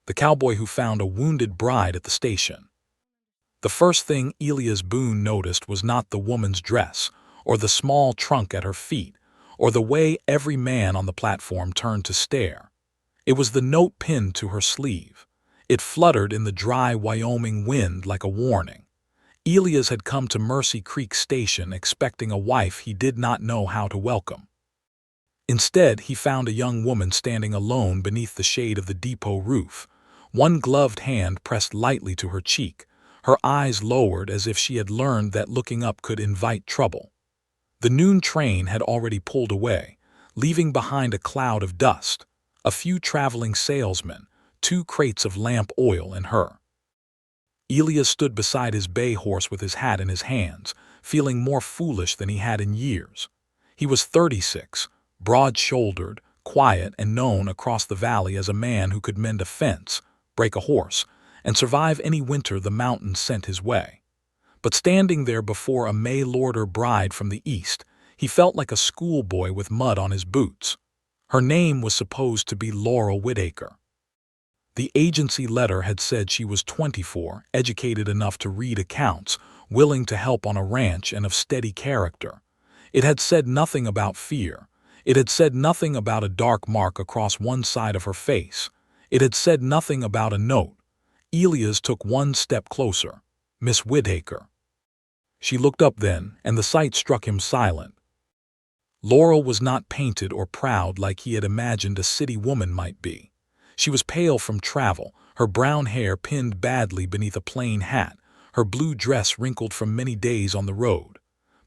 the cowboy who found a wounded bride at the station. The first thing Elias Boone noticed was not the woman's dress, or the small trunk at her feet, or the way every man on the platform turned to stare. It was the note pinned to her sleeve. It fluttered in the dry Wyoming wind like a warning. Elias had come to Mercy Creek Station expecting a wife he did not know how to welcome. Instead, he found a young woman standing alone beneath the shade of the depot roof, one gloved hand pressed lightly to her cheek, her eyes lowered as if she had learned that looking up could invite trouble. The noon train had already pulled away, leaving behind a cloud of dust, a few traveling salesmen, 2 crates of lamp oil, and her. Elias stood beside his bay horse with his hat in his hands, feeling more foolish than he had in years. He was 36, broad-shouldered, quiet, and known across the valley as a man who could mend a fence, break a horse, and survive any winter the mountains sent his way. But standing there before a mail-order bride from the east, he felt like a schoolboy with mud on his boots. Her name was supposed to be Laurel. The agency letter had said she was 24, educated enough to read accounts, willing to help on a ranch, and of steady character. It had said nothing about fear. It had said nothing about a dark mark across one side of her face. It had said nothing about a note. Elias took one step closer. Miss Whittaker. She looked up then, and the sight struck him silent. Laurel was not painted or proud like he had imagined a city woman might be. She was pale from travel, her brown hair pinned badly beneath a plain hat, her blue dress wrinkled from many days on the road.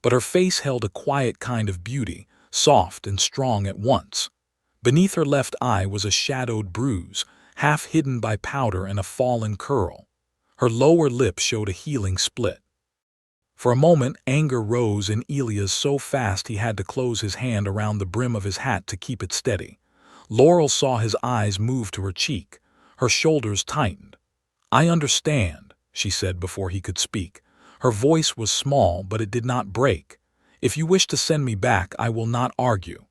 But her face held a quiet kind of beauty, soft and strong at once. Beneath her left eye was a shadowed bruise, half hidden by powder and a fallen curl. Her lower lip showed a healing split. For a moment, anger rose in Elias so fast he had to close his hand around the brim of his hat to keep it steady. Laurel saw his eyes move to her cheek. Her shoulders tightened. "I understand," she said before he could speak. Her voice was small, but it did not break. "If you wish to send me back, I will not argue."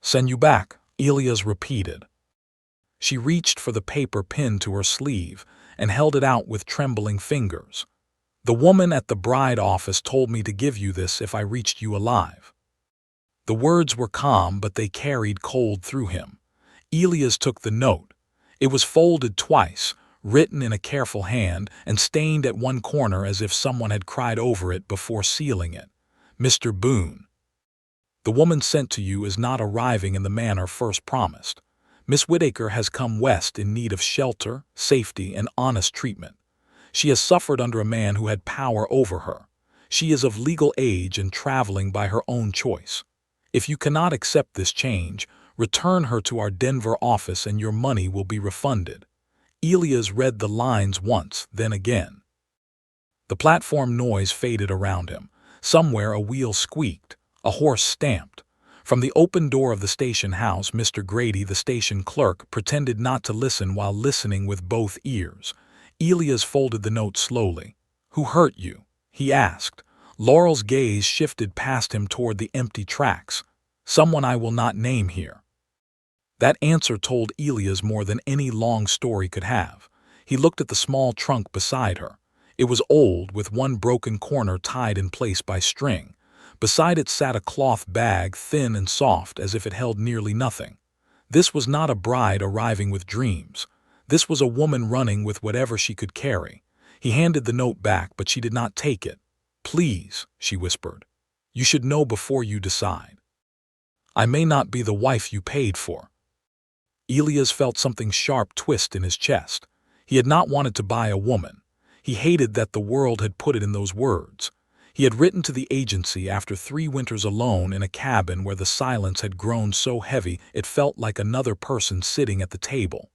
"Send you back," Elias repeated. She reached for the paper pinned to her sleeve and held it out with trembling fingers. "The woman at the bride office told me to give you this if I reached you alive." The words were calm, but they carried cold through him. Elias took the note. It was folded twice, written in a careful hand, and stained at one corner as if someone had cried over it before sealing it. "Mr. Boone, the woman sent to you is not arriving in the manner first promised. Miss Whittaker has come west in need of shelter, safety, and honest treatment. She has suffered under a man who had power over her. She is of legal age and traveling by her own choice. If you cannot accept this change, return her to our Denver office and your money will be refunded." Elias read the lines once, then again. The platform noise faded around him. Somewhere a wheel squeaked. A horse stamped. From the open door of the station house, Mr. Grady, the station clerk, pretended not to listen while listening with both ears. Elias folded the note slowly. "Who hurt you?" he asked. Laurel's gaze shifted past him toward the empty tracks. "Someone I will not name here." That answer told Elias more than any long story could have. He looked at the small trunk beside her. It was old, with one broken corner tied in place by string. Beside it sat a cloth bag, thin and soft, as if it held nearly nothing. This was not a bride arriving with dreams. This was a woman running with whatever she could carry. He handed the note back, but she did not take it. "Please," she whispered. "You should know before you decide. I may not be the wife you paid for." Elias felt something sharp twist in his chest. He had not wanted to buy a woman. He hated that the world had put it in those words. He had written to the agency after 3 winters alone in a cabin where the silence had grown so heavy it felt like another person sitting at the table.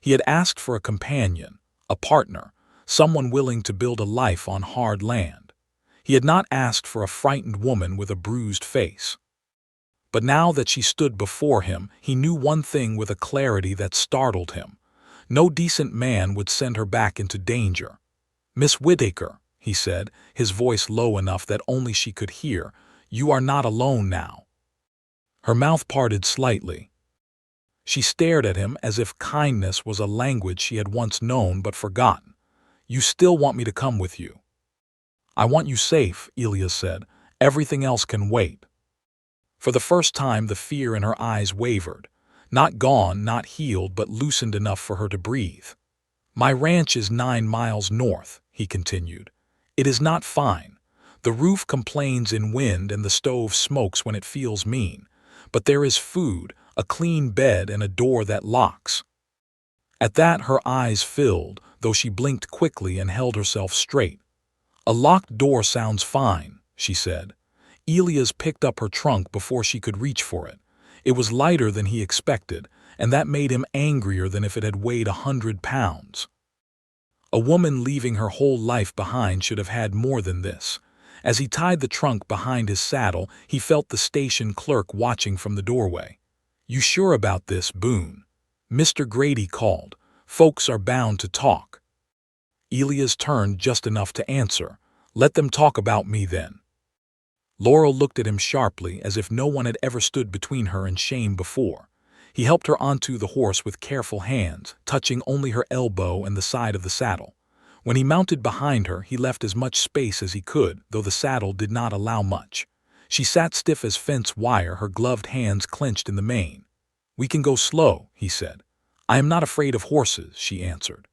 He had asked for a companion, a partner, someone willing to build a life on hard land. He had not asked for a frightened woman with a bruised face. But now that she stood before him, he knew one thing with a clarity that startled him. No decent man would send her back into danger. "Miss Whittaker," he said, his voice low enough that only she could hear, "you are not alone now." Her mouth parted slightly. She stared at him as if kindness was a language she had once known but forgotten. "You still want me to come with you?" "I want you safe," Elias said. "Everything else can wait." For the first time, the fear in her eyes wavered. Not gone, not healed, but loosened enough for her to breathe. "My ranch is 9 miles north," he continued. "It is not fine. The roof complains in wind and the stove smokes when it feels mean. But there is food, a clean bed, and a door that locks." At that, her eyes filled, though she blinked quickly and held herself straight. "A locked door sounds fine," she said. Elias picked up her trunk before she could reach for it. It was lighter than he expected, and that made him angrier than if it had weighed 100 pounds. A woman leaving her whole life behind should have had more than this. As he tied the trunk behind his saddle, he felt the station clerk watching from the doorway. "You sure about this, Boone?" Mr. Grady called. "Folks are bound to talk." Elias turned just enough to answer. "Let them talk about me then." Laurel looked at him sharply, as if no one had ever stood between her and shame before. He helped her onto the horse with careful hands, touching only her elbow and the side of the saddle. When he mounted behind her, he left as much space as he could, though the saddle did not allow much. She sat stiff as fence wire, her gloved hands clenched in the mane. "We can go slow," he said. "I am not afraid of horses," she answered.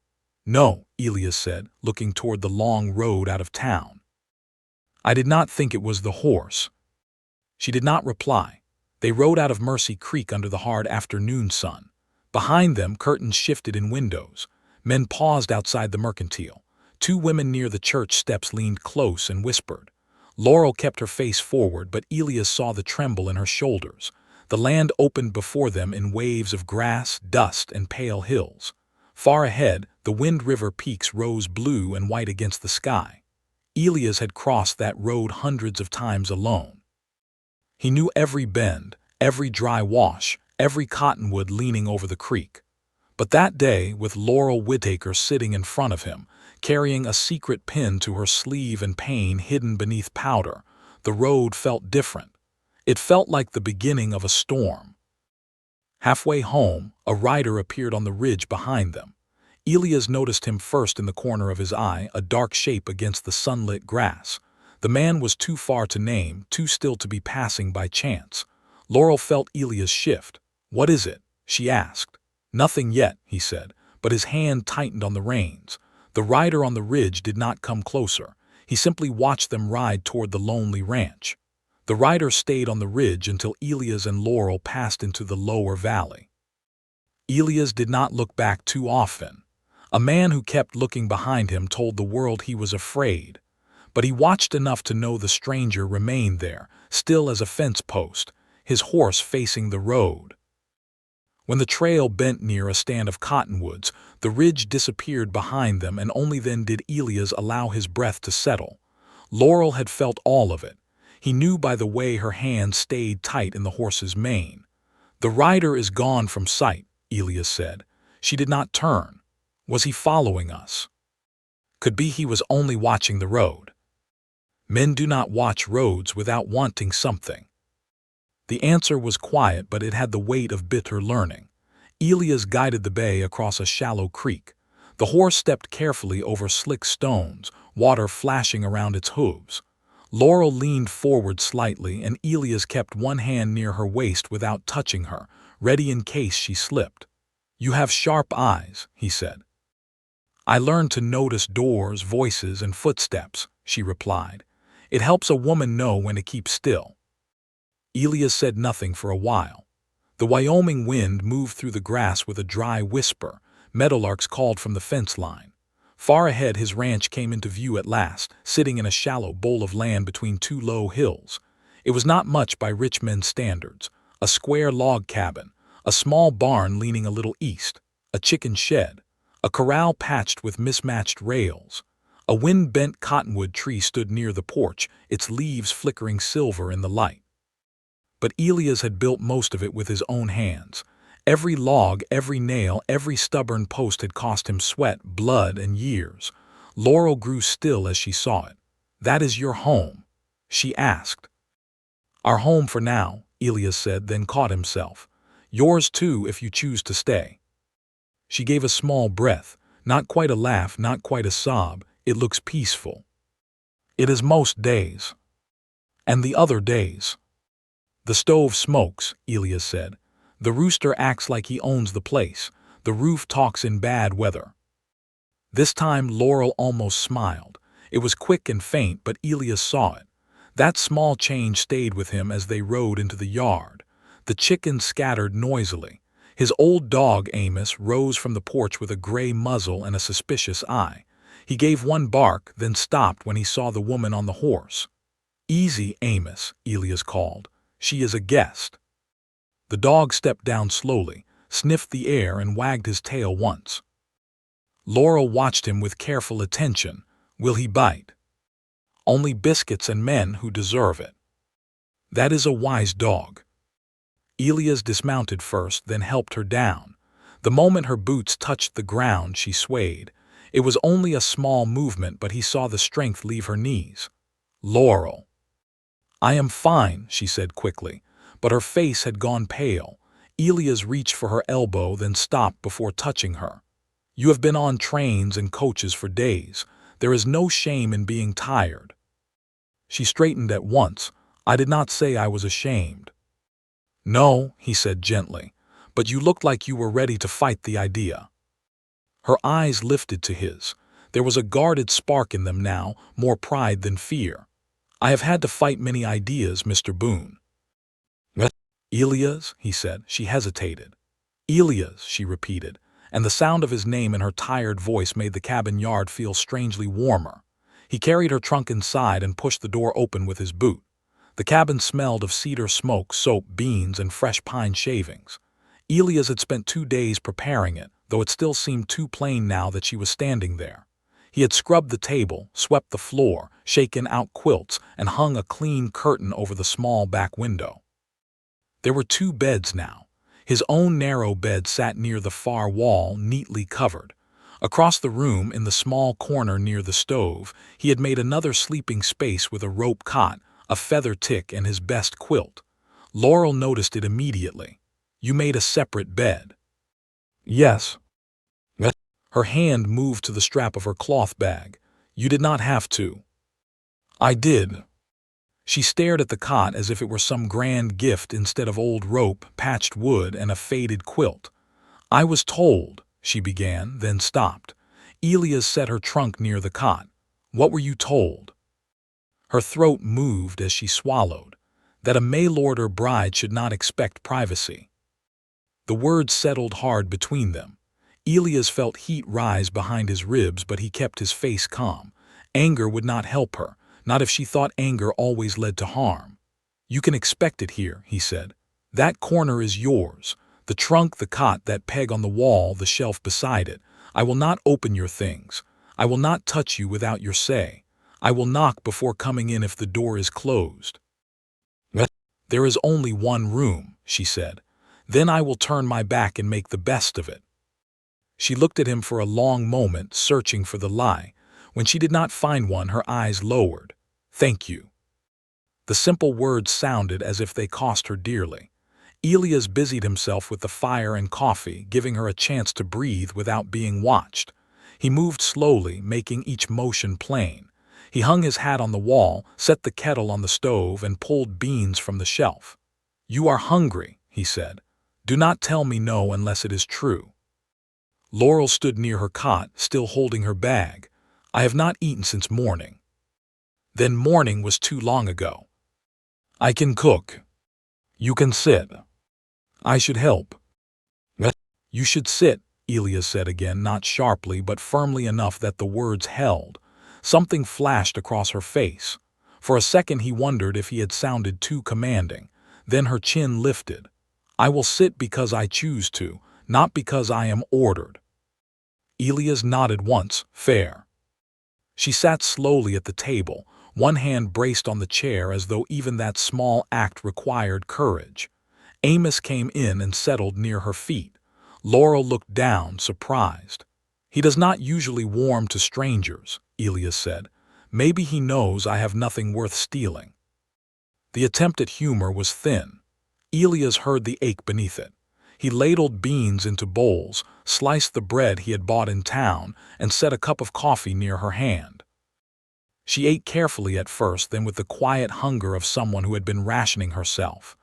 "No," Elias said, looking toward the long road out of town. "I did not think it was the horse." She did not reply. They rode out of Mercy Creek under the hard afternoon sun. Behind them, curtains shifted in windows. Men paused outside the mercantile. 2 women near the church steps leaned close and whispered. Laurel kept her face forward, but Elias saw the tremble in her shoulders. The land opened before them in waves of grass, dust, and pale hills. Far ahead, the Wind River peaks rose blue and white against the sky. Elias had crossed that road hundreds of times alone. He knew every bend, every dry wash, every cottonwood leaning over the creek. But that day, with Laurel Whittaker sitting in front of him, carrying a secret pin to her sleeve and pain hidden beneath powder, the road felt different. It felt like the beginning of a storm. Halfway home, a rider appeared on the ridge behind them. Elias noticed him first in the corner of his eye, a dark shape against the sunlit grass. The man was too far to name, too still to be passing by chance. Laurel felt Elias shift. "What is it?" she asked. "Nothing yet," he said, but his hand tightened on the reins. The rider on the ridge did not come closer. He simply watched them ride toward the lonely ranch. The rider stayed on the ridge until Elias and Laurel passed into the lower valley. Elias did not look back too often. A man who kept looking behind him told the world he was afraid. But he watched enough to know the stranger remained there, still as a fence post, his horse facing the road. When the trail bent near a stand of cottonwoods, the ridge disappeared behind them, and only then did Elias allow his breath to settle. Laurel had felt all of it. He knew by the way her hand stayed tight in the horse's mane. "The rider is gone from sight," Elias said. She did not turn. Was he following us? Could be he was only watching the road. Men do not watch roads without wanting something. The answer was quiet, but it had the weight of bitter learning. Elias guided the bay across a shallow creek. The horse stepped carefully over slick stones, water flashing around its hooves. Laurel leaned forward slightly, and Elias kept one hand near her waist without touching her, ready in case she slipped. "You have sharp eyes," he said. "I learned to notice doors, voices, and footsteps," she replied. "It helps a woman know when to keep still." Elias said nothing for a while. The Wyoming wind moved through the grass with a dry whisper. Meadowlarks called from the fence line. Far ahead, his ranch came into view at last, sitting in a shallow bowl of land between 2 low hills. It was not much by rich men's standards. A square log cabin, a small barn leaning a little east, a chicken shed, a corral patched with mismatched rails. A wind-bent cottonwood tree stood near the porch, its leaves flickering silver in the light. But Elias had built most of it with his own hands. Every log, every nail, every stubborn post had cost him sweat, blood, and years. Laurel grew still as she saw it. "That is your home?" she asked. "Our home for now," Elias said, then caught himself. Yours too if you choose to stay. She gave a small breath, not quite a laugh, not quite a sob. It looks peaceful. It is most days. And the other days. The stove smokes, Elias said. The rooster acts like he owns the place. The roof talks in bad weather. This time Laurel almost smiled. It was quick and faint, but Elias saw it. That small change stayed with him as they rode into the yard. The chickens scattered noisily. His old dog Amos rose from the porch with a gray muzzle and a suspicious eye. He gave one bark, then stopped when he saw the woman on the horse. "Easy, Amos," Elias called. "She is a guest." The dog stepped down slowly, sniffed the air, and wagged his tail once. Laurel watched him with careful attention. Will he bite? Only biscuits and men who deserve it. That is a wise dog. Elias dismounted first, then helped her down. The moment her boots touched the ground, she swayed. It was only a small movement, but he saw the strength leave her knees. "Laurel." "I am fine," she said quickly, but her face had gone pale. Elias reached for her elbow, then stopped before touching her. "You have been on trains and coaches for days. There is no shame in being tired." She straightened at once. "I did not say I was ashamed." "No," he said gently, "but you looked like you were ready to fight the idea." Her eyes lifted to his. There was a guarded spark in them now, more pride than fear. "I have had to fight many ideas, Mr. Boone." "What?" "Elias," he said. She hesitated. "Elias," she repeated, and the sound of his name in her tired voice made the cabin yard feel strangely warmer. He carried her trunk inside and pushed the door open with his boot. The cabin smelled of cedar smoke, soap, beans, and fresh pine shavings. Elias had spent 2 days preparing it, though it still seemed too plain now that she was standing there. He had scrubbed the table, swept the floor, shaken out quilts, and hung a clean curtain over the small back window. There were 2 beds now. His own narrow bed sat near the far wall, neatly covered. Across the room, in the small corner near the stove, he had made another sleeping space with a rope cot, a feather tick, and his best quilt. Laurel noticed it immediately. "You made a separate bed." "Yes." Her hand moved to the strap of her cloth bag. "You did not have to." "I did." She stared at the cot as if it were some grand gift instead of old rope, patched wood, and a faded quilt. "I was told," she began, then stopped. Elias set her trunk near the cot. "What were you told?" Her throat moved as she swallowed. That a mail-order bride should not expect privacy. The words settled hard between them. Elias felt heat rise behind his ribs, but he kept his face calm. Anger would not help her, not if she thought anger always led to harm. "You can expect it here," he said. "That corner is yours. The trunk, the cot, that peg on the wall, the shelf beside it. I will not open your things. I will not touch you without your say. I will knock before coming in if the door is closed." "There is only one room," she said. "Then I will turn my back and make the best of it." She looked at him for a long moment, searching for the lie. When she did not find one, her eyes lowered. "Thank you." The simple words sounded as if they cost her dearly. Elias busied himself with the fire and coffee, giving her a chance to breathe without being watched. He moved slowly, making each motion plain. He hung his hat on the wall, set the kettle on the stove, and pulled beans from the shelf. "You are hungry," he said. "Do not tell me no unless it is true." Laurel stood near her cot, still holding her bag. "I have not eaten since morning." "Then morning was too long ago." "I can cook." "You can sit." "I should help." "You should sit," Elias said again, not sharply but firmly enough that the words held. Something flashed across her face. For a second he wondered if he had sounded too commanding. Then her chin lifted. "I will sit because I choose to, not because I am ordered." Elias nodded once. "Fair." She sat slowly at the table, one hand braced on the chair as though even that small act required courage. Amos came in and settled near her feet. Laurel looked down, surprised. "He does not usually warm to strangers," Elias said. "Maybe he knows I have nothing worth stealing." The attempt at humor was thin. Elias heard the ache beneath it. He ladled beans into bowls, sliced the bread he had bought in town, and set a cup of coffee near her hand. She ate carefully at first, then with the quiet hunger of someone who had been rationing herself.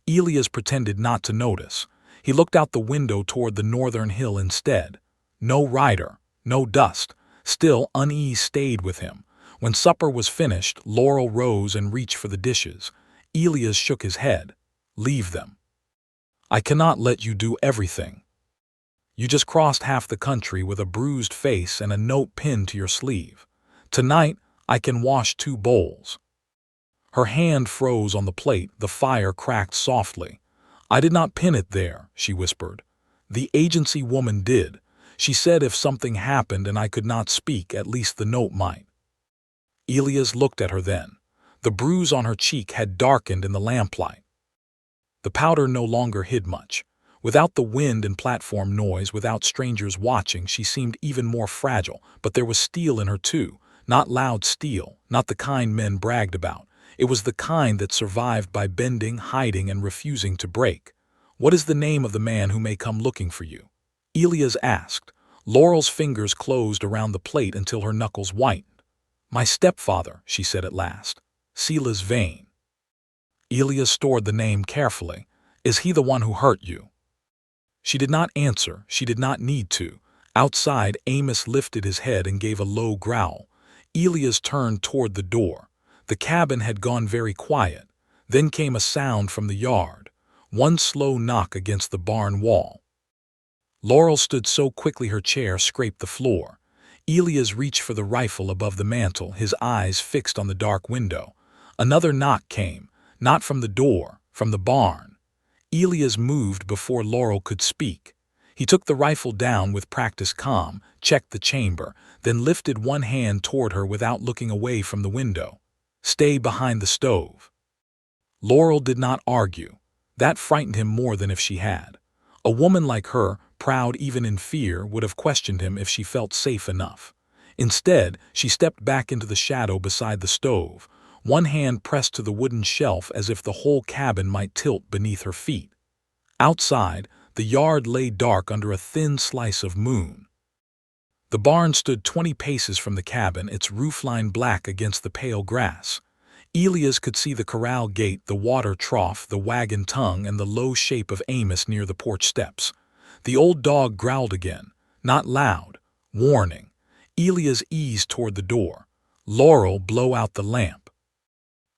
Elias pretended not to notice. He looked out the window toward the northern hill instead. No rider, no dust. Still, unease stayed with him. When supper was finished, Laurel rose and reached for the dishes. Elias shook his head. "Leave them. I cannot let you do everything. You just crossed half the country with a bruised face and a note pinned to your sleeve. Tonight, I can wash 2 bowls." Her hand froze on the plate, the fire cracked softly. "I did not pin it there," she whispered. "The agency woman did. She said if something happened and I could not speak, at least the note might." Elias looked at her then. The bruise on her cheek had darkened in the lamplight. The powder no longer hid much. Without the wind and platform noise, without strangers watching, she seemed even more fragile, but there was steel in her too. Not loud steel, not the kind men bragged about. It was the kind that survived by bending, hiding, and refusing to break. "What is the name of the man who may come looking for you?" Elias asked. Laurel's fingers closed around the plate until her knuckles whitened. "My stepfather," she said at last. "Silas Vane." Elias stored the name carefully. "Is he the one who hurt you?" She did not answer. She did not need to. Outside, Amos lifted his head and gave a low growl. Elias turned toward the door. The cabin had gone very quiet. Then came a sound from the yard. One slow knock against the barn wall. Laurel stood so quickly her chair scraped the floor. Elias reached for the rifle above the mantel, his eyes fixed on the dark window. Another knock came, not from the door, from the barn. Elias moved before Laurel could speak. He took the rifle down with practiced calm, checked the chamber, then lifted one hand toward her without looking away from the window. "Stay behind the stove." Laurel did not argue. That frightened him more than if she had. A woman like her, proud even in fear, would have questioned him if she felt safe enough. Instead, she stepped back into the shadow beside the stove, one hand pressed to the wooden shelf as if the whole cabin might tilt beneath her feet. Outside, the yard lay dark under a thin slice of moon. The barn stood 20 paces from the cabin, its roofline black against the pale grass. Elias could see the corral gate, the water trough, the wagon tongue, and the low shape of Amos near the porch steps. The old dog growled again, not loud, warning. Elias eased toward the door. "Laurel, blow out the lamp."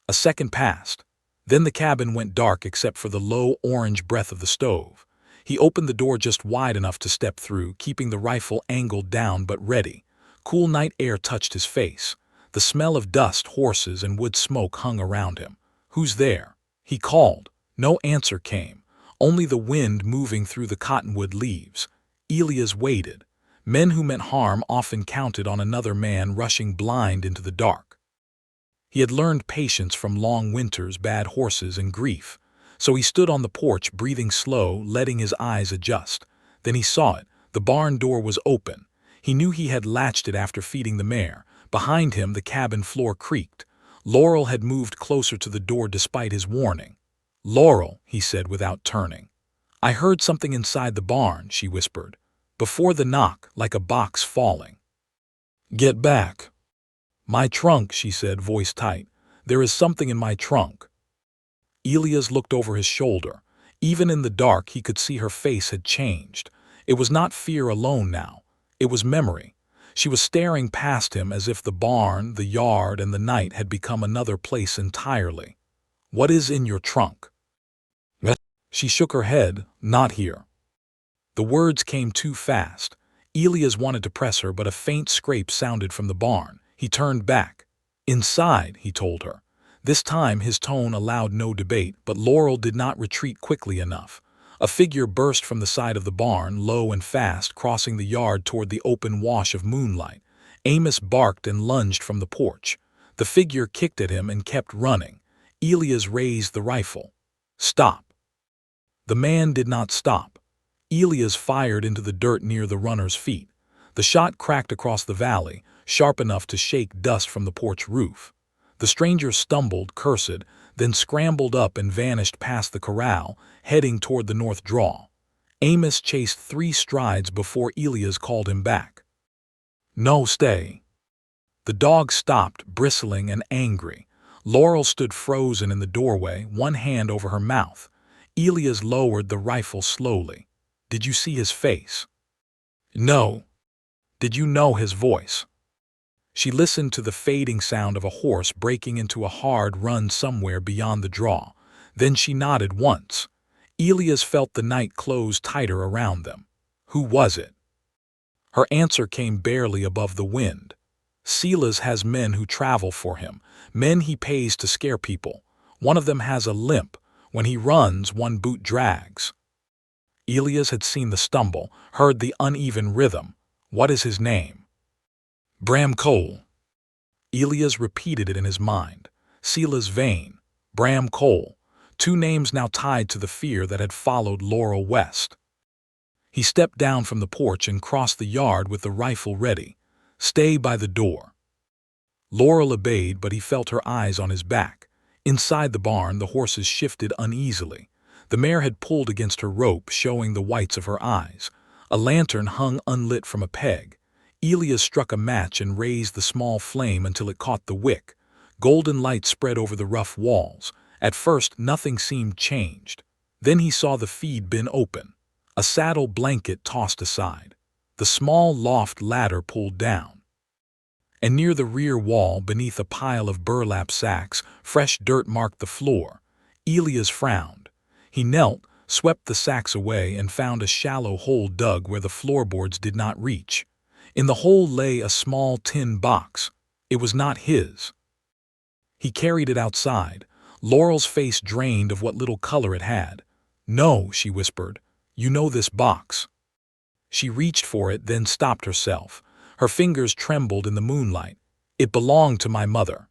A second passed. Then the cabin went dark except for the low orange breath of the stove. He opened the door just wide enough to step through, keeping the rifle angled down but ready. Cool night air touched his face. The smell of dust, horses, and wood smoke hung around him. "Who's there?" he called. No answer came, only the wind moving through the cottonwood leaves. Elias waited. Men who meant harm often counted on another man rushing blind into the dark. He had learned patience from long winters, bad horses, and grief. So he stood on the porch, breathing slow, letting his eyes adjust. Then he saw it. The barn door was open. He knew he had latched it after feeding the mare. Behind him, the cabin floor creaked. Laurel had moved closer to the door despite his warning. "Laurel," he said without turning. "I heard something inside the barn," she whispered. "Before the knock, like a box falling." "Get back." "My trunk," she said, voice tight. "There is something in my trunk." Elias looked over his shoulder. Even in the dark, he could see her face had changed. It was not fear alone now. It was memory. She was staring past him as if the barn, the yard, and the night had become another place entirely. "What is in your trunk?" She shook her head. "Not here." The words came too fast. Elias wanted to press her, but a faint scrape sounded from the barn. He turned back. "Inside," he told her. This time his tone allowed no debate, but Laurel did not retreat quickly enough. A figure burst from the side of the barn, low and fast, crossing the yard toward the open wash of moonlight. Amos barked and lunged from the porch. The figure kicked at him and kept running. Elias raised the rifle. "Stop." The man did not stop. Elias fired into the dirt near the runner's feet. The shot cracked across the valley, sharp enough to shake dust from the porch roof. The stranger stumbled, cursed, then scrambled up and vanished past the corral, heading toward the north draw. Amos chased 3 strides before Elias called him back. "No, stay." The dog stopped, bristling and angry. Laurel stood frozen in the doorway, one hand over her mouth. Elias lowered the rifle slowly. "Did you see his face?" "No." "Did you know his voice?" She listened to the fading sound of a horse breaking into a hard run somewhere beyond the draw. Then she nodded once. Elias felt the night close tighter around them. "Who was it?" Her answer came barely above the wind. "Silas has men who travel for him, men he pays to scare people. One of them has a limp. When he runs, one boot drags." Elias had seen the stumble, heard the uneven rhythm. "What is his name?" "Bram Cole." Elias repeated it in his mind. Silas Vane, Bram Cole, 2 names now tied to the fear that had followed Laurel west. He stepped down from the porch and crossed the yard with the rifle ready. "Stay by the door." Laurel obeyed, but he felt her eyes on his back. Inside the barn, the horses shifted uneasily. The mare had pulled against her rope, showing the whites of her eyes. A lantern hung unlit from a peg. Elias struck a match and raised the small flame until it caught the wick. Golden light spread over the rough walls. At first, nothing seemed changed. Then he saw the feed bin open. A saddle blanket tossed aside. The small loft ladder pulled down. And near the rear wall, beneath a pile of burlap sacks, fresh dirt marked the floor. Elias frowned. He knelt, swept the sacks away, and found a shallow hole dug where the floorboards did not reach. In the hole lay a small tin box. It was not his. He carried it outside. Laurel's face drained of what little color it had. "No," she whispered. "You know this box." She reached for it, then stopped herself. Her fingers trembled in the moonlight. "It belonged to my mother."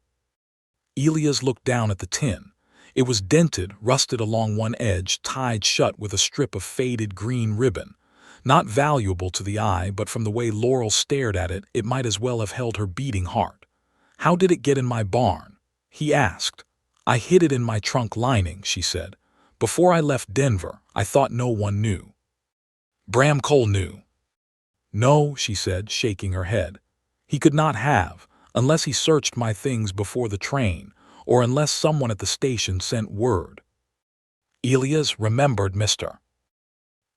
Elias looked down at the tin. It was dented, rusted along one edge, tied shut with a strip of faded green ribbon. Not valuable to the eye, but from the way Laurel stared at it, it might as well have held her beating heart. "How did it get in my barn?" he asked. "I hid it in my trunk lining," she said. "Before I left Denver, I thought no one knew." "Bram Cole knew." "No," she said, shaking her head. "He could not have, unless he searched my things before the train, or unless someone at the station sent word." Elias remembered Mr.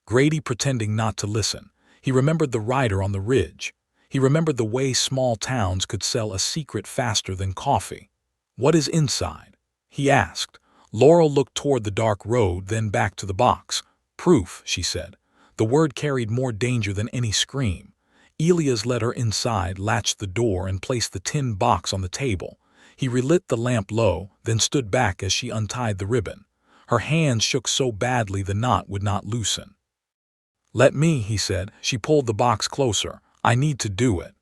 Grady pretending not to listen. He remembered the rider on the ridge. He remembered the way small towns could sell a secret faster than coffee. "What is inside?" he asked. Laurel looked toward the dark road, then back to the box. "Proof," she said. The word carried more danger than any scream. Elias led her inside, latched the door, and placed the tin box on the table. He relit the lamp low, then stood back as she untied the ribbon. Her hands shook so badly the knot would not loosen. "Let me," he said. She pulled the box closer. "I need to do it."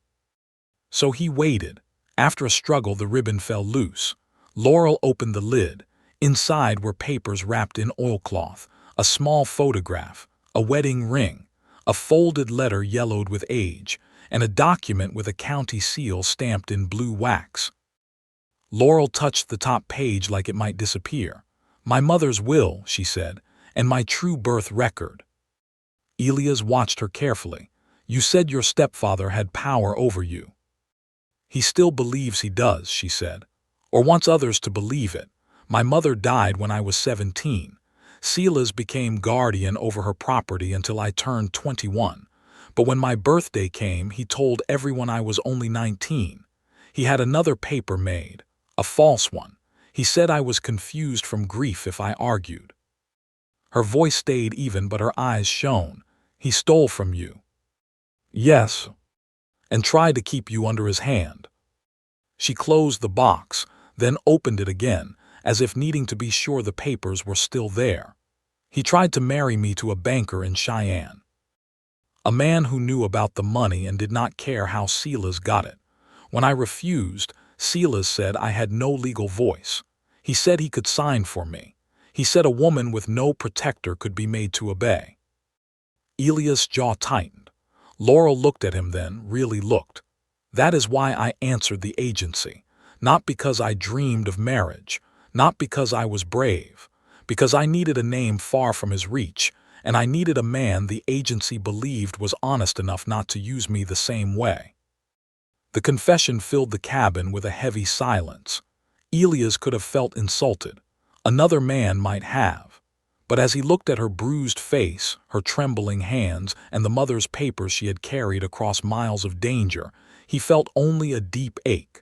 So he waited. After a struggle, the ribbon fell loose. Laurel opened the lid. Inside were papers wrapped in oilcloth, a small photograph, a wedding ring, a folded letter yellowed with age, and a document with a county seal stamped in blue wax. Laurel touched the top page like it might disappear. "My mother's will," she said, "and my true birth record." Elias watched her carefully. "You said your stepfather had power over you." "He still believes he does," she said, "or wants others to believe it. My mother died when I was 17. Silas became guardian over her property until I turned 21. But when my birthday came, he told everyone I was only 19. He had another paper made, a false one. He said I was confused from grief if I argued." Her voice stayed even, but her eyes shone. "He stole from you." "Yes, and tried to keep you under his hand." She closed the box, then opened it again, as if needing to be sure the papers were still there. "He tried to marry me to a banker in Cheyenne. A man who knew about the money and did not care how Silas got it. When I refused, Silas said I had no legal voice. He said he could sign for me. He said a woman with no protector could be made to obey." Elias' jaw tightened. Laurel looked at him then, really looked. "That is why I answered the agency. Not because I dreamed of marriage. Not because I was brave. Because I needed a name far from his reach, and I needed a man the agency believed was honest enough not to use me the same way. The confession filled the cabin with a heavy silence. Elias could have felt insulted. Another man might have. But as he looked at her bruised face, her trembling hands, and the mother's papers she had carried across miles of danger, he felt only a deep ache.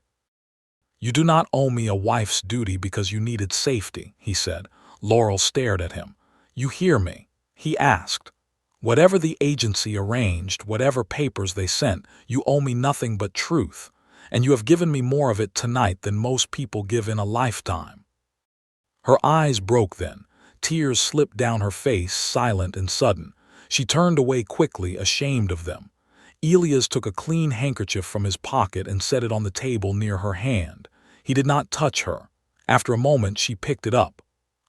"You do not owe me a wife's duty because you needed safety," he said. Laurel stared at him. "You hear me?" he asked. "Whatever the agency arranged, whatever papers they sent, you owe me nothing but truth, and you have given me more of it tonight than most people give in a lifetime." Her eyes broke then. Tears slipped down her face, silent and sudden. She turned away quickly, ashamed of them. Elias took a clean handkerchief from his pocket and set it on the table near her hand. He did not touch her. After a moment she picked it up.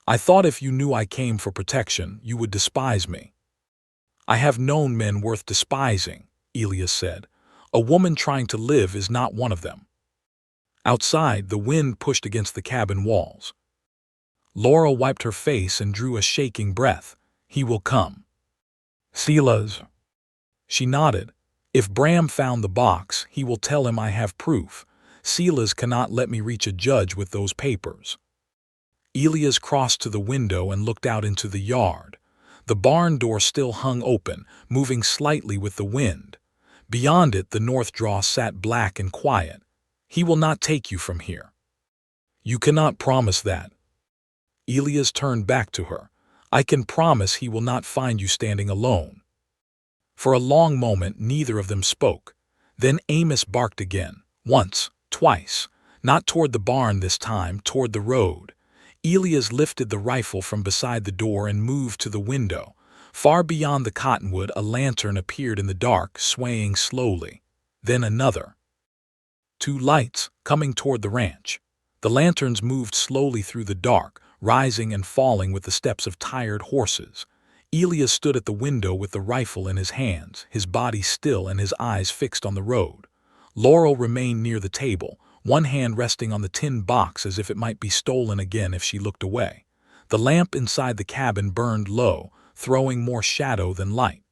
"I thought if you knew I came for protection, you would despise me." "I have known men worth despising," Elias said. "A woman trying to live is not one of them." Outside, the wind pushed against the cabin walls. Laurel wiped her face and drew a shaking breath. "He will come." "Silas." She nodded. "If Bram found the box, he will tell him I have proof. Silas cannot let me reach a judge with those papers." Elias crossed to the window and looked out into the yard. The barn door still hung open, moving slightly with the wind. Beyond it, the north draw sat black and quiet. "He will not take you from here." "You cannot promise that." Elias turned back to her. "I can promise he will not find you standing alone." For a long moment neither of them spoke. Then Amos barked again, once, twice, not toward the barn this time, toward the road. Elias lifted the rifle from beside the door and moved to the window. Far beyond the cottonwood a lantern appeared in the dark, swaying slowly. Then another. Two lights, coming toward the ranch. The lanterns moved slowly through the dark, rising and falling with the steps of tired horses. Elias stood at the window with the rifle in his hands, his body still and his eyes fixed on the road. Laurel remained near the table, one hand resting on the tin box as if it might be stolen again if she looked away. The lamp inside the cabin burned low, throwing more shadow than light.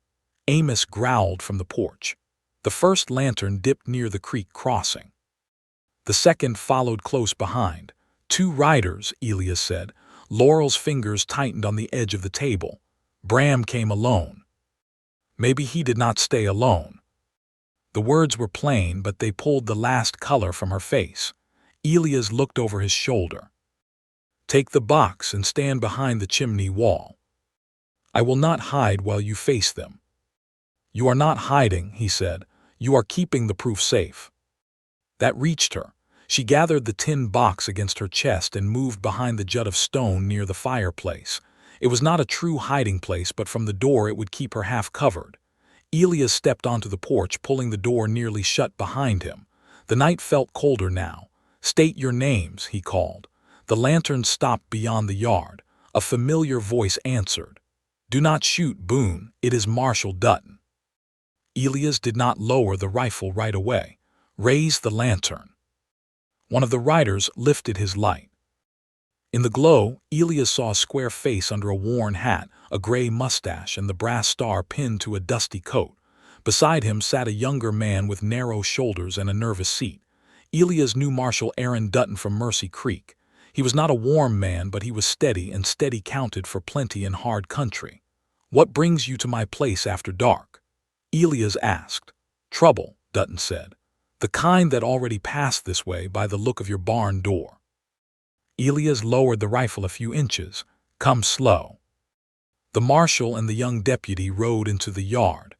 Amos growled from the porch. The first lantern dipped near the creek crossing. The second followed close behind. "Two riders," Elias said. Laurel's fingers tightened on the edge of the table. "Bram came alone." "Maybe he did not stay alone." The words were plain, but they pulled the last color from her face. Elias looked over his shoulder. "Take the box and stand behind the chimney wall. I will not hide while you face them." "You are not hiding," he said. "You are keeping the proof safe." That reached her. She gathered the tin box against her chest and moved behind the jut of stone near the fireplace. It was not a true hiding place, but from the door it would keep her half covered. Elias stepped onto the porch, pulling the door nearly shut behind him. The night felt colder now. "State your names," he called. The lantern stopped beyond the yard. A familiar voice answered. "Do not shoot, Boone. It is Marshal Dutton." Elias did not lower the rifle right away. Raise the lantern. One of the riders lifted his light. In the glow, Elias saw a square face under a worn hat, a gray mustache, and the brass star pinned to a dusty coat. Beside him sat a younger man with narrow shoulders and a nervous seat. Elias knew Marshal Aaron Dutton from Mercy Creek. He was not a warm man, but he was steady, and steady counted for plenty in hard country. "What brings you to my place after dark?" Elias asked. "Trouble," Dutton said. "The kind that already passed this way by the look of your barn door." Elias lowered the rifle a few inches. "Come slow." The marshal and the young deputy rode into the yard.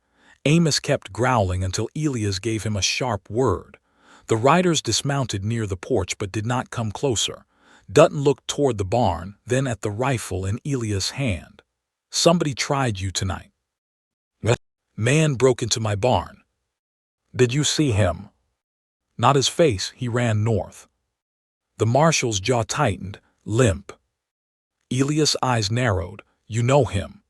Amos kept growling until Elias gave him a sharp word. The riders dismounted near the porch but did not come closer. Dutton looked toward the barn, then at the rifle in Elias' hand. "Somebody tried you tonight." "Man broke into my barn." "Did you see him?" "Not his face. He ran north." The marshal's jaw tightened, limp. Elias' eyes narrowed. "You know him?"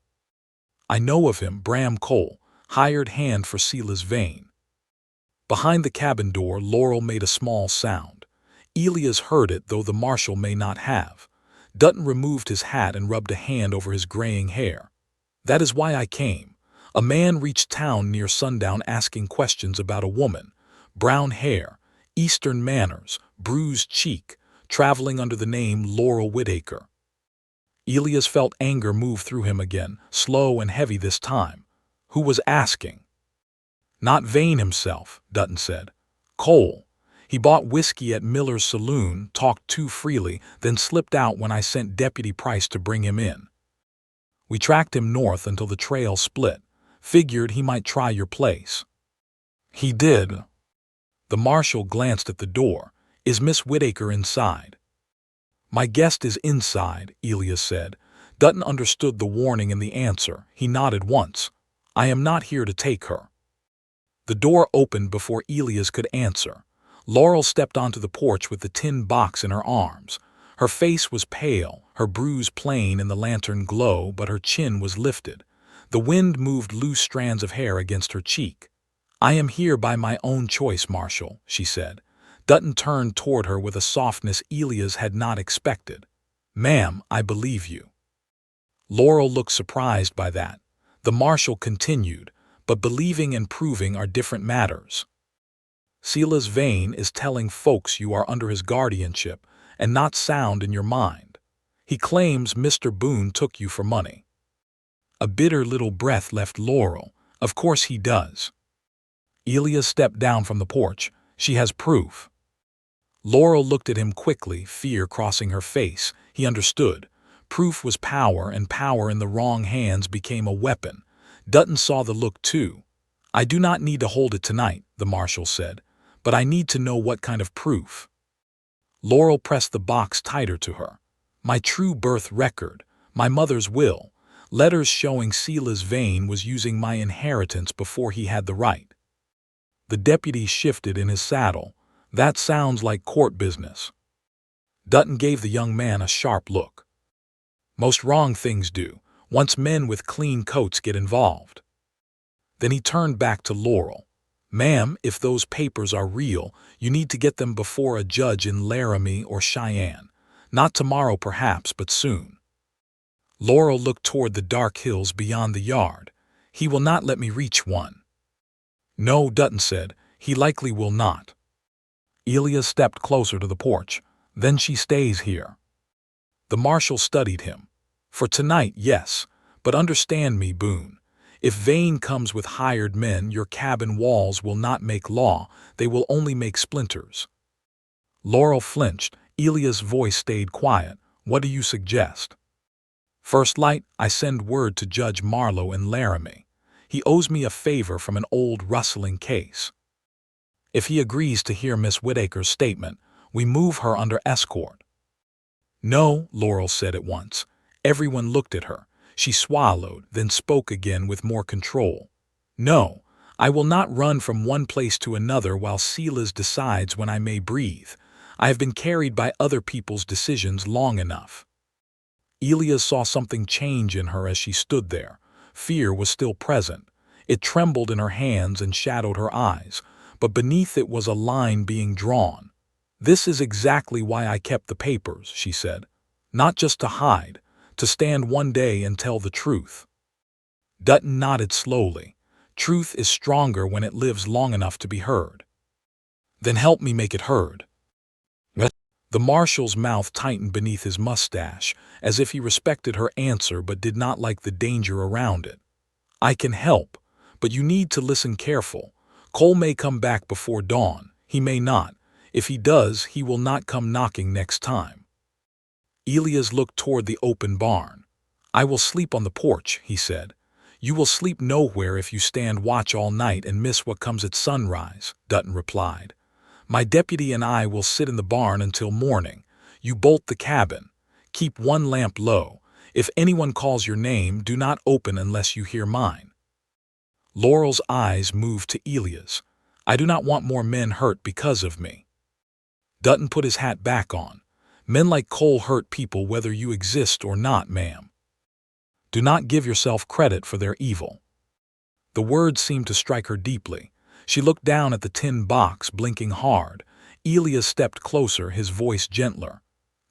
"I know of him, Bram Cole, hired hand for Silas Vane." Behind the cabin door, Laurel made a small sound. Elias heard it, though the marshal may not have. Dutton removed his hat and rubbed a hand over his graying hair. That is why I came. A man reached town near sundown asking questions about a woman. Brown hair, Eastern manners, bruised cheek, traveling under the name Laurel Whitaker. Elias felt anger move through him again, slow and heavy this time. Who was asking? Not Vane himself, Dutton said. Cole. He bought whiskey at Miller's saloon, talked too freely, then slipped out when I sent Deputy Price to bring him in. We tracked him north until the trail split. Figured he might try your place. He did. The marshal glanced at the door. Is Miss Whitaker inside? My guest is inside, Elias said. Dutton understood the warning and the answer. He nodded once. I am not here to take her. The door opened before Elias could answer. Laurel stepped onto the porch with the tin box in her arms. Her face was pale, her bruise plain in the lantern glow, but her chin was lifted. The wind moved loose strands of hair against her cheek. I am here by my own choice, Marshal, she said. Dutton turned toward her with a softness Elias had not expected. Ma'am, I believe you. Laurel looked surprised by that. The marshal continued, but believing and proving are different matters. Silas Vane is telling folks you are under his guardianship and not sound in your mind. He claims Mr. Boone took you for money. A bitter little breath left Laurel. Of course he does. Elias stepped down from the porch. She has proof. Laurel looked at him quickly, fear crossing her face. He understood. Proof was power, and power in the wrong hands became a weapon. Dutton saw the look too. I do not need to hold it tonight, the marshal said, but I need to know what kind of proof. Laurel pressed the box tighter to her. My true birth record, my mother's will, letters showing Silas Vane was using my inheritance before he had the right. The deputy shifted in his saddle. That sounds like court business. Dutton gave the young man a sharp look. Most wrong things do, once men with clean coats get involved. Then he turned back to Laurel. Ma'am, if those papers are real, you need to get them before a judge in Laramie or Cheyenne. Not tomorrow perhaps, but soon. Laurel looked toward the dark hills beyond the yard. He will not let me reach one. No, Dutton said, he likely will not. Elias stepped closer to the porch. Then she stays here. The marshal studied him. For tonight, yes, but understand me, Boone. If Vane comes with hired men, your cabin walls will not make law, they will only make splinters. Laurel flinched. Elias' voice stayed quiet. What do you suggest? First light, I send word to Judge Marlowe in Laramie. He owes me a favor from an old rustling case. If he agrees to hear Miss Whitaker's statement, we move her under escort. No, Laurel said at once. Everyone looked at her. She swallowed, then spoke again with more control. No, I will not run from one place to another while Silas decides when I may breathe. I have been carried by other people's decisions long enough. Elias saw something change in her as she stood there. Fear was still present. It trembled in her hands and shadowed her eyes, but beneath it was a line being drawn. This is exactly why I kept the papers, she said. Not just to hide, to stand one day and tell the truth. Dutton nodded slowly. Truth is stronger when it lives long enough to be heard. Then help me make it heard. The marshal's mouth tightened beneath his mustache, as if he respected her answer but did not like the danger around it. I can help, but you need to listen careful. Cole may come back before dawn. He may not. If he does, he will not come knocking next time. Elias looked toward the open barn. I will sleep on the porch, he said. You will sleep nowhere if you stand watch all night and miss what comes at sunrise, Dutton replied. My deputy and I will sit in the barn until morning. You bolt the cabin. Keep one lamp low. If anyone calls your name, do not open unless you hear mine. Laurel's eyes moved to Elias. I do not want more men hurt because of me. Dutton put his hat back on. Men like Cole hurt people whether you exist or not, ma'am. Do not give yourself credit for their evil. The words seemed to strike her deeply. She looked down at the tin box, blinking hard. Elias stepped closer, his voice gentler.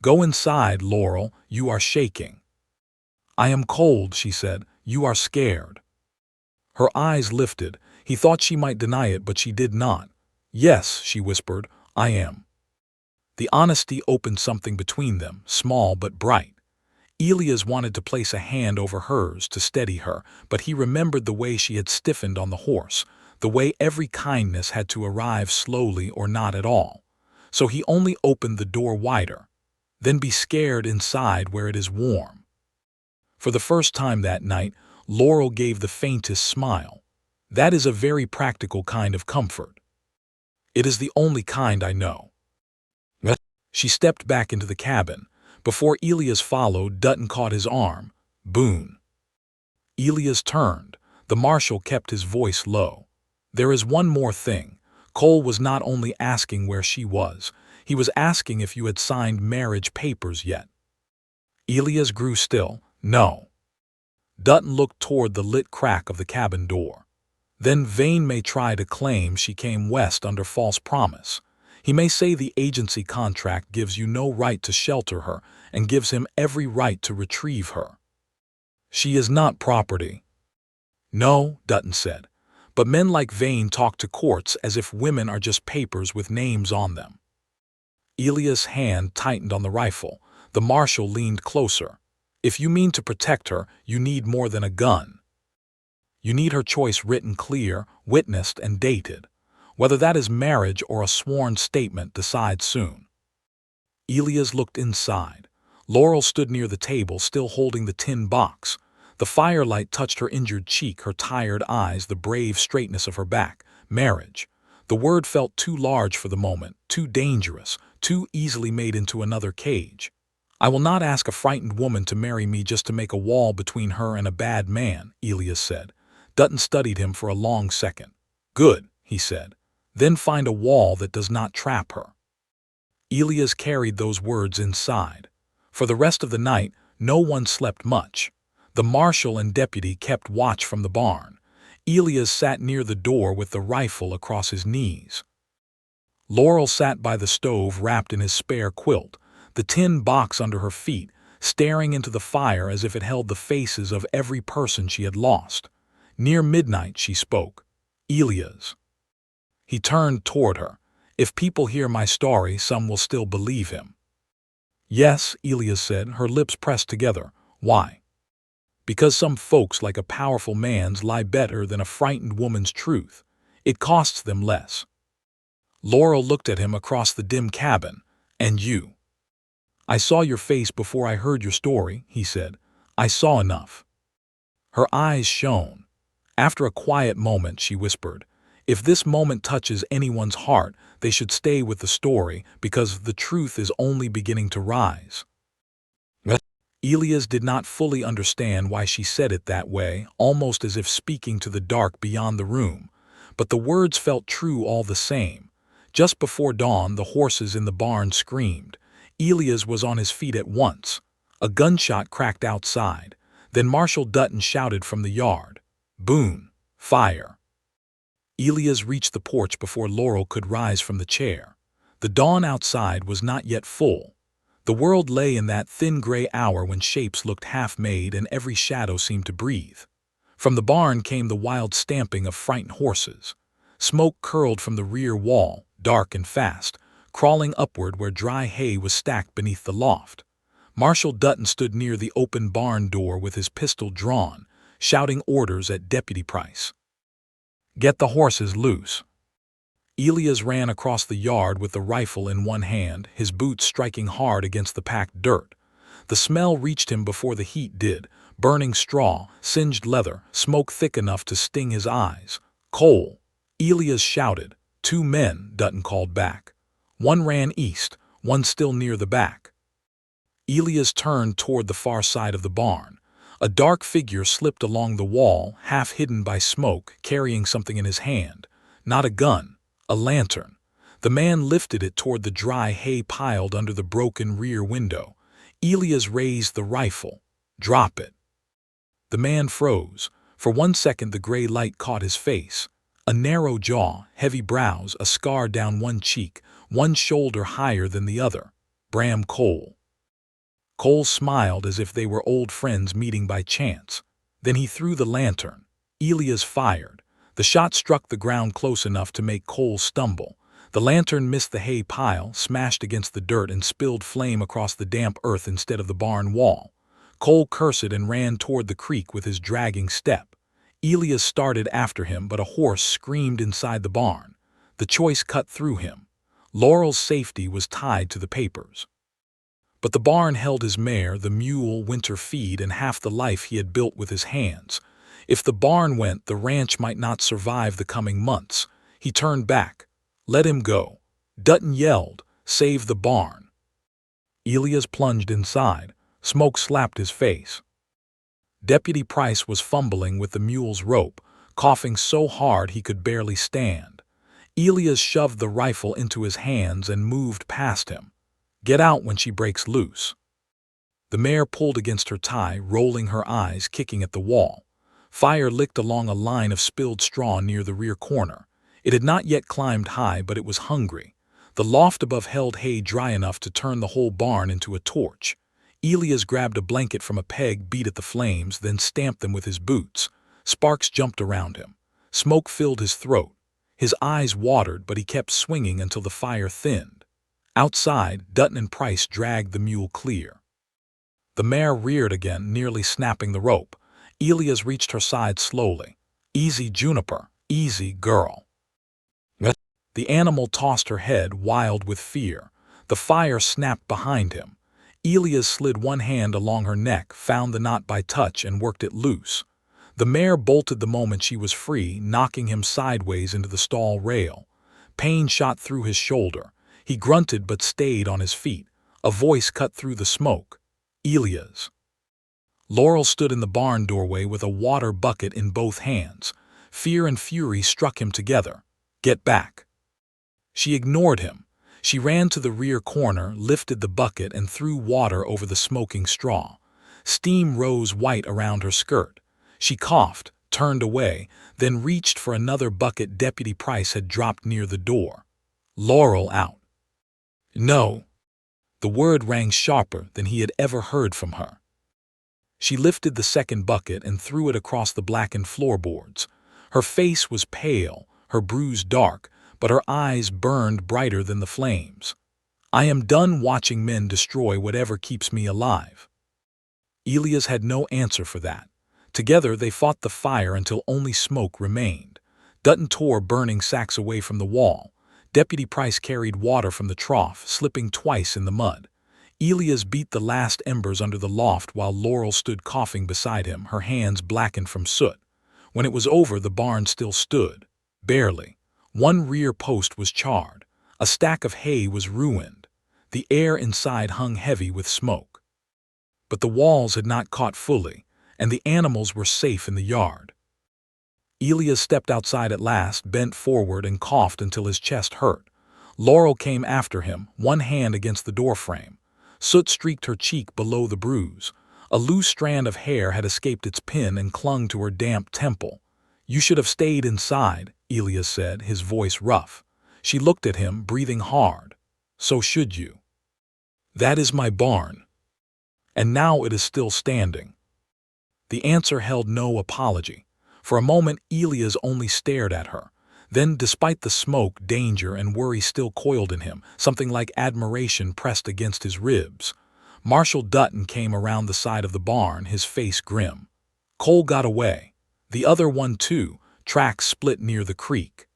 Go inside, Laurel. You are shaking. I am cold, she said. "You are scared." Her eyes lifted. He thought she might deny it, but she did not. "Yes," she whispered, "I am." The honesty opened something between them, small but bright. Elias wanted to place a hand over hers to steady her, but he remembered the way she had stiffened on the horse, the way every kindness had to arrive slowly or not at all. So he only opened the door wider. "Then be scared inside where it is warm." For the first time that night, Laurel gave the faintest smile. "That is a very practical kind of comfort. It is the only kind I know." She stepped back into the cabin. Before Elias followed, Dutton caught his arm. "Boone." Elias turned. The marshal kept his voice low. "There is one more thing. Cole was not only asking where she was, he was asking if you had signed marriage papers yet." Elias grew still. "No." Dutton looked toward the lit crack of the cabin door. "Then Vane may try to claim she came west under false promise. He may say the agency contract gives you no right to shelter her and gives him every right to retrieve her. She is not property." "No," Dutton said, "but men like Vane talk to courts as if women are just papers with names on them." Elias' hand tightened on the rifle. The marshal leaned closer. "If you mean to protect her, you need more than a gun. You need her choice written clear, witnessed, and dated. Whether that is marriage or a sworn statement, decide soon." Elias looked inside. Laurel stood near the table, still holding the tin box. The firelight touched her injured cheek, her tired eyes, the brave straightness of her back. Marriage. The word felt too large for the moment, too dangerous, too easily made into another cage. "I will not ask a frightened woman to marry me just to make a wall between her and a bad man," Elias said. Dutton studied him for a long second. "Good," he said. "Then find a wall that does not trap her." Elias carried those words inside. For the rest of the night, no one slept much. The marshal and deputy kept watch from the barn. Elias sat near the door with the rifle across his knees. Laurel sat by the stove wrapped in his spare quilt, the tin box under her feet, staring into the fire as if it held the faces of every person she had lost. Near midnight she spoke. "Elias." He turned toward her. "If people hear my story, some will still believe him." "Yes," Elias said, her lips pressed together. "Why?" "Because some folks like a powerful man's lie better than a frightened woman's truth. It costs them less." Laurel looked at him across the dim cabin. "And you?" "I saw your face before I heard your story," he said. "I saw enough." Her eyes shone. After a quiet moment, she whispered, "If this moment touches anyone's heart, they should stay with the story, because the truth is only beginning to rise." Elias did not fully understand why she said it that way, almost as if speaking to the dark beyond the room. But the words felt true all the same. Just before dawn, the horses in the barn screamed. Elias was on his feet at once. A gunshot cracked outside. Then Marshal Dutton shouted from the yard, "Boone, fire!" Elias reached the porch before Laurel could rise from the chair. The dawn outside was not yet full. The world lay in that thin gray hour when shapes looked half-made and every shadow seemed to breathe. From the barn came the wild stamping of frightened horses. Smoke curled from the rear wall, dark and fast, crawling upward where dry hay was stacked beneath the loft. Marshal Dutton stood near the open barn door with his pistol drawn, shouting orders at Deputy Price. "Get the horses loose." Elias ran across the yard with the rifle in one hand, his boots striking hard against the packed dirt. The smell reached him before the heat did, burning straw, singed leather, smoke thick enough to sting his eyes. "Cole!" Elias shouted. "Two men," Dutton called back. One ran east, one still near the back. Elias turned toward the far side of the barn. A dark figure slipped along the wall, half hidden by smoke, carrying something in his hand. Not a gun, a lantern. The man lifted it toward the dry hay piled under the broken rear window. Elias raised the rifle. "Drop it." The man froze. For 1 second the gray light caught his face. A narrow jaw, heavy brows, a scar down one cheek, one shoulder higher than the other. Bram Cole. Cole smiled as if they were old friends meeting by chance. Then he threw the lantern. Elias fired. The shot struck the ground close enough to make Cole stumble. The lantern missed the hay pile, smashed against the dirt, and spilled flame across the damp earth instead of the barn wall. Cole cursed and ran toward the creek with his dragging step. Elias started after him, but a horse screamed inside the barn. The choice cut through him. Laurel's safety was tied to the papers. But the barn held his mare, the mule, winter feed, and half the life he had built with his hands. If the barn went, the ranch might not survive the coming months. He turned back. Let him go. Dutton yelled, "Save the barn." Elias plunged inside. Smoke slapped his face. Deputy Price was fumbling with the mule's rope, coughing so hard he could barely stand. Elias shoved the rifle into his hands and moved past him. "Get out when she breaks loose." The mare pulled against her tie, rolling her eyes, kicking at the wall. Fire licked along a line of spilled straw near the rear corner. It had not yet climbed high, but it was hungry. The loft above held hay dry enough to turn the whole barn into a torch. Elias grabbed a blanket from a peg, beat at the flames, then stamped them with his boots. Sparks jumped around him. Smoke filled his throat. His eyes watered, but he kept swinging until the fire thinned. Outside, Dutton and Price dragged the mule clear. The mare reared again, nearly snapping the rope. Elias reached her side slowly. "Easy, Juniper. Easy, girl." The animal tossed her head, wild with fear. The fire snapped behind him. Elias slid one hand along her neck, found the knot by touch, and worked it loose. The mare bolted the moment she was free, knocking him sideways into the stall rail. Pain shot through his shoulder. He grunted but stayed on his feet. A voice cut through the smoke. "Elias." Laurel stood in the barn doorway with a water bucket in both hands. Fear and fury struck him together. "Get back." She ignored him. She ran to the rear corner, lifted the bucket, and threw water over the smoking straw. Steam rose white around her skirt. She coughed, turned away, then reached for another bucket Deputy Price had dropped near the door. "Laurel out." "No." The word rang sharper than he had ever heard from her. She lifted the second bucket and threw it across the blackened floorboards. Her face was pale, her bruise dark, but her eyes burned brighter than the flames. "I am done watching men destroy whatever keeps me alive." Elias had no answer for that. Together they fought the fire until only smoke remained. Dutton tore burning sacks away from the wall. Deputy Price carried water from the trough, slipping twice in the mud. Elias beat the last embers under the loft while Laurel stood coughing beside him, her hands blackened from soot. When it was over, the barn still stood. Barely. One rear post was charred. A stack of hay was ruined. The air inside hung heavy with smoke. But the walls had not caught fully, and the animals were safe in the yard. Elias stepped outside at last, bent forward, and coughed until his chest hurt. Laurel came after him, one hand against the doorframe. Soot streaked her cheek below the bruise. A loose strand of hair had escaped its pin and clung to her damp temple. "You should have stayed inside," Elias said, his voice rough. She looked at him, breathing hard. "So should you. That is my barn. And now it is still standing." The answer held no apology. For a moment, Elias only stared at her. Then, despite the smoke, danger and worry still coiled in him. Something like admiration pressed against his ribs. Marshal Dutton came around the side of the barn, his face grim. "Cole got away. The other one too. Tracks split near the creek."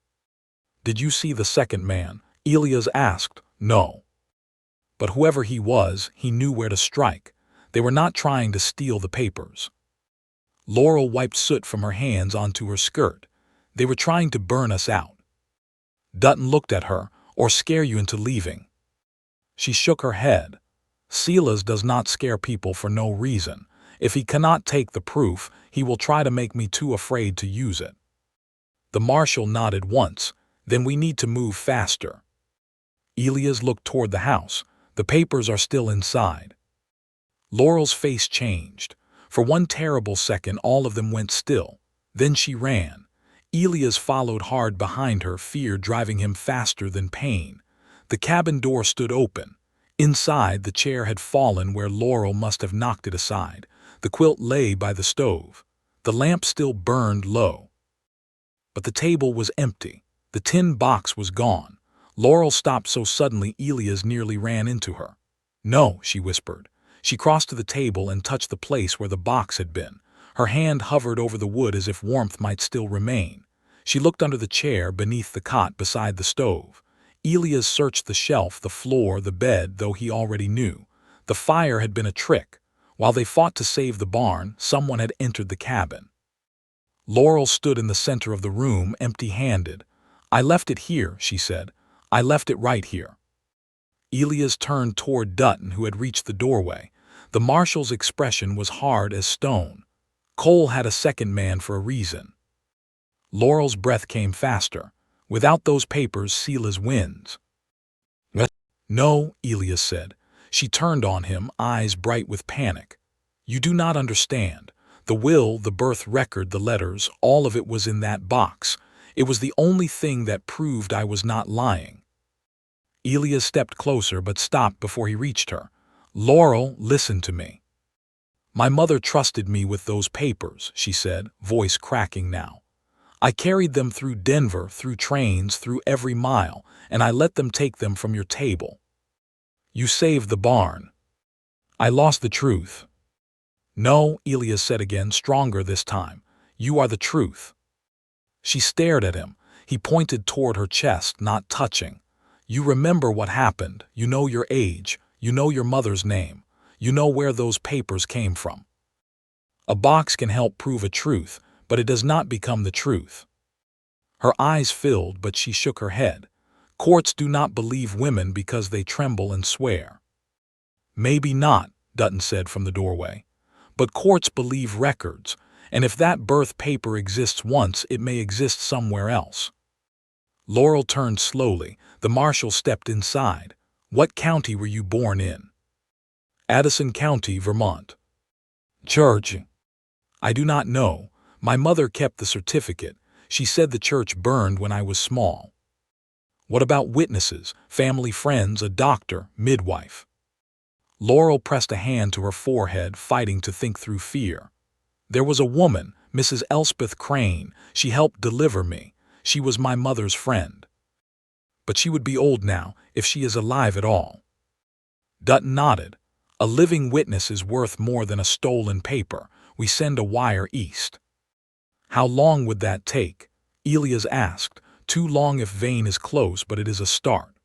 "Did you see the second man?" Elias asked. "No." But whoever he was, he knew where to strike. They were not trying to steal the papers. Laurel wiped soot from her hands onto her skirt. "They were trying to burn us out." Dutton looked at her. "Or scare you into leaving." She shook her head. "Silas does not scare people for no reason. If he cannot take the proof, he will try to make me too afraid to use it." The marshal nodded once. "Then we need to move faster." Elias looked toward the house. "The papers are still inside." Laurel's face changed. For one terrible second, all of them went still. Then she ran. Elias followed hard behind her, fear driving him faster than pain. The cabin door stood open. Inside, the chair had fallen where Laurel must have knocked it aside. The quilt lay by the stove. The lamp still burned low. But the table was empty. The tin box was gone. Laurel stopped so suddenly Elias nearly ran into her. "No," she whispered. She crossed to the table and touched the place where the box had been. Her hand hovered over the wood as if warmth might still remain. She looked under the chair, beneath the cot, beside the stove. Elias searched the shelf, the floor, the bed, though he already knew. The fire had been a trick. While they fought to save the barn, someone had entered the cabin. Laurel stood in the center of the room, empty-handed. "I left it here," she said. "I left it right here." Elias turned toward Dutton, who had reached the doorway. The marshal's expression was hard as stone. Cole had a second man for a reason. Laurel's breath came faster. "Without those papers, Silas wins." "What?" "No," Elias said. She turned on him, eyes bright with panic. "You do not understand. The will, the birth record, the letters, all of it was in that box. It was the only thing that proved I was not lying." Elias stepped closer but stopped before he reached her. "Laurel, listen to me." "My mother trusted me with those papers," she said, voice cracking now. "I carried them through Denver, through trains, through every mile, and I let them take them from your table. You saved the barn. I lost the truth." "No," Elias said again, stronger this time. "You are the truth." She stared at him. He pointed toward her chest, not touching. "You remember what happened. You know your age. You know your mother's name. You know where those papers came from. A box can help prove a truth, but it does not become the truth." Her eyes filled, but she shook her head. "Courts do not believe women because they tremble and swear." "Maybe not," Dutton said from the doorway. "But courts believe records, and if that birth paper exists once, it may exist somewhere else." Laurel turned slowly. The marshal stepped inside. "What county were you born in?" "Addison County, Vermont." "Church?" "I do not know. My mother kept the certificate. She said the church burned when I was small." "What about witnesses, family, friends, a doctor, midwife?" Laurel pressed a hand to her forehead, fighting to think through fear. "There was a woman, Mrs. Elspeth Crane. She helped deliver me. She was my mother's friend. But she would be old now, if she is alive at all." Dutton nodded. "A living witness is worth more than a stolen paper. We send a wire east." "How long would that take?" Elias asked. "Too long if Vane is close, but it is a start."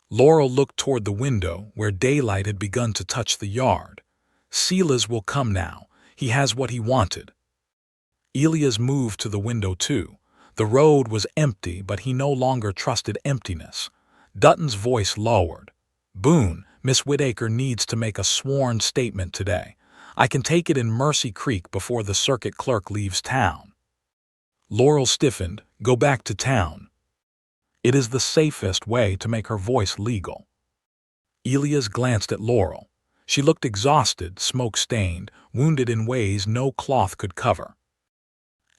Laurel looked toward the window, where daylight had begun to touch the yard. "Silas will come now. He has what he wanted." Elias moved to the window too. The road was empty, but he no longer trusted emptiness. Dutton's voice lowered. "Boone, Miss Whitaker needs to make a sworn statement today. I can take it in Mercy Creek before the circuit clerk leaves town." Laurel stiffened. "Go back to town." "It is the safest way to make her voice legal." Elias glanced at Laurel. She looked exhausted, smoke-stained, wounded in ways no cloth could cover.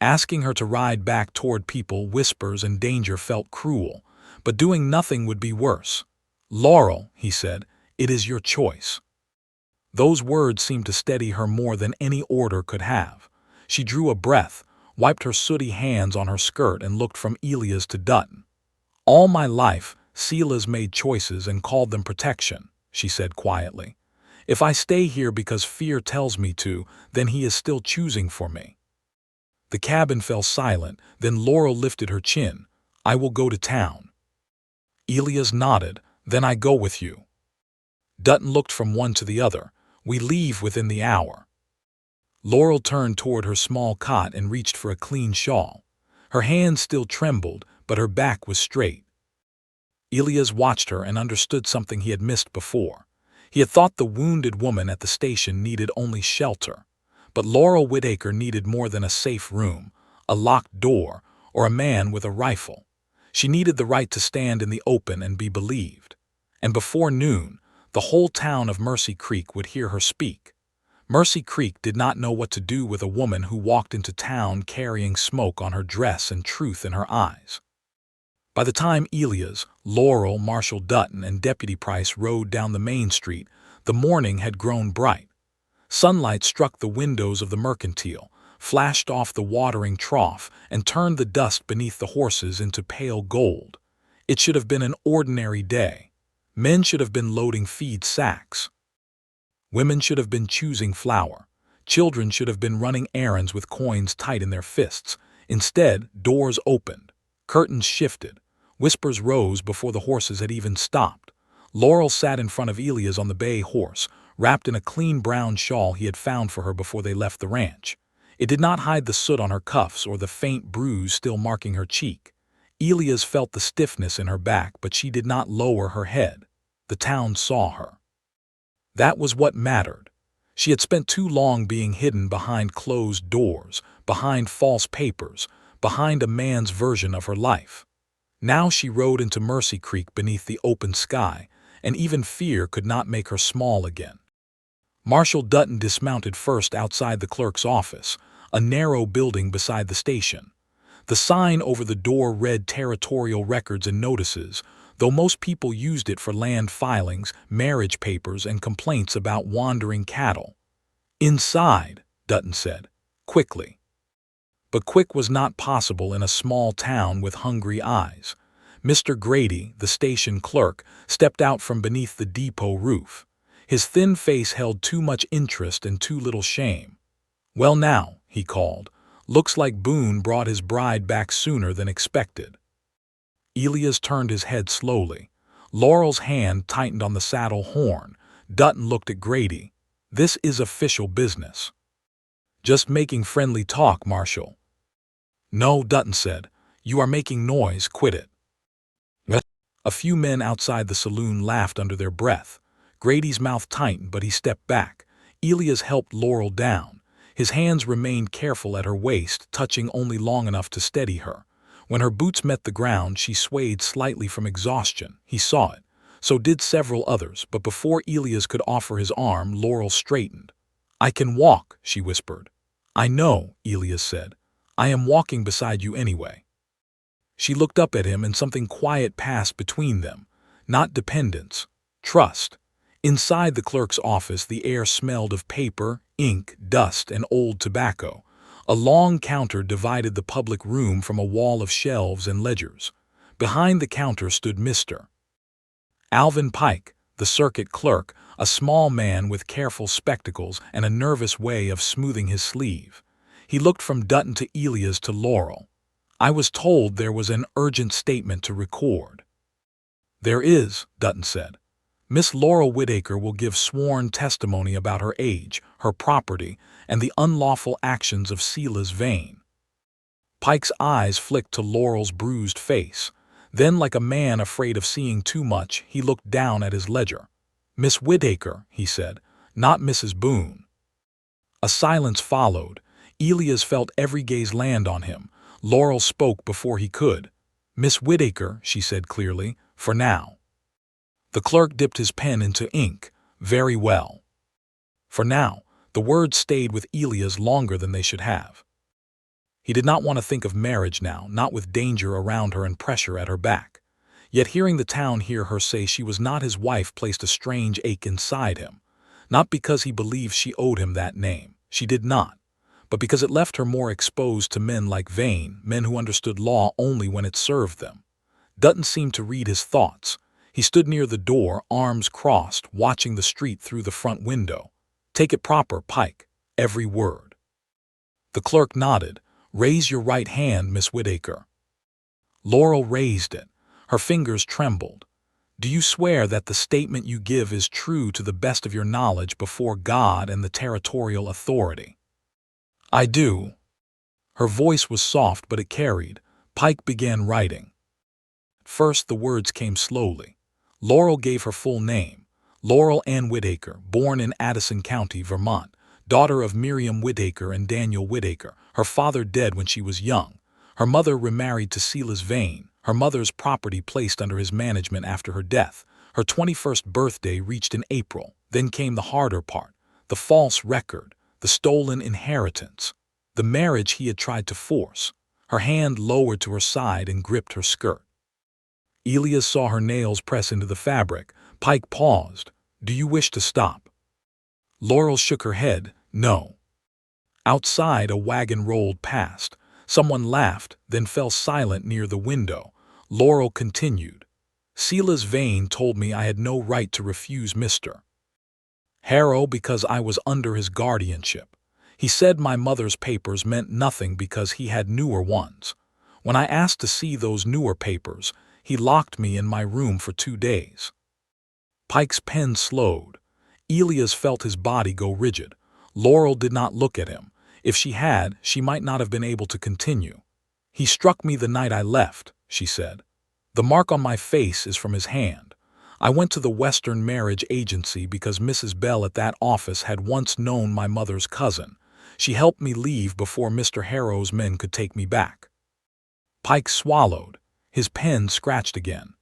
Asking her to ride back toward people, whispers, and danger felt cruel, but doing nothing would be worse. "Laurel," he said, "it is your choice." Those words seemed to steady her more than any order could have. She drew a breath, wiped her sooty hands on her skirt, and looked from Elias to Dutton. "All my life, Silas made choices and called them protection," she said quietly. "If I stay here because fear tells me to, then he is still choosing for me." The cabin fell silent, then Laurel lifted her chin. "I will go to town." Elias nodded. "Then I go with you." Dutton looked from one to the other. "We leave within the hour." Laurel turned toward her small cot and reached for a clean shawl. Her hands still trembled, but her back was straight. Elias watched her and understood something he had missed before. He had thought the wounded woman at the station needed only shelter. But Laurel Whitaker needed more than a safe room, a locked door, or a man with a rifle. She needed the right to stand in the open and be believed. And before noon, the whole town of Mercy Creek would hear her speak. Mercy Creek did not know what to do with a woman who walked into town carrying smoke on her dress and truth in her eyes. By the time Elias, Laurel, Marshal Dutton, and Deputy Price rode down the main street, the morning had grown bright. Sunlight struck the windows of the mercantile, flashed off the watering trough, and turned the dust beneath the horses into pale gold. It should have been an ordinary day. Men should have been loading feed sacks. Women should have been choosing flour. Children should have been running errands with coins tight in their fists. Instead, doors opened. Curtains shifted. Whispers rose before the horses had even stopped. Laurel sat in front of Elias on the bay horse, wrapped in a clean brown shawl he had found for her before they left the ranch. It did not hide the soot on her cuffs or the faint bruise still marking her cheek. Elias felt the stiffness in her back, but she did not lower her head. The town saw her. That was what mattered. She had spent too long being hidden behind closed doors, behind false papers, behind a man's version of her life. Now she rode into Mercy Creek beneath the open sky, and even fear could not make her small again. Marshal Dutton dismounted first outside the clerk's office, a narrow building beside the station. The sign over the door read Territorial Records and Notices, though most people used it for land filings, marriage papers, and complaints about wandering cattle. "Inside," Dutton said, quickly. But quick was not possible in a small town with hungry eyes. Mr. Grady, the station clerk, stepped out from beneath the depot roof. His thin face held too much interest and too little shame. "Well now," he called, "looks like Boone brought his bride back sooner than expected." Elias turned his head slowly. Laurel's hand tightened on the saddle horn. Dutton looked at Grady. "This is official business." "Just making friendly talk, Marshal." "No," Dutton said. "You are making noise. Quit it." A few men outside the saloon laughed under their breath. Grady's mouth tightened, but he stepped back. Elias helped Laurel down. His hands remained careful at her waist, touching only long enough to steady her. When her boots met the ground, she swayed slightly from exhaustion. He saw it. So did several others, but before Elias could offer his arm, Laurel straightened. "I can walk," she whispered. "I know," Elias said. "I am walking beside you anyway." She looked up at him, and something quiet passed between them. Not dependence, trust. Inside the clerk's office, the air smelled of paper, ink, dust, and old tobacco. A long counter divided the public room from a wall of shelves and ledgers. Behind the counter stood Mr. Alvin Pike, the circuit clerk, a small man with careful spectacles and a nervous way of smoothing his sleeve. He looked from Dutton to Elias to Laurel. "I was told there was an urgent statement to record." "There is," Dutton said. "Miss Laurel Whitaker will give sworn testimony about her age, her property, and the unlawful actions of Silas Vane." Pike's eyes flicked to Laurel's bruised face. Then, like a man afraid of seeing too much, he looked down at his ledger. "Miss Whitaker," he said, "not Mrs. Boone." A silence followed. Elias felt every gaze land on him. Laurel spoke before he could. "Miss Whitaker," she said clearly, "for now." The clerk dipped his pen into ink. "Very well." For now, the words stayed with Elias longer than they should have. He did not want to think of marriage now, not with danger around her and pressure at her back. Yet hearing the town hear her say she was not his wife placed a strange ache inside him. Not because he believed she owed him that name. She did not. But because it left her more exposed to men like Vane, men who understood law only when it served them. Dutton seemed to read his thoughts. He stood near the door, arms crossed, watching the street through the front window. "Take it proper, Pike. Every word." The clerk nodded. "Raise your right hand, Miss Whitaker." Laurel raised it. Her fingers trembled. "Do you swear that the statement you give is true to the best of your knowledge before God and the territorial authority?" "I do." Her voice was soft, but it carried. Pike began writing. First, the words came slowly. Laurel gave her full name. Laurel Ann Whitaker, born in Addison County, Vermont, daughter of Miriam Whitaker and Daniel Whitaker, her father dead when she was young. Her mother remarried to Silas Vane, her mother's property placed under his management after her death. Her 21st birthday reached in April. Then came the harder part, the false record, the stolen inheritance, the marriage he had tried to force. Her hand lowered to her side and gripped her skirt. Elias saw her nails press into the fabric. Pike paused. "Do you wish to stop?" Laurel shook her head. "No." Outside, a wagon rolled past. Someone laughed, then fell silent near the window. Laurel continued. Silas Vane told me I had no right to refuse Mr. Harrow because I was under his guardianship. He said my mother's papers meant nothing because he had newer ones. When I asked to see those newer papers, he locked me in my room for 2 days. Pike's pen slowed. Elias felt his body go rigid. Laurel did not look at him. If she had, she might not have been able to continue. He struck me the night I left, she said. The mark on my face is from his hand. I went to the Western Marriage Agency because Mrs. Bell at that office had once known my mother's cousin. She helped me leave before Mr. Harrow's men could take me back. Pike swallowed. His pen scratched again.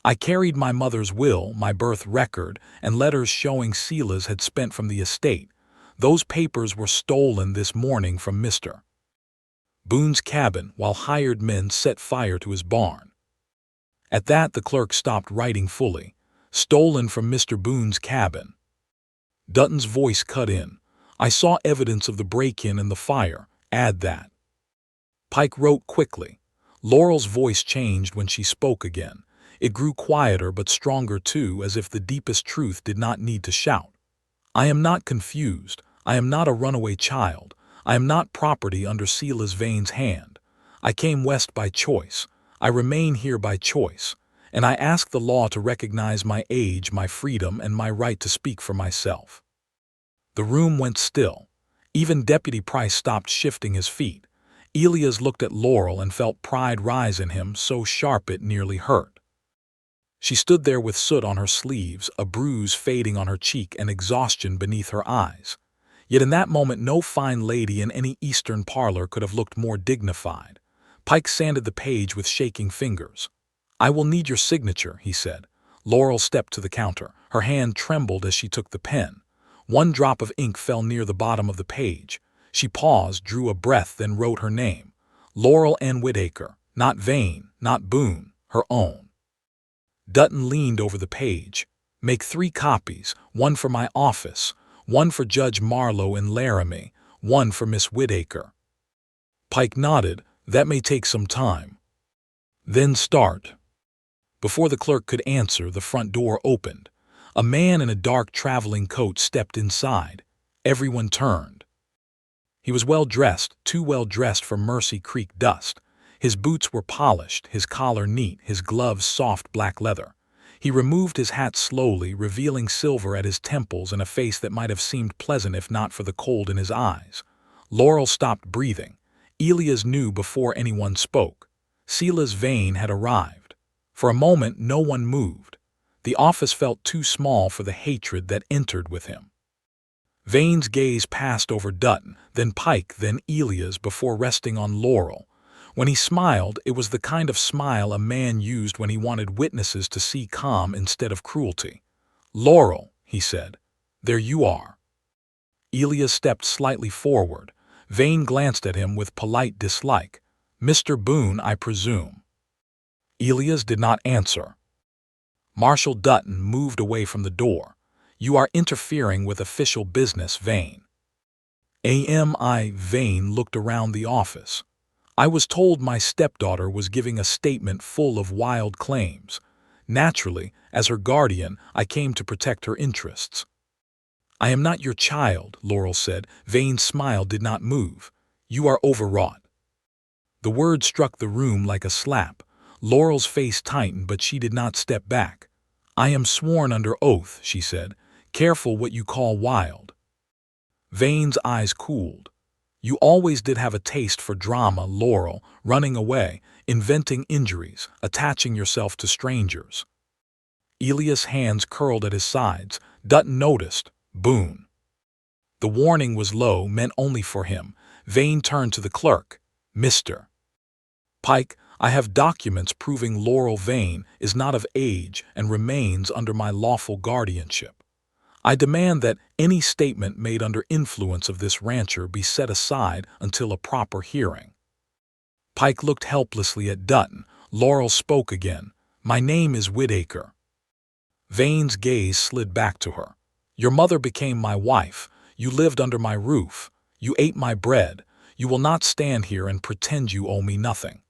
I carried my mother's will, my birth record, and letters showing Silas had spent from the estate. Those papers were stolen this morning from Mr. Boone's cabin while hired men set fire to his barn. At that, the clerk stopped writing fully. Stolen from Mr. Boone's cabin. Dutton's voice cut in. I saw evidence of the break-in and the fire. Add that. Pike wrote quickly. Laurel's voice changed when she spoke again. It grew quieter but stronger too, as if the deepest truth did not need to shout. I am not confused. I am not a runaway child. I am not property under Silas Vane's hand. I came west by choice. I remain here by choice. And I ask the law to recognize my age, my freedom, and my right to speak for myself. The room went still. Even Deputy Price stopped shifting his feet. Elias looked at Laurel and felt pride rise in him, so sharp it nearly hurt. She stood there with soot on her sleeves, a bruise fading on her cheek, and exhaustion beneath her eyes. Yet in that moment no fine lady in any Eastern parlor could have looked more dignified. Pike sanded the page with shaking fingers. I will need your signature, he said. Laurel stepped to the counter. Her hand trembled as she took the pen. One drop of ink fell near the bottom of the page. She paused, drew a breath, then wrote her name. Laurel N. Whitaker. Not Vane, not Boone, her own. Dutton leaned over the page. Make 3 copies, one for my office, one for Judge Marlowe in Laramie, one for Miss Whitaker. Pike nodded. That may take some time. Then start. Before the clerk could answer, the front door opened. A man in a dark traveling coat stepped inside. Everyone turned. He was well-dressed, too well-dressed for Mercy Creek dust. His boots were polished, his collar neat, his gloves soft black leather. He removed his hat slowly, revealing silver at his temples and a face that might have seemed pleasant if not for the cold in his eyes. Laurel stopped breathing. Elias knew before anyone spoke. Silas Vane had arrived. For a moment, no one moved. The office felt too small for the hatred that entered with him. Vane's gaze passed over Dutton, then Pike, then Elias before resting on Laurel. When he smiled, it was the kind of smile a man used when he wanted witnesses to see calm instead of cruelty. Laurel, he said, there you are. Elias stepped slightly forward. Vane glanced at him with polite dislike. Mr. Boone, I presume. Elias did not answer. Marshal Dutton moved away from the door. You are interfering with official business, Vane. Vane looked around the office. I was told my stepdaughter was giving a statement full of wild claims. Naturally, as her guardian, I came to protect her interests. I am not your child, Laurel said. Vane's smile did not move. You are overwrought. The word struck the room like a slap. Laurel's face tightened, but she did not step back. I am sworn under oath, she said. Careful what you call wild. Vane's eyes cooled. You always did have a taste for drama, Laurel, running away, inventing injuries, attaching yourself to strangers. Elias' hands curled at his sides. Dutton noticed. Boone. The warning was low, meant only for him. Vane turned to the clerk. Mr. Pike, I have documents proving Laurel Vane is not of age and remains under my lawful guardianship. I demand that any statement made under influence of this rancher be set aside until a proper hearing. Pike looked helplessly at Dutton. Laurel spoke again. My name is Whitaker. Vane's gaze slid back to her. Your mother became my wife. You lived under my roof. You ate my bread. You will not stand here and pretend you owe me nothing.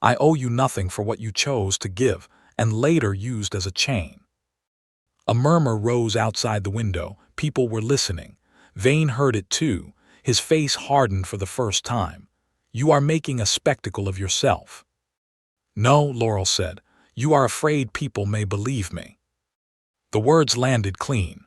I owe you nothing for what you chose to give and later used as a chain." A murmur rose outside the window. People were listening. Vane heard it too. His face hardened for the first time. "You are making a spectacle of yourself." "No," Laurel said. "You are afraid people may believe me." The words landed clean.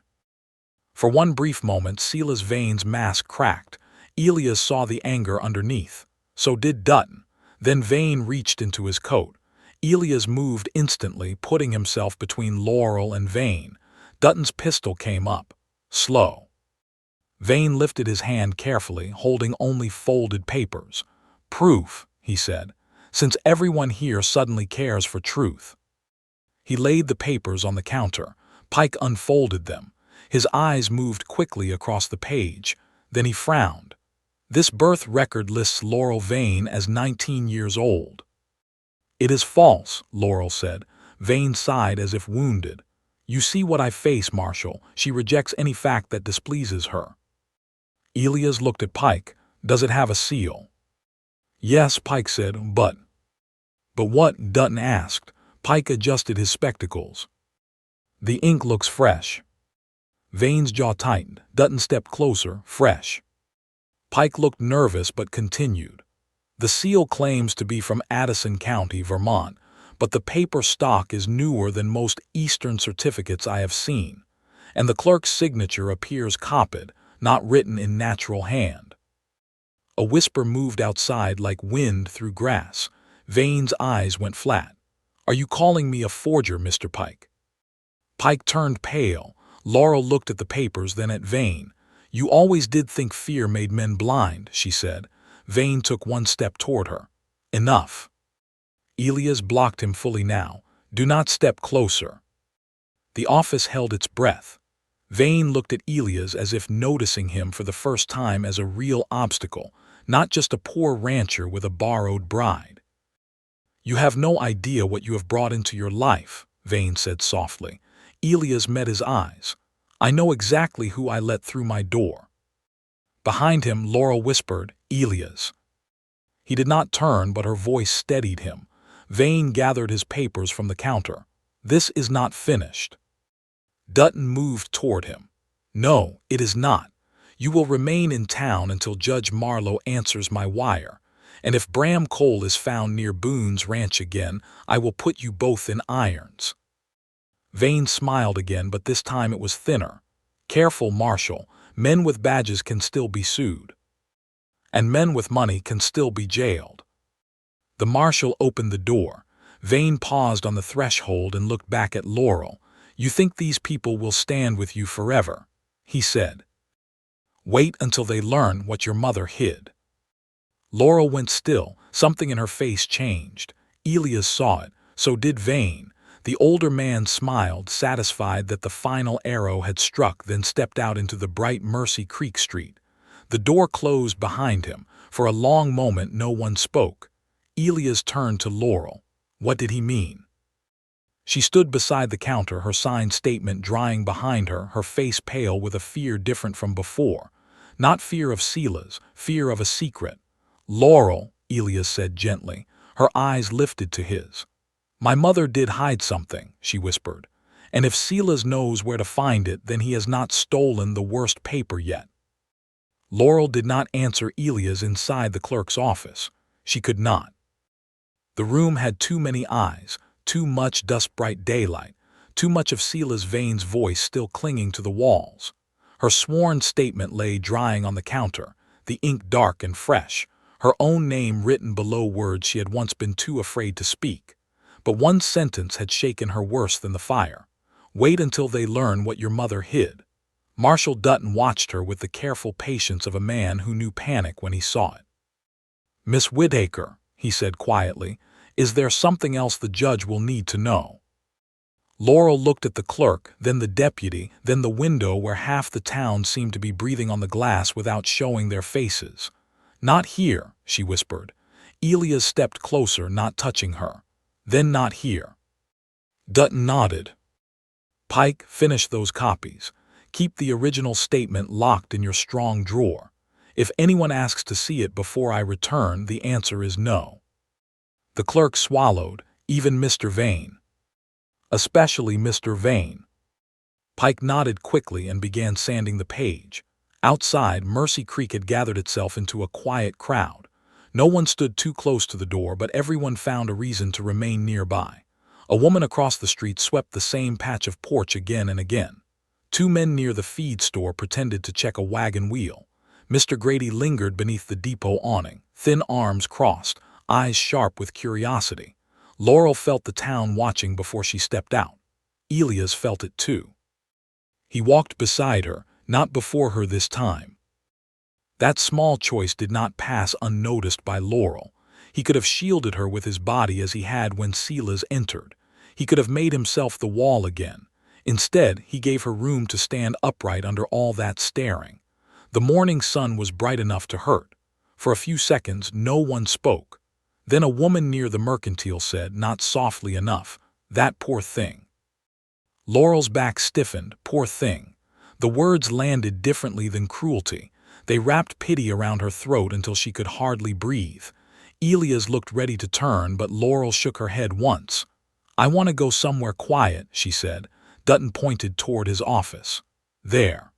For one brief moment, Sela's Vane's mask cracked. Elias saw the anger underneath. So did Dutton. Then Vane reached into his coat. Elias moved instantly, putting himself between Laurel and Vane. Dutton's pistol came up. Slow. Vane lifted his hand carefully, holding only folded papers. "Proof," he said, "since everyone here suddenly cares for truth." He laid the papers on the counter. Pike unfolded them. His eyes moved quickly across the page. Then he frowned. "This birth record lists Laurel Vane as 19 years old." "It is false," Laurel said. Vane sighed as if wounded. "You see what I face, Marshal. She rejects any fact that displeases her." Elias looked at Pike. "Does it have a seal?" "Yes," Pike said, but what?" Dutton asked. Pike adjusted his spectacles. "The ink looks fresh." Vane's jaw tightened. Dutton stepped closer. "Fresh." Pike looked nervous but continued. "The seal claims to be from Addison County, Vermont, but the paper stock is newer than most Eastern certificates I have seen, and the clerk's signature appears copied, not written in natural hand." A whisper moved outside like wind through grass. Vane's eyes went flat. "Are you calling me a forger, Mr. Pike?" Pike turned pale. Laurel looked at the papers, then at Vane. "You always did think fear made men blind," she said. Vane took one step toward her. "Enough." Elias blocked him fully now. "Do not step closer." The office held its breath. Vane looked at Elias as if noticing him for the first time as a real obstacle, not just a poor rancher with a borrowed bride. "You have no idea what you have brought into your life," Vane said softly. Elias met his eyes. "I know exactly who I let through my door." Behind him, Laurel whispered, "Elias." He did not turn, but her voice steadied him. Vane gathered his papers from the counter. "This is not finished." Dutton moved toward him. "No, it is not. You will remain in town until Judge Marlowe answers my wire, and if Bram Cole is found near Boone's ranch again, I will put you both in irons." Vane smiled again, but this time it was thinner. "Careful, Marshal. Men with badges can still be sued. And men with money can still be jailed." The marshal opened the door. Vane paused on the threshold and looked back at Laurel. "You think these people will stand with you forever?" he said. "Wait until they learn what your mother hid." Laurel went still. Something in her face changed. Elias saw it. So did Vane. The older man smiled, satisfied that the final arrow had struck, then stepped out into the bright Mercy Creek street. The door closed behind him. For a long moment no one spoke. Elias turned to Laurel. What did he mean? She stood beside the counter, her signed statement drying behind her, her face pale with a fear different from before. Not fear of Sela's, fear of a secret. "Laurel," Elias said gently. Her eyes lifted to his. "My mother did hide something," she whispered. "And if Sela's knows where to find it, then he has not stolen the worst paper yet." Laurel did not answer Elias inside the clerk's office. She could not. The room had too many eyes, too much dust-bright daylight, too much of Sela's Vane's voice still clinging to the walls. Her sworn statement lay drying on the counter, the ink dark and fresh, her own name written below words she had once been too afraid to speak. But one sentence had shaken her worse than the fire. "Wait until they learn what your mother hid." Marshal Dutton watched her with the careful patience of a man who knew panic when he saw it. "Miss Whittaker," he said quietly, "is there something else the judge will need to know?" Laurel looked at the clerk, then the deputy, then the window where half the town seemed to be breathing on the glass without showing their faces. "Not here," she whispered. Elias stepped closer, not touching her. "Then not here." Dutton nodded. "Pike, finish those copies. Keep the original statement locked in your strong drawer. If anyone asks to see it before I return, the answer is no." The clerk swallowed, even Mr. Vane. "Especially Mr. Vane." Pike nodded quickly and began sanding the page. Outside, Mercy Creek had gathered itself into a quiet crowd. No one stood too close to the door, but everyone found a reason to remain nearby. A woman across the street swept the same patch of porch again and again. Two men near the feed store pretended to check a wagon wheel. Mr. Grady lingered beneath the depot awning, thin arms crossed, eyes sharp with curiosity. Laurel felt the town watching before she stepped out. Elias felt it too. He walked beside her, not before her this time. That small choice did not pass unnoticed by Laurel. He could have shielded her with his body as he had when Silas entered. He could have made himself the wall again. Instead, he gave her room to stand upright under all that staring. The morning sun was bright enough to hurt. For a few seconds, no one spoke. Then a woman near the mercantile said, not softly enough, "That poor thing." Laurel's back stiffened. Poor thing. The words landed differently than cruelty. They wrapped pity around her throat until she could hardly breathe. Elias looked ready to turn, but Laurel shook her head once. "I want to go somewhere quiet," she said. Dutton pointed toward his office. "There."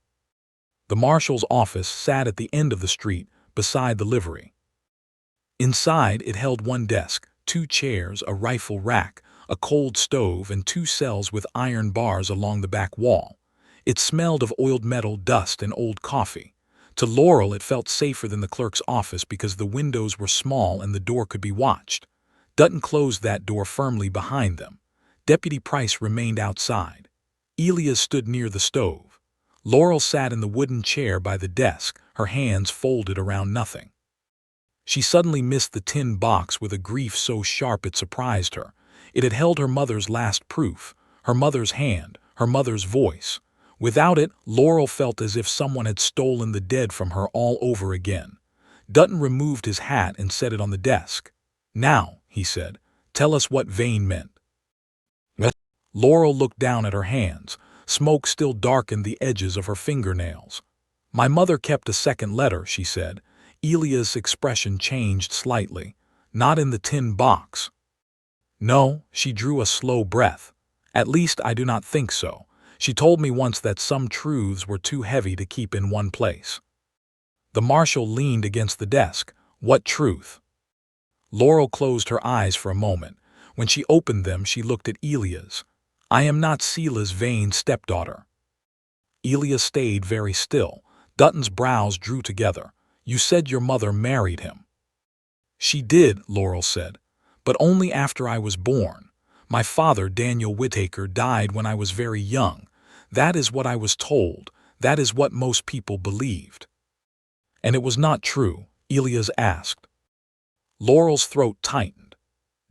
The marshal's office sat at the end of the street, beside the livery. Inside, it held one desk, 2 chairs, a rifle rack, a cold stove, and 2 cells with iron bars along the back wall. It smelled of oiled metal, dust, and old coffee. To Laurel, it felt safer than the clerk's office because the windows were small and the door could be watched. Dutton closed that door firmly behind them. Deputy Price remained outside. Elias stood near the stove. Laurel sat in the wooden chair by the desk, her hands folded around nothing. She suddenly missed the tin box with a grief so sharp it surprised her. It had held her mother's last proof, her mother's hand, her mother's voice. Without it, Laurel felt as if someone had stolen the dead from her all over again. Dutton removed his hat and set it on the desk. "Now," he said, "tell us what Vane meant." Laurel looked down at her hands. Smoke still darkened the edges of her fingernails. "My mother kept a second letter," she said. Elias' expression changed slightly. "Not in the tin box." "No," she drew a slow breath. "At least I do not think so. She told me once that some truths were too heavy to keep in one place." The marshal leaned against the desk. "What truth?" Laurel closed her eyes for a moment. When she opened them, she looked at Elias. "I am not Silas Vane's stepdaughter." Elias stayed very still. Dutton's brows drew together. "You said your mother married him." "She did," Laurel said, "but only after I was born. My father, Daniel Whittaker, died when I was very young. That is what I was told. That is what most people believed." "And it was not true?" Elias asked. Laurel's throat tightened.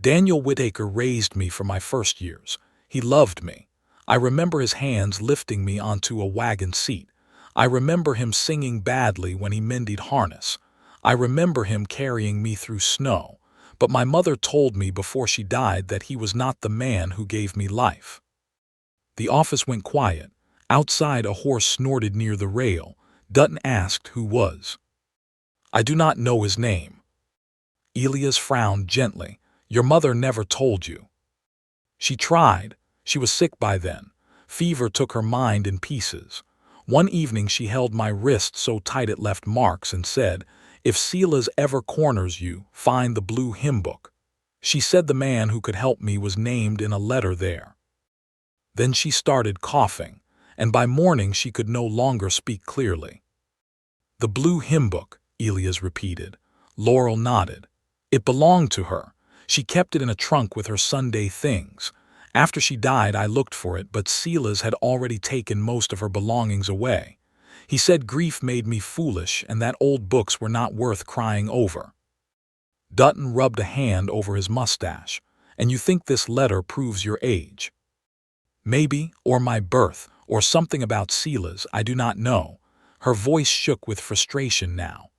"Daniel Whittaker raised me for my first years. He loved me. I remember his hands lifting me onto a wagon seat. I remember him singing badly when he mended harness. I remember him carrying me through snow. But my mother told me before she died that he was not the man who gave me life." The office went quiet. Outside, a horse snorted near the rail. Dutton asked who was. "I do not know his name." Elias frowned gently. "Your mother never told you." "She tried. She was sick by then. Fever took her mind in pieces. One evening she held my wrist so tight it left marks and said, 'If Silas ever corners you, find the blue hymn book.' She said the man who could help me was named in a letter there." Then she started coughing, and by morning she could no longer speak clearly. "The blue hymn book," Elias repeated. Laurel nodded. "It belonged to her. She kept it in a trunk with her Sunday things. After she died, I looked for it, but Silas had already taken most of her belongings away. He said grief made me foolish and that old books were not worth crying over." Dutton rubbed a hand over his mustache. "And you think this letter proves your age?" "Maybe, or my birth, or something about Silas, I do not know." Her voice shook with frustration now.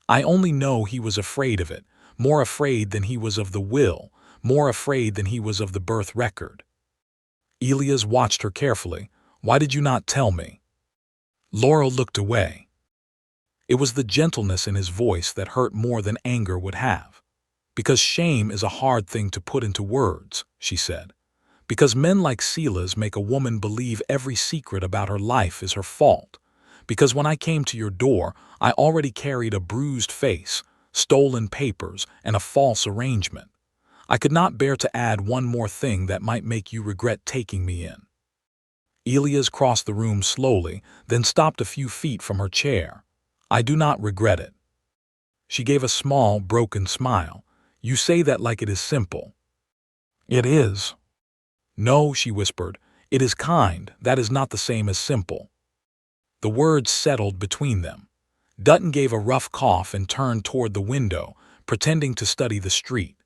"I only know he was afraid of it, more afraid than he was of the will, more afraid than he was of the birth record." Elias watched her carefully. "Why did you not tell me?" Laurel looked away. It was the gentleness in his voice that hurt more than anger would have. "Because shame is a hard thing to put into words," she said. "Because men like Silas make a woman believe every secret about her life is her fault. Because when I came to your door, I already carried a bruised face, stolen papers, and a false arrangement. I could not bear to add one more thing that might make you regret taking me in." Elias crossed the room slowly, then stopped a few feet from her chair. "I do not regret it." She gave a small, broken smile. "You say that like it is simple." "It is." "No," she whispered. "It is kind. That is not the same as simple." The words settled between them. Dutton gave a rough cough and turned toward the window, pretending to study the street.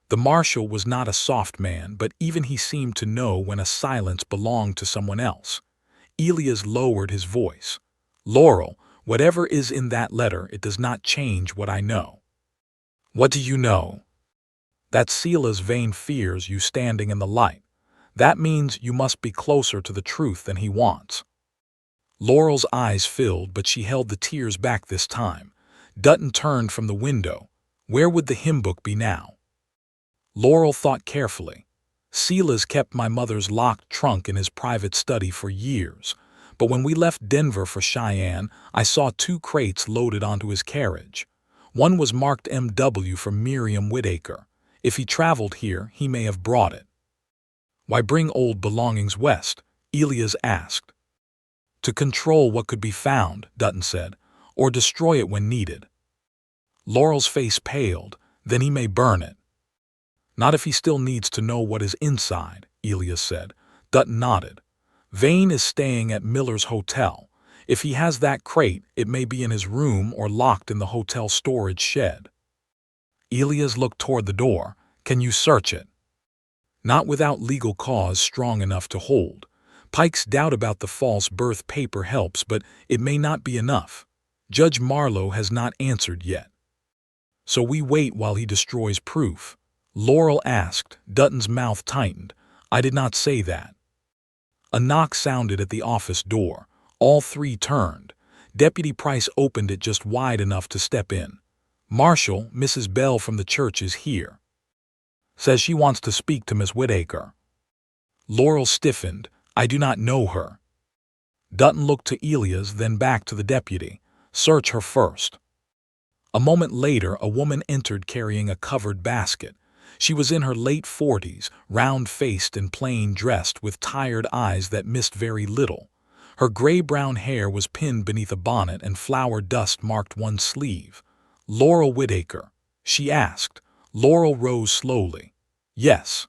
The marshal was not a soft man, but even he seemed to know when a silence belonged to someone else. Elias lowered his voice. "Laurel, whatever is in that letter, it does not change what I know." "What do you know?" "That Silas Vane fears you standing in the light. That means you must be closer to the truth than he wants." Laurel's eyes filled, but she held the tears back this time. Dutton turned from the window. Where would the hymn book be now? Laurel thought carefully. "Silas kept my mother's locked trunk in his private study for years, but when we left Denver for Cheyenne, I saw 2 crates loaded onto his carriage. One was marked M.W. for Miriam Whittaker. If he traveled here, he may have brought it." "Why bring old belongings west?" Elias asked. "To control what could be found," Dutton said, "or destroy it when needed." Laurel's face paled. "Then he may burn it." "Not if he still needs to know what is inside," Elias said. Dutton nodded. "Vane is staying at Miller's Hotel. If he has that crate, it may be in his room or locked in the hotel storage shed." Elias looked toward the door. "Can you search it?" "Not without legal cause strong enough to hold. Pike's doubt about the false birth paper helps, but it may not be enough. Judge Marlowe has not answered yet." "So we wait while he destroys proof?" Laurel asked. Dutton's mouth tightened. "I did not say that." A knock sounded at the office door. All 3 turned. Deputy Price opened it just wide enough to step in. "Marshal, Mrs. Bell from the church is here. Says she wants to speak to Miss Whittaker." Laurel stiffened. "I do not know her." Dutton looked to Elias, then back to the deputy. "Search her first." A moment later, a woman entered carrying a covered basket. She was in her late 40s, round-faced and plain-dressed, with tired eyes that missed very little. Her gray-brown hair was pinned beneath a bonnet, and flour dust marked one sleeve. "Laurel Whittaker?" she asked. Laurel rose slowly. "Yes."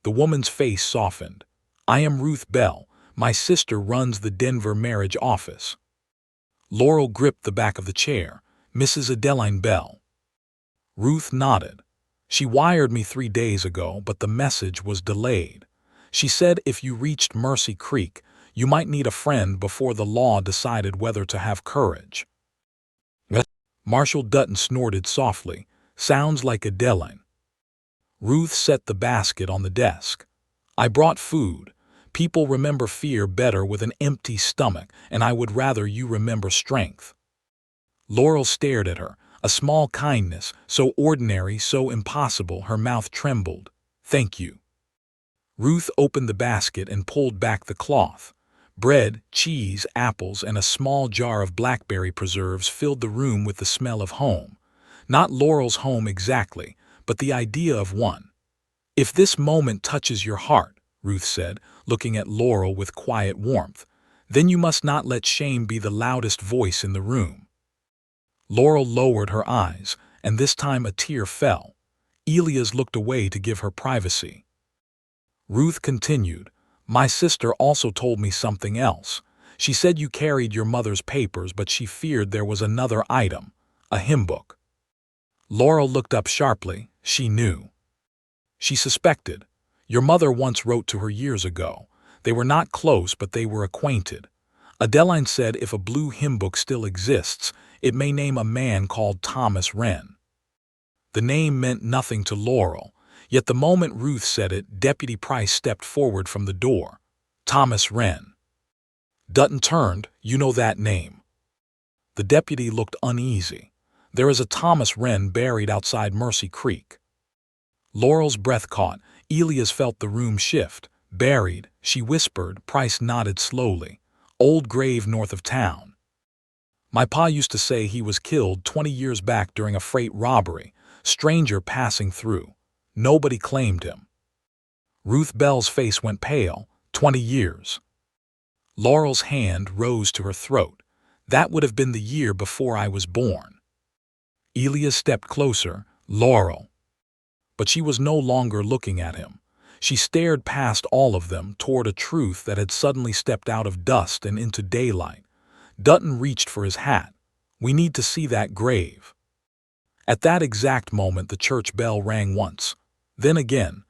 The woman's face softened. "I am Ruth Bell. My sister runs the Denver marriage office." Laurel gripped the back of the chair. "Mrs. Adeline Bell." Ruth nodded. "She wired me 3 days ago, but the message was delayed. She said if you reached Mercy Creek, you might need a friend before the law decided whether to have courage." Marshal Dutton snorted softly. "Sounds like Adeline." Ruth set the basket on the desk. "I brought food. People remember fear better with an empty stomach, and I would rather you remember strength." Laurel stared at her. A small kindness, so ordinary, so impossible, her mouth trembled. "Thank you." Ruth opened the basket and pulled back the cloth. Bread, cheese, apples, and a small jar of blackberry preserves filled the room with the smell of home. Not Laurel's home exactly, but the idea of one. "If this moment touches your heart," Ruth said, looking at Laurel with quiet warmth, "then you must not let shame be the loudest voice in the room." Laurel lowered her eyes, and this time a tear fell. Elias looked away to give her privacy. Ruth continued, "My sister also told me something else. She said you carried your mother's papers, but she feared there was another item, a hymn book." Laurel looked up sharply. She knew. She suspected. "Your mother once wrote to her years ago. They were not close, but they were acquainted. Adeline said if a blue hymn book still exists, it may name a man called Thomas Wren." The name meant nothing to Laurel, yet the moment Ruth said it, Deputy Price stepped forward from the door. "Thomas Wren." Dutton turned. "You know that name." The deputy looked uneasy. "There is a Thomas Wren buried outside Mercy Creek." Laurel's breath caught. Elias felt the room shift. "Buried," she whispered. Price nodded slowly. "Old grave north of town. My pa used to say he was killed 20 years back during a freight robbery. Stranger passing through. Nobody claimed him." Ruth Bell's face went pale. 20 years. Laurel's hand rose to her throat. "That would have been the year before I was born." Elias stepped closer. "Laurel." But she was no longer looking at him. She stared past all of them toward a truth that had suddenly stepped out of dust and into daylight. Dutton reached for his hat. "We need to see that grave." At that exact moment the church bell rang once. Then again,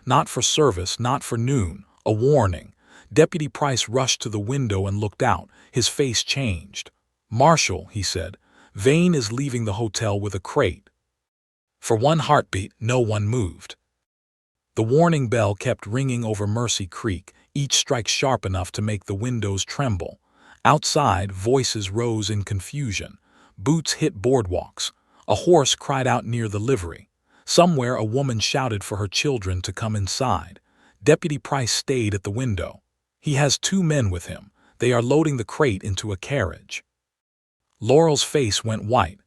not for service, not for noon, a warning. Deputy Price rushed to the window and looked out. His face changed. "Marshal," he said, "Vane is leaving the hotel with a crate." For one heartbeat, no one moved. The warning bell kept ringing over Mercy Creek, each strike sharp enough to make the windows tremble. Outside, voices rose in confusion. Boots hit boardwalks. A horse cried out near the livery. Somewhere a woman shouted for her children to come inside. Deputy Price stayed at the window. "He has 2 men with him. They are loading the crate into a carriage." Laurel's face went white.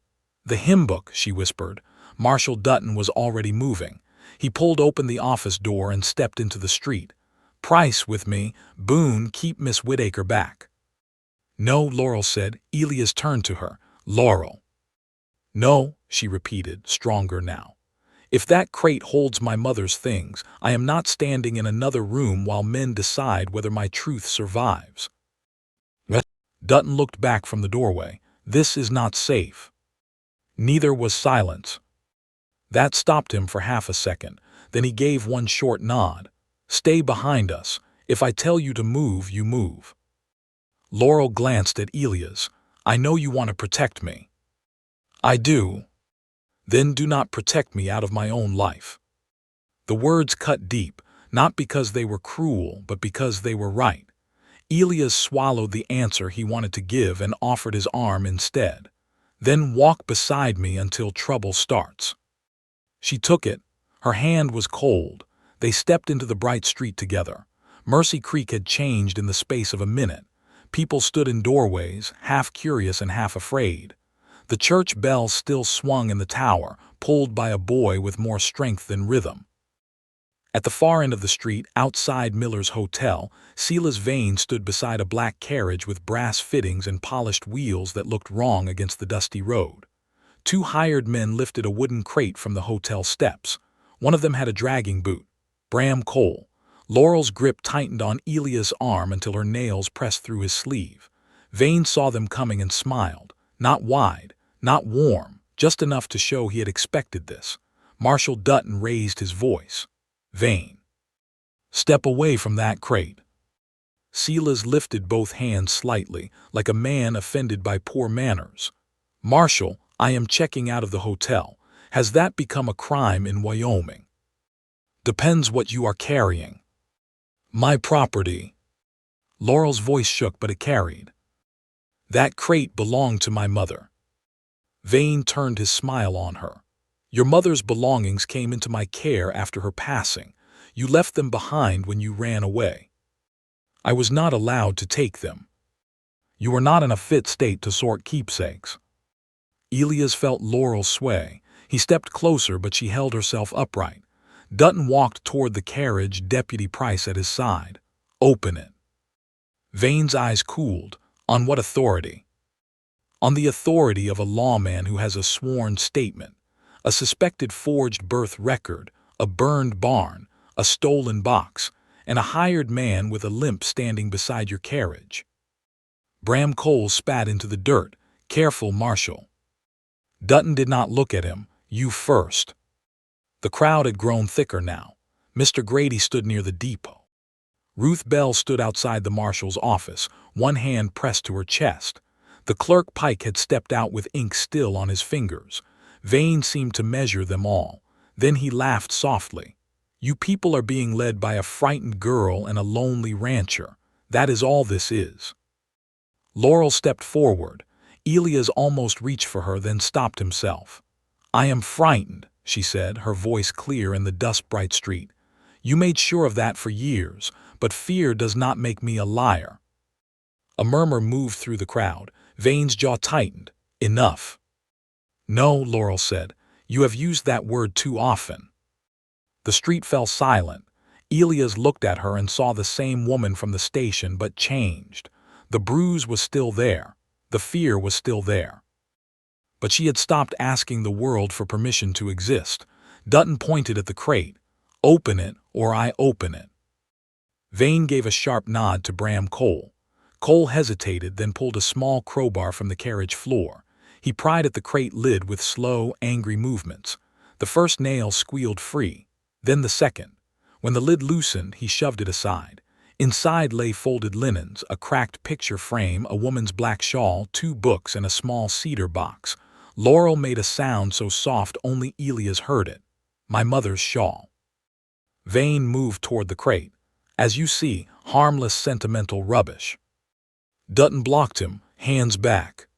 "The hymn book," she whispered. Marshal Dutton was already moving. He pulled open the office door and stepped into the street. "Price with me. Boone, keep Miss Whittaker back." "No," Laurel said. Elias turned to her. "Laurel." "No," she repeated, stronger now. "If that crate holds my mother's things, I am not standing in another room while men decide whether my truth survives." Dutton looked back from the doorway. "This is not safe." Neither was silence. That stopped him for half a second. Then he gave one short nod. "Stay behind us. If I tell you to move, you move." Laurel glanced at Elias. "I know you want to protect me." "I do." "Then do not protect me out of my own life." The words cut deep, not because they were cruel, but because they were right. Elias swallowed the answer he wanted to give and offered his arm instead. "Then walk beside me until trouble starts." She took it. Her hand was cold. They stepped into the bright street together. Mercy Creek had changed in the space of a minute. People stood in doorways, half curious and half afraid. The church bell still swung in the tower, pulled by a boy with more strength than rhythm. At the far end of the street, outside Miller's Hotel, Silas Vane stood beside a black carriage with brass fittings and polished wheels that looked wrong against the dusty road. 2 hired men lifted a wooden crate from the hotel steps. One of them had a dragging boot. Bram Cole. Laurel's grip tightened on Elias' arm until her nails pressed through his sleeve. Vane saw them coming and smiled. Not wide, not warm, just enough to show he had expected this. Marshal Dutton raised his voice. "Vane, step away from that crate." Silas lifted both hands slightly, like a man offended by poor manners. "Marshal, I am checking out of the hotel. Has that become a crime in Wyoming?" "Depends what you are carrying." "My property." Laurel's voice shook, but it carried. "That crate belonged to my mother." Vane turned his smile on her. "Your mother's belongings came into my care after her passing. You left them behind when you ran away. I was not allowed to take them. You were not in a fit state to sort keepsakes." Elias felt Laurel sway. He stepped closer, but she held herself upright. Dutton walked toward the carriage, Deputy Price at his side. "Open it." Vane's eyes cooled. "On what authority?" "On the authority of a lawman who has a sworn statement, a suspected forged birth record, a burned barn, a stolen box, and a hired man with a limp standing beside your carriage." Bram Cole spat into the dirt. "Careful, Marshal." Dutton did not look at him. "You first." The crowd had grown thicker now. Mr. Grady stood near the depot. Ruth Bell stood outside the marshal's office, one hand pressed to her chest. The clerk Pike had stepped out with ink still on his fingers. Vane seemed to measure them all. Then he laughed softly. "You people are being led by a frightened girl and a lonely rancher. That is all this is." Laurel stepped forward. Elias almost reached for her, then stopped himself. "I am frightened," she said, her voice clear in the dust-bright street. "You made sure of that for years, but fear does not make me a liar." A murmur moved through the crowd. Vane's jaw tightened. "Enough." "No," Laurel said. "You have used that word too often." The street fell silent. Elias looked at her and saw the same woman from the station, but changed. The bruise was still there. The fear was still there. But she had stopped asking the world for permission to exist. Dutton pointed at the crate. "Open it, or I open it." Vane gave a sharp nod to Bram Cole. Cole hesitated, then pulled a small crowbar from the carriage floor. He pried at the crate lid with slow, angry movements. The first nail squealed free, then the second. When the lid loosened, he shoved it aside. Inside lay folded linens, a cracked picture frame, a woman's black shawl, 2 books, and a small cedar box. Laurel made a sound so soft only Elias heard it. "My mother's shawl." Vane moved toward the crate. "As you see, harmless sentimental rubbish." Dutton blocked him, hands back.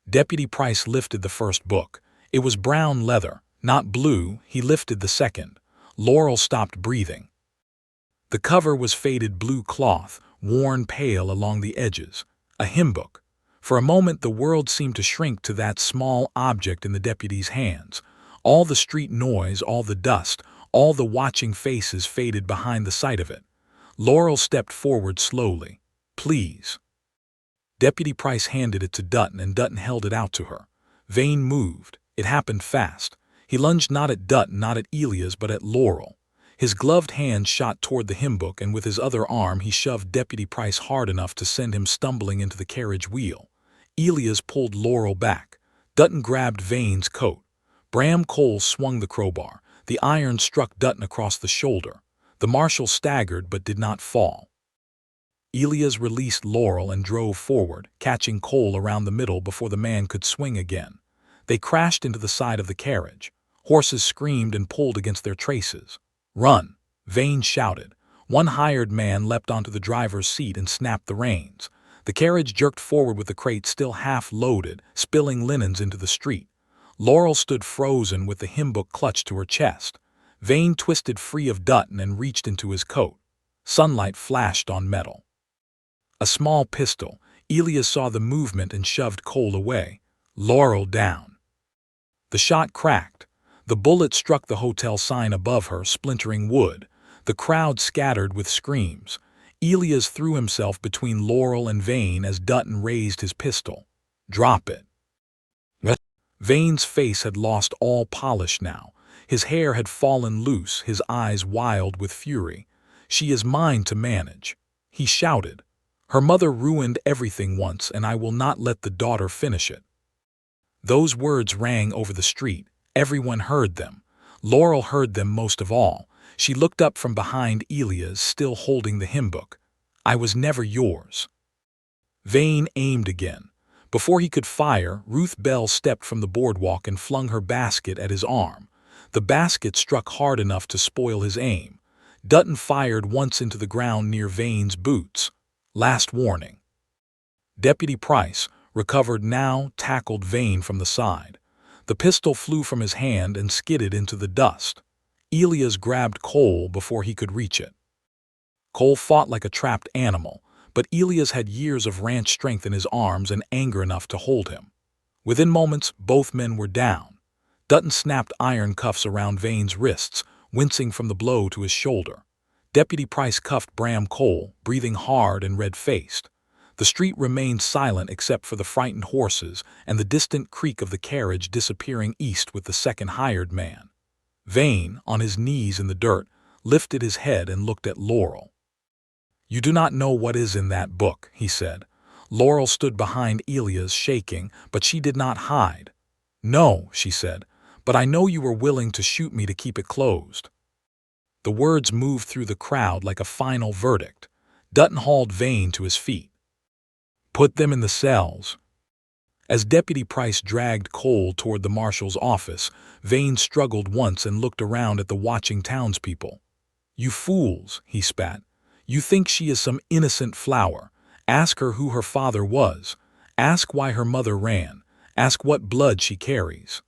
Deputy Price lifted the first book. It was brown leather, not blue. He lifted the second. Laurel stopped breathing. The cover was faded blue cloth, worn pale along the edges. A hymn book. For a moment the world seemed to shrink to that small object in the deputy's hands. All the street noise, all the dust, all the watching faces faded behind the sight of it. Laurel stepped forward slowly. "Please." Deputy Price handed it to Dutton, and Dutton held it out to her. Vane moved. It happened fast. He lunged not at Dutton, not at Elias, but at Laurel. His gloved hand shot toward the hymn book, and with his other arm he shoved Deputy Price hard enough to send him stumbling into the carriage wheel. Elias pulled Laurel back. Dutton grabbed Vane's coat. Bram Cole swung the crowbar. The iron struck Dutton across the shoulder. The marshal staggered but did not fall. Elias released Laurel and drove forward, catching Cole around the middle before the man could swing again. They crashed into the side of the carriage. Horses screamed and pulled against their traces. "Run!" Vane shouted. One hired man leapt onto the driver's seat and snapped the reins. The carriage jerked forward with the crate still half loaded, spilling linens into the street. Laurel stood frozen with the hymn book clutched to her chest. Vane twisted free of Dutton and reached into his coat. Sunlight flashed on metal. A small pistol. Elias saw the movement and shoved Cole away. Laurel down. The shot cracked. The bullet struck the hotel sign above her, splintering wood. The crowd scattered with screams. Elias threw himself between Laurel and Vane as Dutton raised his pistol. "Drop it." Vane's face had lost all polish now. His hair had fallen loose, his eyes wild with fury. "She is mine to manage," he shouted. "Her mother ruined everything once, and I will not let the daughter finish it." Those words rang over the street. Everyone heard them. Laurel heard them most of all. She looked up from behind Elias, still holding the hymn book. "I was never yours." Vane aimed again. Before he could fire, Ruth Bell stepped from the boardwalk and flung her basket at his arm. The basket struck hard enough to spoil his aim. Dutton fired once into the ground near Vane's boots. Last warning. Deputy Price, recovered now, tackled Vane from the side. The pistol flew from his hand and skidded into the dust. Elias grabbed Cole before he could reach it. Cole fought like a trapped animal, but Elias had years of ranch strength in his arms and anger enough to hold him. Within moments, both men were down. Dutton snapped iron cuffs around Vane's wrists, wincing from the blow to his shoulder. Deputy Price cuffed Bram Cole, breathing hard and red-faced. The street remained silent except for the frightened horses and the distant creak of the carriage disappearing east with the second hired man. Vane, on his knees in the dirt, lifted his head and looked at Laurel. "You do not know what is in that book," he said. Laurel stood behind Elias, shaking, but she did not hide. "No," she said, "but I know you were willing to shoot me to keep it closed." The words moved through the crowd like a final verdict. Dutton hauled Vane to his feet. "Put them in the cells." As Deputy Price dragged Cole toward the marshal's office, Vane struggled once and looked around at the watching townspeople. "You fools," he spat. "You think she is some innocent flower. Ask her who her father was. Ask why her mother ran. Ask what blood she carries."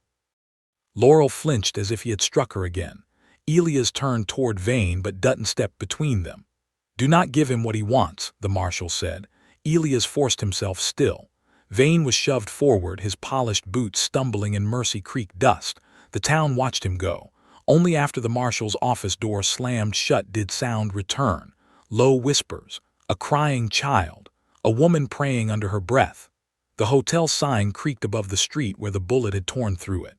Laurel flinched as if he had struck her again. Elias turned toward Vane, but Dutton stepped between them. "Do not give him what he wants," the marshal said. Elias forced himself still. Vane was shoved forward, his polished boots stumbling in Mercy Creek dust. The town watched him go. Only after the marshal's office door slammed shut did sound return. Low whispers, a crying child, a woman praying under her breath. The hotel sign creaked above the street where the bullet had torn through it.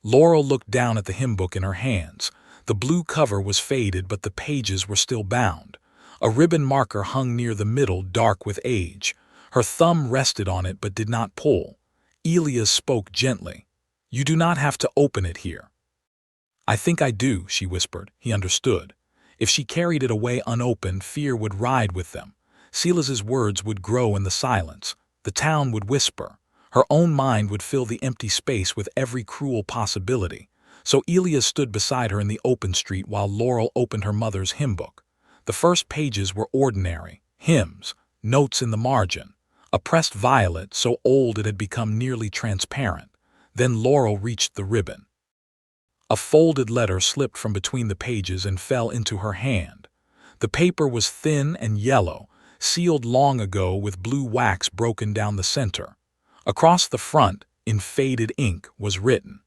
Laurel looked down at the hymn book in her hands. The blue cover was faded, but the pages were still bound. A ribbon marker hung near the middle, dark with age. Her thumb rested on it but did not pull. Elias spoke gently. "You do not have to open it here." "I think I do," she whispered. He understood. If she carried it away unopened, fear would ride with them. Silas's words would grow in the silence. The town would whisper. Her own mind would fill the empty space with every cruel possibility. So Elias stood beside her in the open street while Laurel opened her mother's hymn book. The first pages were ordinary, hymns, notes in the margin, a pressed violet so old it had become nearly transparent. Then Laurel reached the ribbon. A folded letter slipped from between the pages and fell into her hand. The paper was thin and yellow, sealed long ago with blue wax broken down the center. Across the front, in faded ink, was written,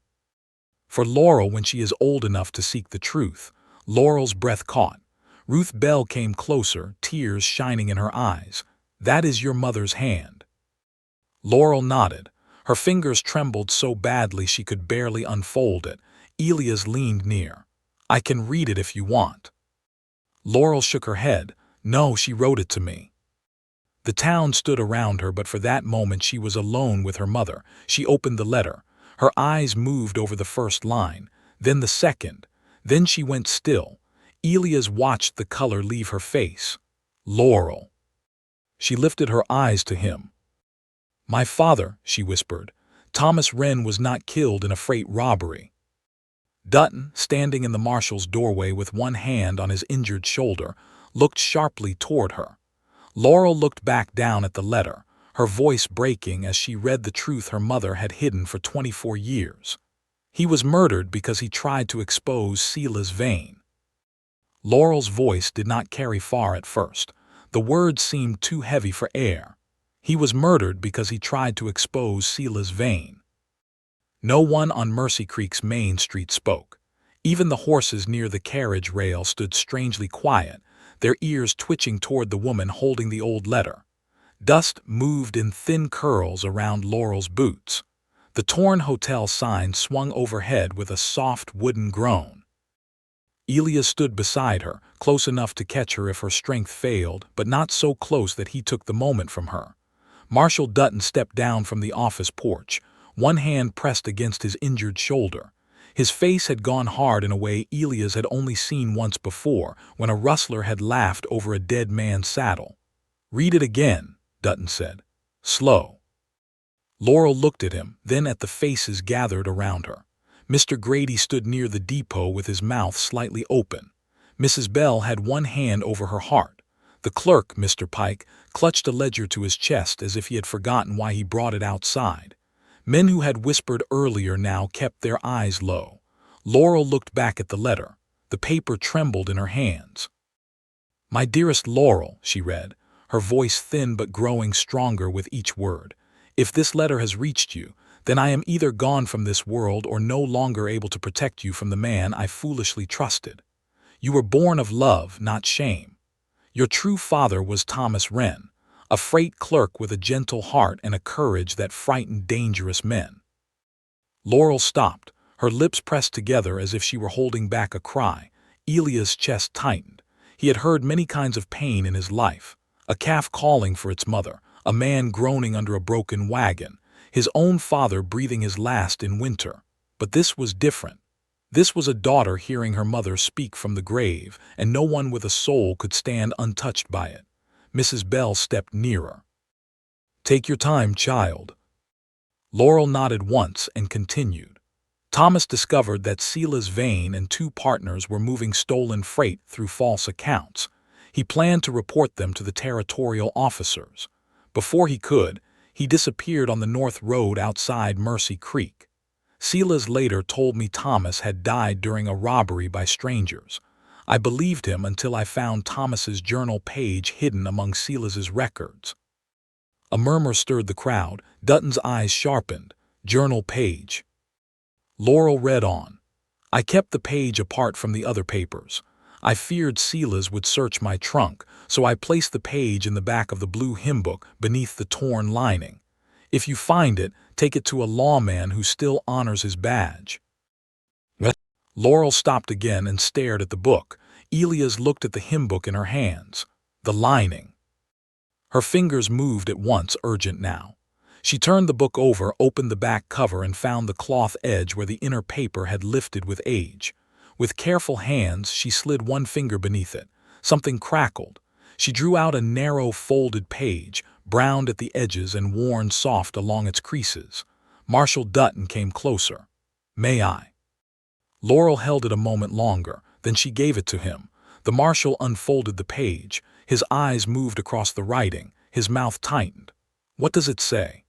"For Laurel when she is old enough to seek the truth." Laurel's breath caught. Ruth Bell came closer, tears shining in her eyes. "That is your mother's hand." Laurel nodded. Her fingers trembled so badly she could barely unfold it. Elias leaned near. "I can read it if you want." Laurel shook her head. "No, she wrote it to me." The town stood around her, but for that moment she was alone with her mother. She opened the letter. Her eyes moved over the first line, then the second. Then she went still. Elias watched the color leave her face. "Laurel." She lifted her eyes to him. "My father," she whispered. "Thomas Wren was not killed in a freight robbery." Dutton, standing in the marshal's doorway with one hand on his injured shoulder, looked sharply toward her. Laurel looked back down at the letter, her voice breaking as she read the truth her mother had hidden for 24 years. He was murdered because he tried to expose Silas Vane. Laurel's voice did not carry far at first. The words seemed too heavy for air. He was murdered because he tried to expose Silas Vane. No one on Mercy Creek's main street spoke. Even the horses near the carriage rail stood strangely quiet, their ears twitching toward the woman holding the old letter. Dust moved in thin curls around Laurel's boots. The torn hotel sign swung overhead with a soft wooden groan. Elias stood beside her, close enough to catch her if her strength failed, but not so close that he took the moment from her. Marshal Dutton stepped down from the office porch, one hand pressed against his injured shoulder. His face had gone hard in a way Elias had only seen once before, when a rustler had laughed over a dead man's saddle. "Read it again," Dutton said. "Slow." Laurel looked at him, then at the faces gathered around her. Mr. Grady stood near the depot with his mouth slightly open. Mrs. Bell had one hand over her heart. The clerk, Mr. Pike, clutched a ledger to his chest as if he had forgotten why he brought it outside. Men who had whispered earlier now kept their eyes low. Laurel looked back at the letter. The paper trembled in her hands. "My dearest Laurel," she read, her voice thin but growing stronger with each word. "If this letter has reached you, then I am either gone from this world or no longer able to protect you from the man I foolishly trusted. You were born of love, not shame. Your true father was Thomas Wren, a freight clerk with a gentle heart and a courage that frightened dangerous men." Laurel stopped, her lips pressed together as if she were holding back a cry. Elias' chest tightened. He had heard many kinds of pain in his life. A calf calling for its mother, a man groaning under a broken wagon, his own father breathing his last in winter. But this was different. This was a daughter hearing her mother speak from the grave, and no one with a soul could stand untouched by it. Mrs. Bell stepped nearer. "Take your time, child." Laurel nodded once and continued. "Thomas discovered that Silas Vane and two partners were moving stolen freight through false accounts. He planned to report them to the territorial officers. Before he could, He disappeared on the North Road outside Mercy Creek. Silas later told me Thomas had died during a robbery by strangers. I believed him until I found Thomas's journal page hidden among Silas's records. A murmur stirred the crowd. Dutton's eyes sharpened. Journal page. Laurel read on. I kept the page apart from the other papers. I feared Silas would search my trunk, so I placed the page in the back of the blue hymn book beneath the torn lining. If you find it, take it to a lawman who still honors his badge. Laurel stopped again and stared at the book. Elias looked at the hymn book in her hands. The lining. Her fingers moved at once, urgent now. She turned the book over, opened the back cover, and found the cloth edge where the inner paper had lifted with age. With careful hands, she slid one finger beneath it. Something crackled. She drew out a narrow, folded page, browned at the edges and worn soft along its creases. Marshal Dutton came closer. May I? Laurel held it a moment longer, then she gave it to him. The marshal unfolded the page. His eyes moved across the writing. His mouth tightened. What does it say?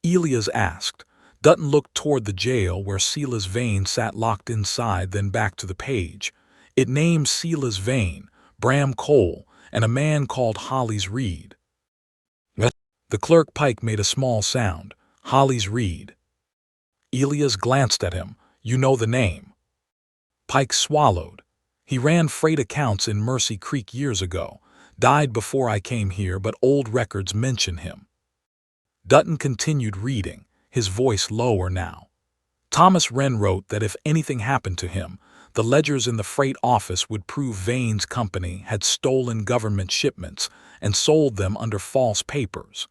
Elias asked. Dutton looked toward the jail where Silas Vane sat locked inside, then back to the page. It named Silas Vane, Bram Cole, and a man called Hollis Reed. The clerk Pike made a small sound. Hollis Reed. Elias glanced at him. You know the name. Pike swallowed. He ran freight accounts in Mercy Creek years ago. Died before I came here, but old records mention him. Dutton continued reading, his voice lower now. Thomas Wren wrote that if anything happened to him, the ledgers in the freight office would prove Vane's company had stolen government shipments and sold them under false papers.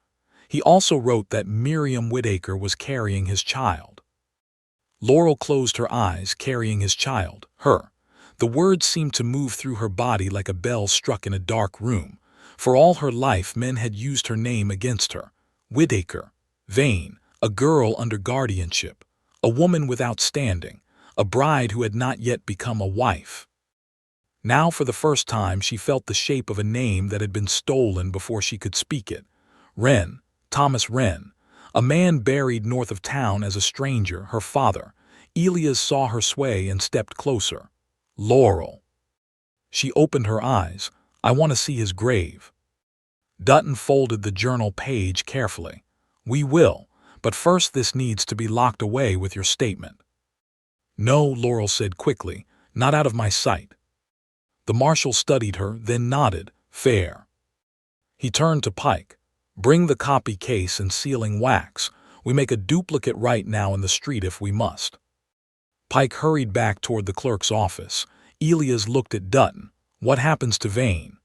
He also wrote that Miriam Whittaker was carrying his child. Laurel closed her eyes. Carrying his child, her. The words seemed to move through her body like a bell struck in a dark room. For all her life, men had used her name against her. Whittaker, Vane, a girl under guardianship, a woman without standing, a bride who had not yet become a wife. Now for the first time she felt the shape of a name that had been stolen before she could speak it. Wren, Thomas Wren, a man buried north of town as a stranger, her father. Elias saw her sway and stepped closer. Laurel. She opened her eyes. I want to see his grave. Dutton folded the journal page carefully. We will, but first this needs to be locked away with your statement. No, Laurel said quickly, not out of my sight. The marshal studied her, then nodded. Fair. He turned to Pike. Bring the copy case and sealing wax. We make a duplicate right now in the street if we must. Pike hurried back toward the clerk's office. Elias looked at Dutton. What happens to Vane?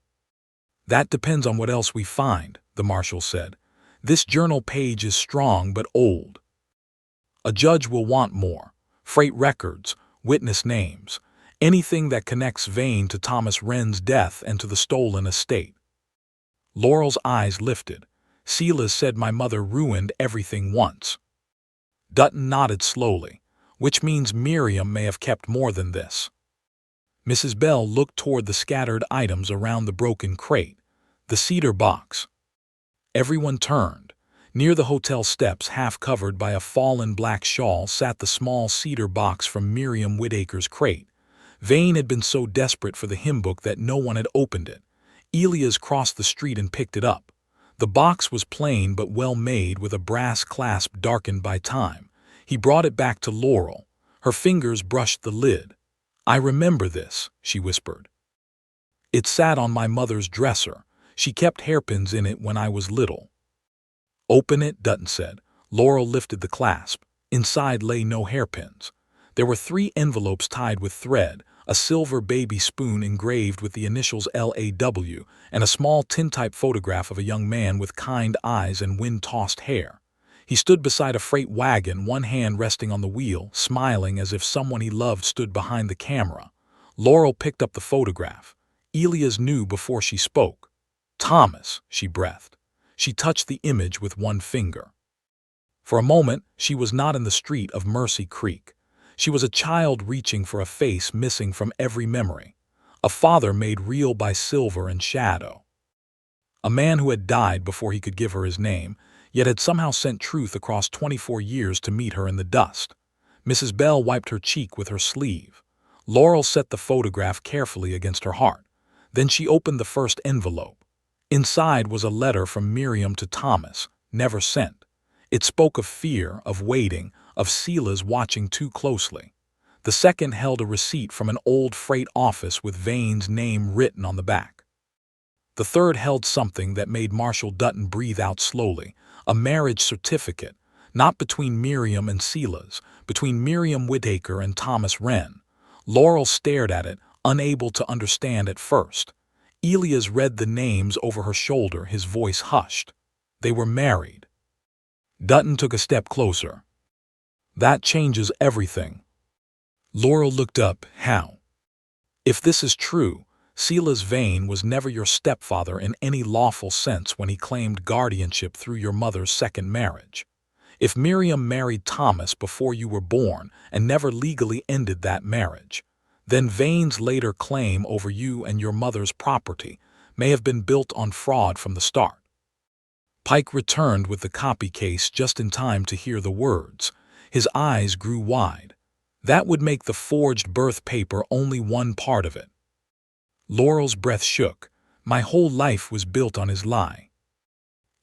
That depends on what else we find, the marshal said. This journal page is strong but old. A judge will want more. Freight records, witness names, anything that connects Vane to Thomas Wren's death and to the stolen estate. Laurel's eyes lifted. Silas said my mother ruined everything once. Dutton nodded slowly, which means Miriam may have kept more than this. Mrs. Bell looked toward the scattered items around the broken crate, the cedar box. Everyone turned. Near the hotel steps, half covered by a fallen black shawl, sat the small cedar box from Miriam Whittaker's crate. Vane had been so desperate for the hymn book that no one had opened it. Elias crossed the street and picked it up. The box was plain but well made, with a brass clasp darkened by time. He brought it back to Laurel. Her fingers brushed the lid. I remember this, she whispered. It sat on my mother's dresser. She kept hairpins in it when I was little. Open it, Dutton said. Laurel lifted the clasp. Inside lay no hairpins. There were 3 envelopes tied with thread, a silver baby spoon engraved with the initials LAW, and a small tintype photograph of a young man with kind eyes and wind-tossed hair. He stood beside a freight wagon, one hand resting on the wheel, smiling as if someone he loved stood behind the camera. Laurel picked up the photograph. Elias knew before she spoke. Thomas, she breathed. She touched the image with one finger. For a moment, she was not in the street of Mercy Creek. She was a child reaching for a face missing from every memory, a father made real by silver and shadow. A man who had died before he could give her his name, yet had somehow sent truth across 24 years to meet her in the dust. Mrs. Bell wiped her cheek with her sleeve. Laurel set the photograph carefully against her heart. Then she opened the first envelope. Inside was a letter from Miriam to Thomas, never sent. It spoke of fear, of waiting, of Sela's watching too closely. The second held a receipt from an old freight office with Vane's name written on the back. The third held something that made Marshall Dutton breathe out slowly, a marriage certificate, not between Miriam and Sela's, between Miriam Whittaker and Thomas Wren. Laurel stared at it, unable to understand at first. Elias read the names over her shoulder, his voice hushed. They were married. Dutton took a step closer. That changes everything. Laurel looked up. How? If this is true, Silas Vane was never your stepfather in any lawful sense when he claimed guardianship through your mother's second marriage. If Miriam married Thomas before you were born and never legally ended that marriage, then Vane's later claim over you and your mother's property may have been built on fraud from the start. Pike returned with the copy case just in time to hear the words. His eyes grew wide. That would make the forged birth paper only one part of it. Laurel's breath shook. My whole life was built on his lie.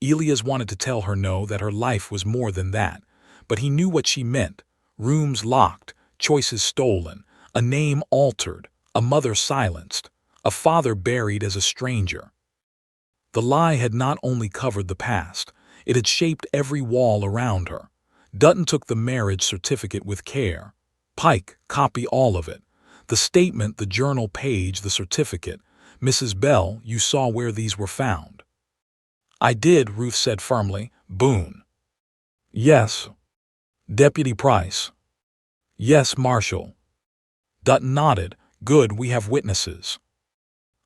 Elias wanted to tell her no, that her life was more than that, but he knew what she meant. Rooms locked, choices stolen, a name altered, a mother silenced, a father buried as a stranger. The lie had not only covered the past, it had shaped every wall around her. Dutton took the marriage certificate with care. Pike, copy all of it. The statement, the journal page, the certificate. Mrs. Bell, you saw where these were found. I did, Ruth said firmly. Boone. Yes. Deputy Price. Yes, Marshal. Dutton nodded. Good, we have witnesses.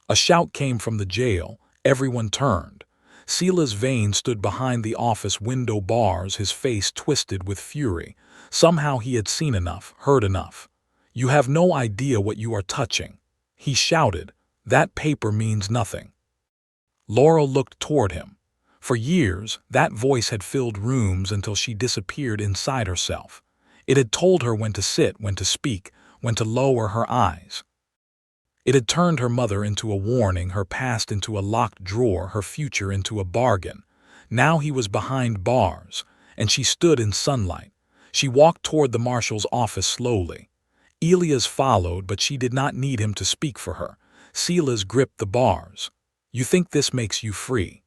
A shout came from the jail. Everyone turned. Silas Vane stood behind the office window bars, his face twisted with fury. Somehow he had seen enough, heard enough. You have no idea what you are touching. He shouted. That paper means nothing. Laurel looked toward him. For years, that voice had filled rooms until she disappeared inside herself. It had told her when to sit, when to speak, when to lower her eyes. It had turned her mother into a warning, her past into a locked drawer, her future into a bargain. Now he was behind bars, and she stood in sunlight. She walked toward the marshal's office slowly. Elias followed, but she did not need him to speak for her. Silas gripped the bars. You think this makes you free?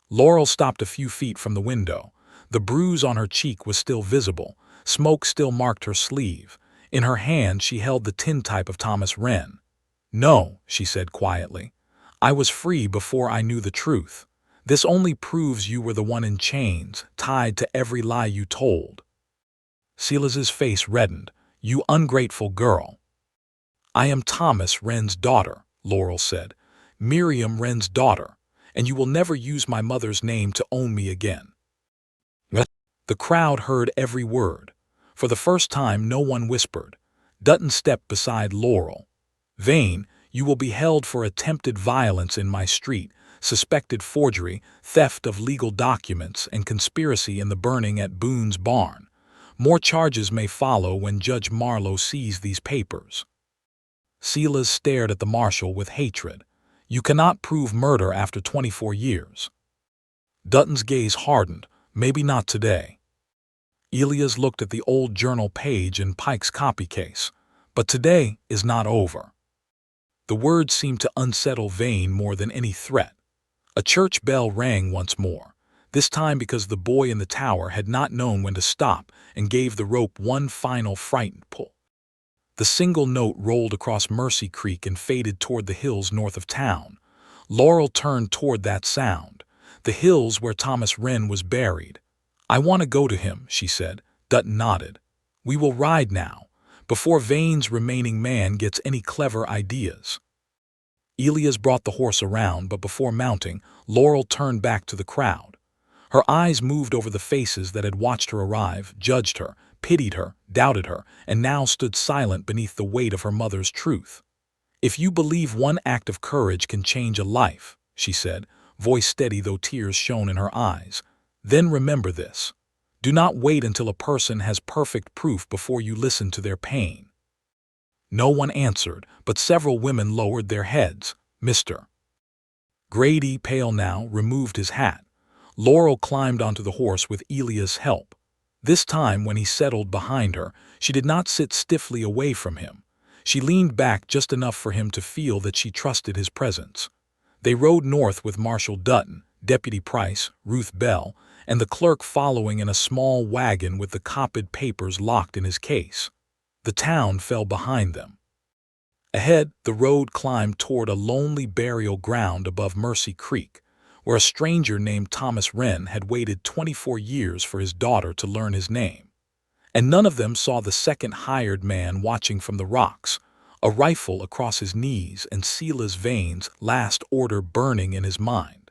Laurel stopped a few feet from the window. The bruise on her cheek was still visible. Smoke still marked her sleeve. In her hand she held the tintype of Thomas Wren. No, she said quietly. I was free before I knew the truth. This only proves you were the one in chains, tied to every lie you told. Silas's face reddened. You ungrateful girl. I am Thomas Wren's daughter, Laurel said. Miriam Wren's daughter, and you will never use my mother's name to own me again. The crowd heard every word. For the first time, no one whispered. Dutton stepped beside Laurel. Vane, you will be held for attempted violence in my street, suspected forgery, theft of legal documents, and conspiracy in the burning at Boone's barn. More charges may follow when Judge Marlowe sees these papers. Silas stared at the marshal with hatred. You cannot prove murder after 24 years. Dutton's gaze hardened. Maybe not today. Elias looked at the old journal page in Pike's copy case. But today is not over. The words seemed to unsettle Vane more than any threat. A church bell rang once more, this time because the boy in the tower had not known when to stop and gave the rope one final frightened pull. The single note rolled across Mercy Creek and faded toward the hills north of town. Laurel turned toward that sound, the hills where Thomas Wren was buried. I want to go to him, she said. Dutton nodded. We will ride now, before Vane's remaining man gets any clever ideas. Elias brought the horse around, but before mounting, Laurel turned back to the crowd. Her eyes moved over the faces that had watched her arrive, judged her, pitied her, doubted her, and now stood silent beneath the weight of her mother's truth. If you believe one act of courage can change a life, she said, voice steady though tears shone in her eyes, Then remember this. Do not wait until a person has perfect proof before you listen to their pain. No one answered, but several women lowered their heads. Mr. Grady, pale now, removed his hat. Laurel climbed onto the horse with Elias' help. This time, when he settled behind her, she did not sit stiffly away from him. She leaned back just enough for him to feel that she trusted his presence. They rode north with Marshal Dutton, Deputy Price, Ruth Bell, and the clerk following in a small wagon with the copied papers locked in his case. The town fell behind them. Ahead, the road climbed toward a lonely burial ground above Mercy Creek, where a stranger named Thomas Wren had waited 24 years for his daughter to learn his name. And none of them saw the second hired man watching from the rocks, a rifle across his knees and Sela's veins' last order burning in his mind.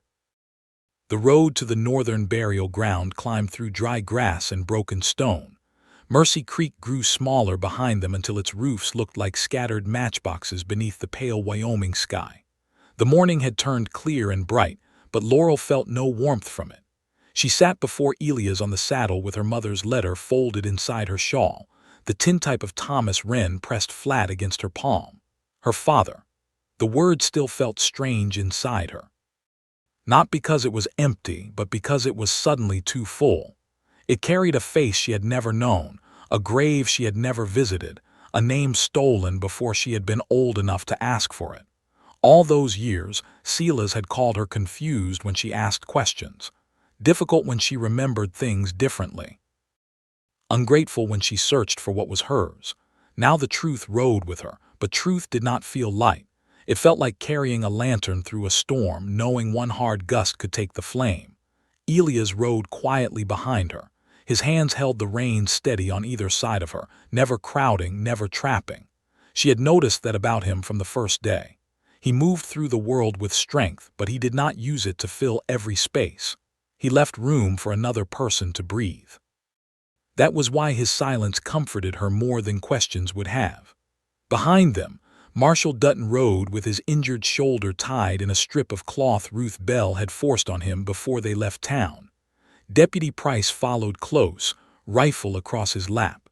The road to the northern burial ground climbed through dry grass and broken stone. Mercy Creek grew smaller behind them until its roofs looked like scattered matchboxes beneath the pale Wyoming sky. The morning had turned clear and bright, but Laurel felt no warmth from it. She sat before Elias on the saddle with her mother's letter folded inside her shawl, the tintype of Thomas Wren pressed flat against her palm. Her father. The word still felt strange inside her. Not because it was empty, but because it was suddenly too full. It carried a face she had never known, a grave she had never visited, a name stolen before she had been old enough to ask for it. All those years, Sela's had called her confused when she asked questions, difficult when she remembered things differently, ungrateful when she searched for what was hers. Now the truth rode with her, but truth did not feel light. It felt like carrying a lantern through a storm, knowing one hard gust could take the flame. Elias rode quietly behind her. His hands held the reins steady on either side of her, never crowding, never trapping. She had noticed that about him from the first day. He moved through the world with strength, but he did not use it to fill every space. He left room for another person to breathe. That was why his silence comforted her more than questions would have. Behind them, Marshal Dutton rode with his injured shoulder tied in a strip of cloth Ruth Bell had forced on him before they left town. Deputy Price followed close, rifle across his lap.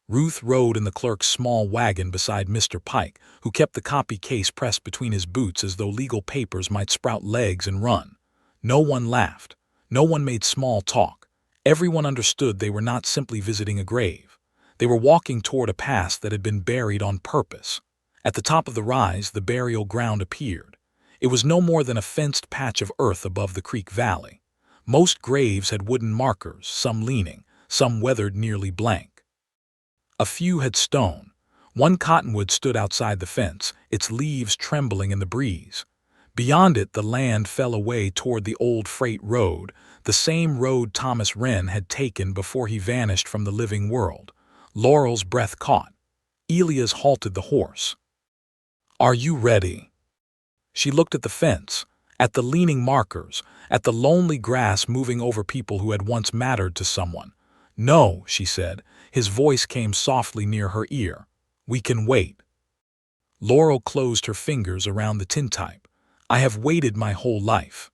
Ruth rode in the clerk's small wagon beside Mr. Pike, who kept the copy case pressed between his boots as though legal papers might sprout legs and run. No one laughed. No one made small talk. Everyone understood they were not simply visiting a grave. They were walking toward a past that had been buried on purpose. At the top of the rise, the burial ground appeared. It was no more than a fenced patch of earth above the creek valley. Most graves had wooden markers, some leaning, some weathered nearly blank. A few had stone. One cottonwood stood outside the fence, its leaves trembling in the breeze. Beyond it, the land fell away toward the old freight road, the same road Thomas Wren had taken before he vanished from the living world. Laurel's breath caught. Elias halted the horse. "Are you ready?" She looked at the fence, at the leaning markers, at the lonely grass moving over people who had once mattered to someone. "No," she said. His voice came softly near her ear. "We can wait." Laurel closed her fingers around the tintype. "I have waited my whole life."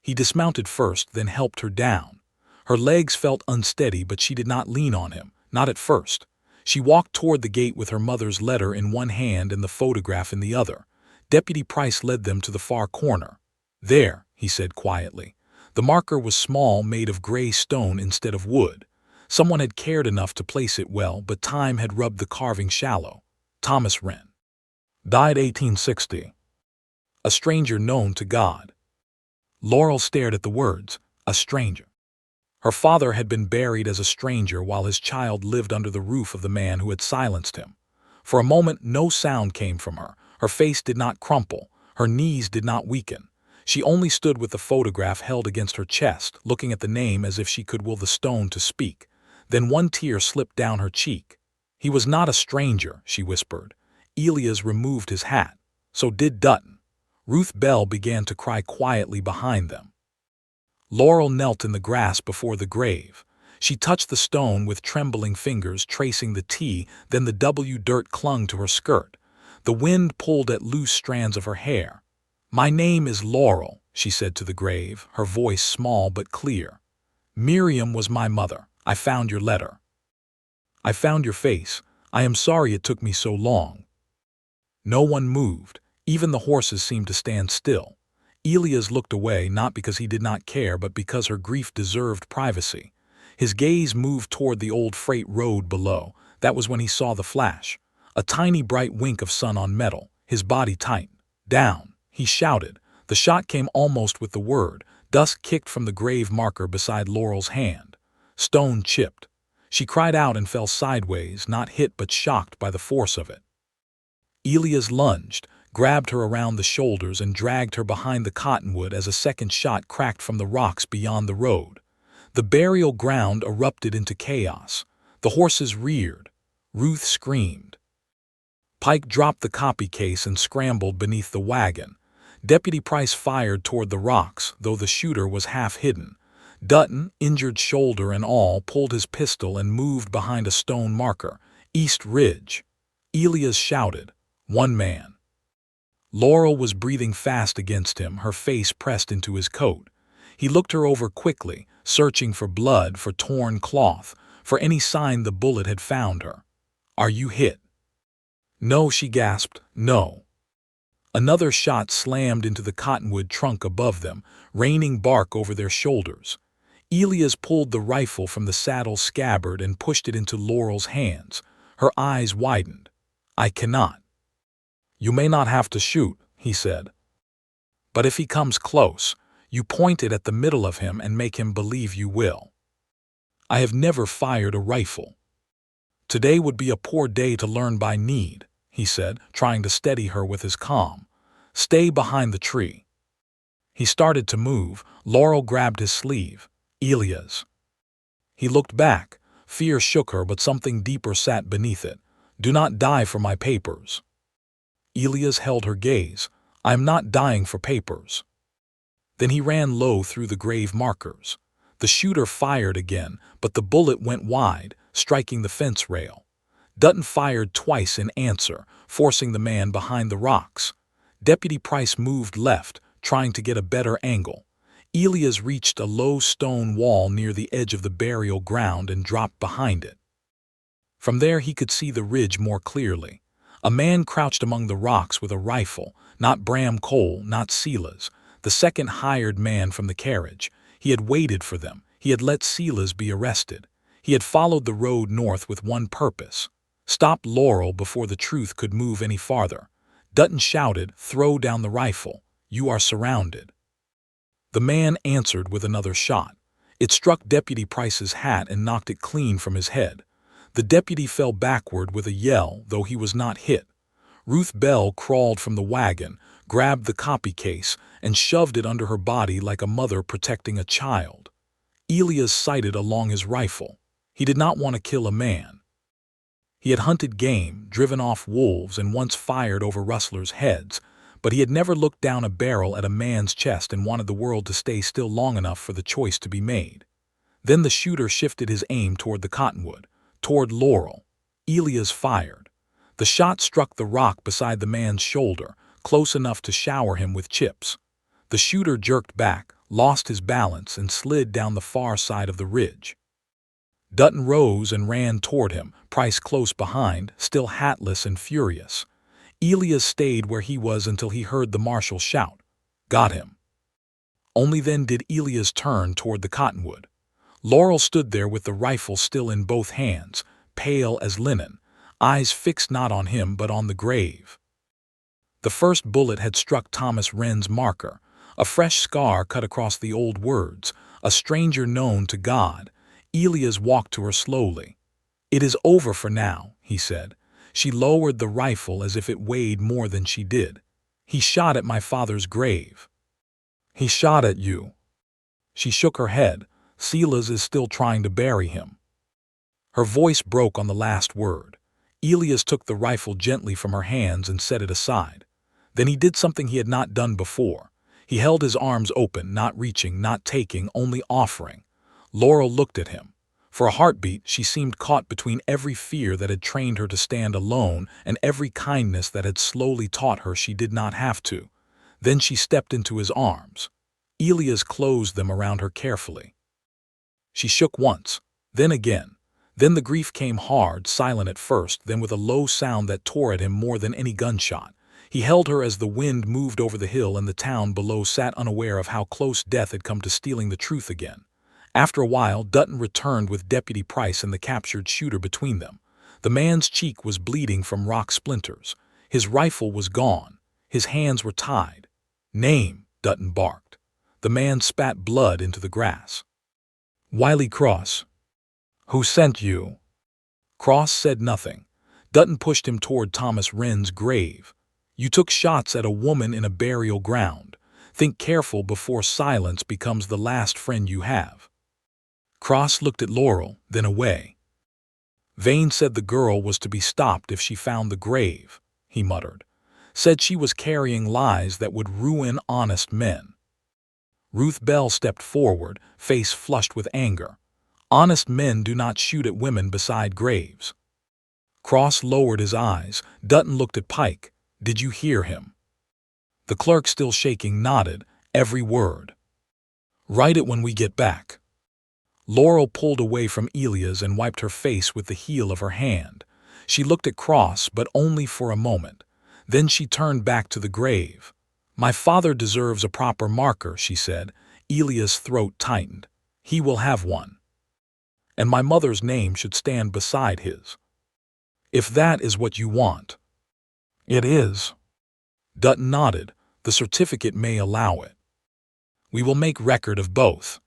He dismounted first, then helped her down. Her legs felt unsteady, but she did not lean on him, not at first. She walked toward the gate with her mother's letter in one hand and the photograph in the other. Deputy Price led them to the far corner. "There," he said quietly. The marker was small, made of gray stone instead of wood. Someone had cared enough to place it well, but time had rubbed the carving shallow. Thomas Wren. Died 1860. A stranger known to God. Laurel stared at the words, a stranger. Her father had been buried as a stranger while his child lived under the roof of the man who had silenced him. For a moment, no sound came from her. Her face did not crumple. Her knees did not weaken. She only stood with the photograph held against her chest, looking at the name as if she could will the stone to speak. Then one tear slipped down her cheek. "He was not a stranger," she whispered. Elias removed his hat. So did Dutton. Ruth Bell began to cry quietly behind them. Laurel knelt in the grass before the grave. She touched the stone with trembling fingers, tracing the T, then the W. Dirt clung to her skirt. The wind pulled at loose strands of her hair. "My name is Laurel," she said to the grave, her voice small but clear. Miriam was my mother. I found your letter. I found your face. I am sorry it took me so long. No one moved. Even the horses seemed to stand still. Elias looked away, not because he did not care, but because her grief deserved privacy. His gaze moved toward the old freight road below. That was when he saw the flash. A tiny bright wink of sun on metal. His body tightened. Down, he shouted. The shot came almost with the word. Dust kicked from the grave marker beside Laurel's hand. Stone chipped. She cried out and fell sideways, not hit but shocked by the force of it. Elias lunged, grabbed her around the shoulders and dragged her behind the cottonwood as a second shot cracked from the rocks beyond the road. The burial ground erupted into chaos. The horses reared. Ruth screamed. Pike dropped the copy case and scrambled beneath the wagon. Deputy Price fired toward the rocks, though the shooter was half hidden. Dutton, injured shoulder and all, pulled his pistol and moved behind a stone marker. East Ridge. Elias shouted. One man. Laurel was breathing fast against him, her face pressed into his coat. He looked her over quickly, searching for blood, for torn cloth, for any sign the bullet had found her. Are you hit? No, she gasped. No. Another shot slammed into the cottonwood trunk above them, raining bark over their shoulders. Elias pulled the rifle from the saddle scabbard and pushed it into Laurel's hands. Her eyes widened. I cannot. You may not have to shoot, he said. But if he comes close, you point it at the middle of him and make him believe you will. I have never fired a rifle. Today would be a poor day to learn by need, he said, trying to steady her with his calm. Stay behind the tree. He started to move. Laurel grabbed his sleeve. Elias. He looked back. Fear shook her, but something deeper sat beneath it. Do not die for my papers. Elias held her gaze. I am not dying for papers. Then he ran low through the grave markers. The shooter fired again, but the bullet went wide, striking the fence rail. Dutton fired twice in answer, forcing the man behind the rocks. Deputy Price moved left, trying to get a better angle. Elias reached a low stone wall near the edge of the burial ground and dropped behind it. From there he could see the ridge more clearly. A man crouched among the rocks with a rifle, not Bram Cole, not Silas, the second hired man from the carriage. He had waited for them. He had let Silas be arrested. He had followed the road north with one purpose: stop Laurel before the truth could move any farther. Dutton shouted, throw down the rifle. You are surrounded. The man answered with another shot. It struck Deputy Price's hat and knocked it clean from his head. The deputy fell backward with a yell, though he was not hit. Ruth Bell crawled from the wagon, grabbed the copy case, and shoved it under her body like a mother protecting a child. Elias sighted along his rifle. He did not want to kill a man. He had hunted game, driven off wolves, and once fired over rustlers' heads, but he had never looked down a barrel at a man's chest and wanted the world to stay still long enough for the choice to be made. Then the shooter shifted his aim toward the cottonwood, toward Laurel. Elias fired. The shot struck the rock beside the man's shoulder, close enough to shower him with chips. The shooter jerked back, lost his balance, and slid down the far side of the ridge. Dutton rose and ran toward him, Price close behind, still hatless and furious. Elias stayed where he was until he heard the marshal shout, "Got him." Only then did Elias turn toward the cottonwood. Laurel stood there with the rifle still in both hands, pale as linen, eyes fixed not on him but on the grave. The first bullet had struck Thomas Wren's marker, a fresh scar cut across the old words, a stranger known to God. Elias walked to her slowly. "It is over for now," he said. She lowered the rifle as if it weighed more than she did. "He shot at my father's grave." "He shot at you." She shook her head. "Silas is still trying to bury him." Her voice broke on the last word. Elias took the rifle gently from her hands and set it aside. Then he did something he had not done before. He held his arms open, not reaching, not taking, only offering. Laurel looked at him. For a heartbeat, she seemed caught between every fear that had trained her to stand alone and every kindness that had slowly taught her she did not have to. Then she stepped into his arms. Elias closed them around her carefully. She shook once, then again. Then the grief came hard, silent at first, then with a low sound that tore at him more than any gunshot. He held her as the wind moved over the hill and the town below sat unaware of how close death had come to stealing the truth again. After a while, Dutton returned with Deputy Price and the captured shooter between them. The man's cheek was bleeding from rock splinters. His rifle was gone. His hands were tied. "Name," Dutton barked. The man spat blood into the grass. "Wiley Cross." "Who sent you?" Cross said nothing. Dutton pushed him toward Thomas Wren's grave. "You took shots at a woman in a burial ground. Think careful before silence becomes the last friend you have." Cross looked at Laurel, then away. "Vane said the girl was to be stopped if she found the grave," he muttered. "Said she was carrying lies that would ruin honest men." Ruth Bell stepped forward, face flushed with anger. "Honest men do not shoot at women beside graves." Cross lowered his eyes. Dutton looked at Pike. "Did you hear him?" The clerk, still shaking, nodded. "Every word." "Write it when we get back." Laurel pulled away from Elias and wiped her face with the heel of her hand. She looked at Cross, but only for a moment. Then she turned back to the grave. "My father deserves a proper marker," she said. Elias' throat tightened. "He will have one. And my mother's name should stand beside his. If that is what you want." "It is." Dutton nodded. "The certificate may allow it. We will make record of both."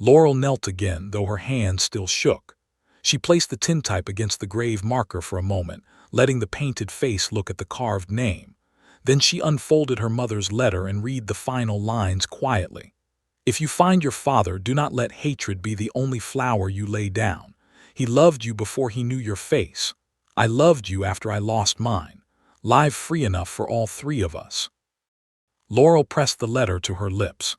Laurel knelt again, though her hand still shook. She placed the tintype against the grave marker for a moment, letting the painted face look at the carved name. Then she unfolded her mother's letter and read the final lines quietly. "If you find your father, do not let hatred be the only flower you lay down. He loved you before he knew your face. I loved you after I lost mine. Live free enough for all three of us." Laurel pressed the letter to her lips.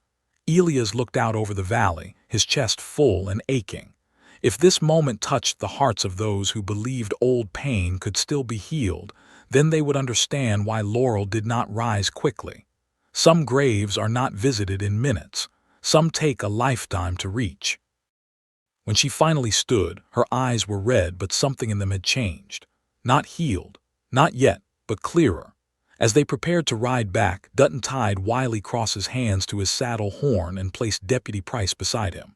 Elias looked out over the valley, his chest full and aching. If this moment touched the hearts of those who believed old pain could still be healed, then they would understand why Laurel did not rise quickly. Some graves are not visited in minutes. Some take a lifetime to reach. When she finally stood, her eyes were red, but something in them had changed. Not healed, not yet, but clearer. As they prepared to ride back, Dutton tied Wiley Cross's hands to his saddle horn and placed Deputy Price beside him.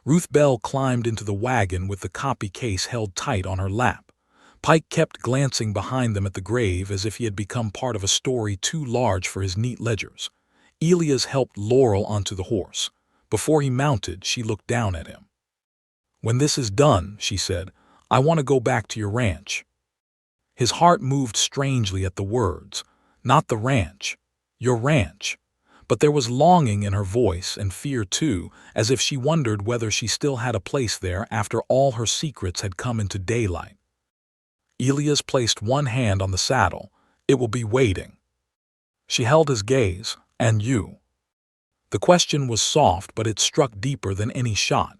Ruth Bell climbed into the wagon with the copy case held tight on her lap. Pike kept glancing behind them at the grave as if he had become part of a story too large for his neat ledgers. Elias helped Laurel onto the horse. Before he mounted, she looked down at him. "When this is done," she said, "I want to go back to your ranch." His heart moved strangely at the words. Not the ranch. Your ranch. But there was longing in her voice, and fear too, as if she wondered whether she still had a place there after all her secrets had come into daylight. Elias placed one hand on the saddle. "It will be waiting." She held his gaze. "And you?" The question was soft, but it struck deeper than any shot.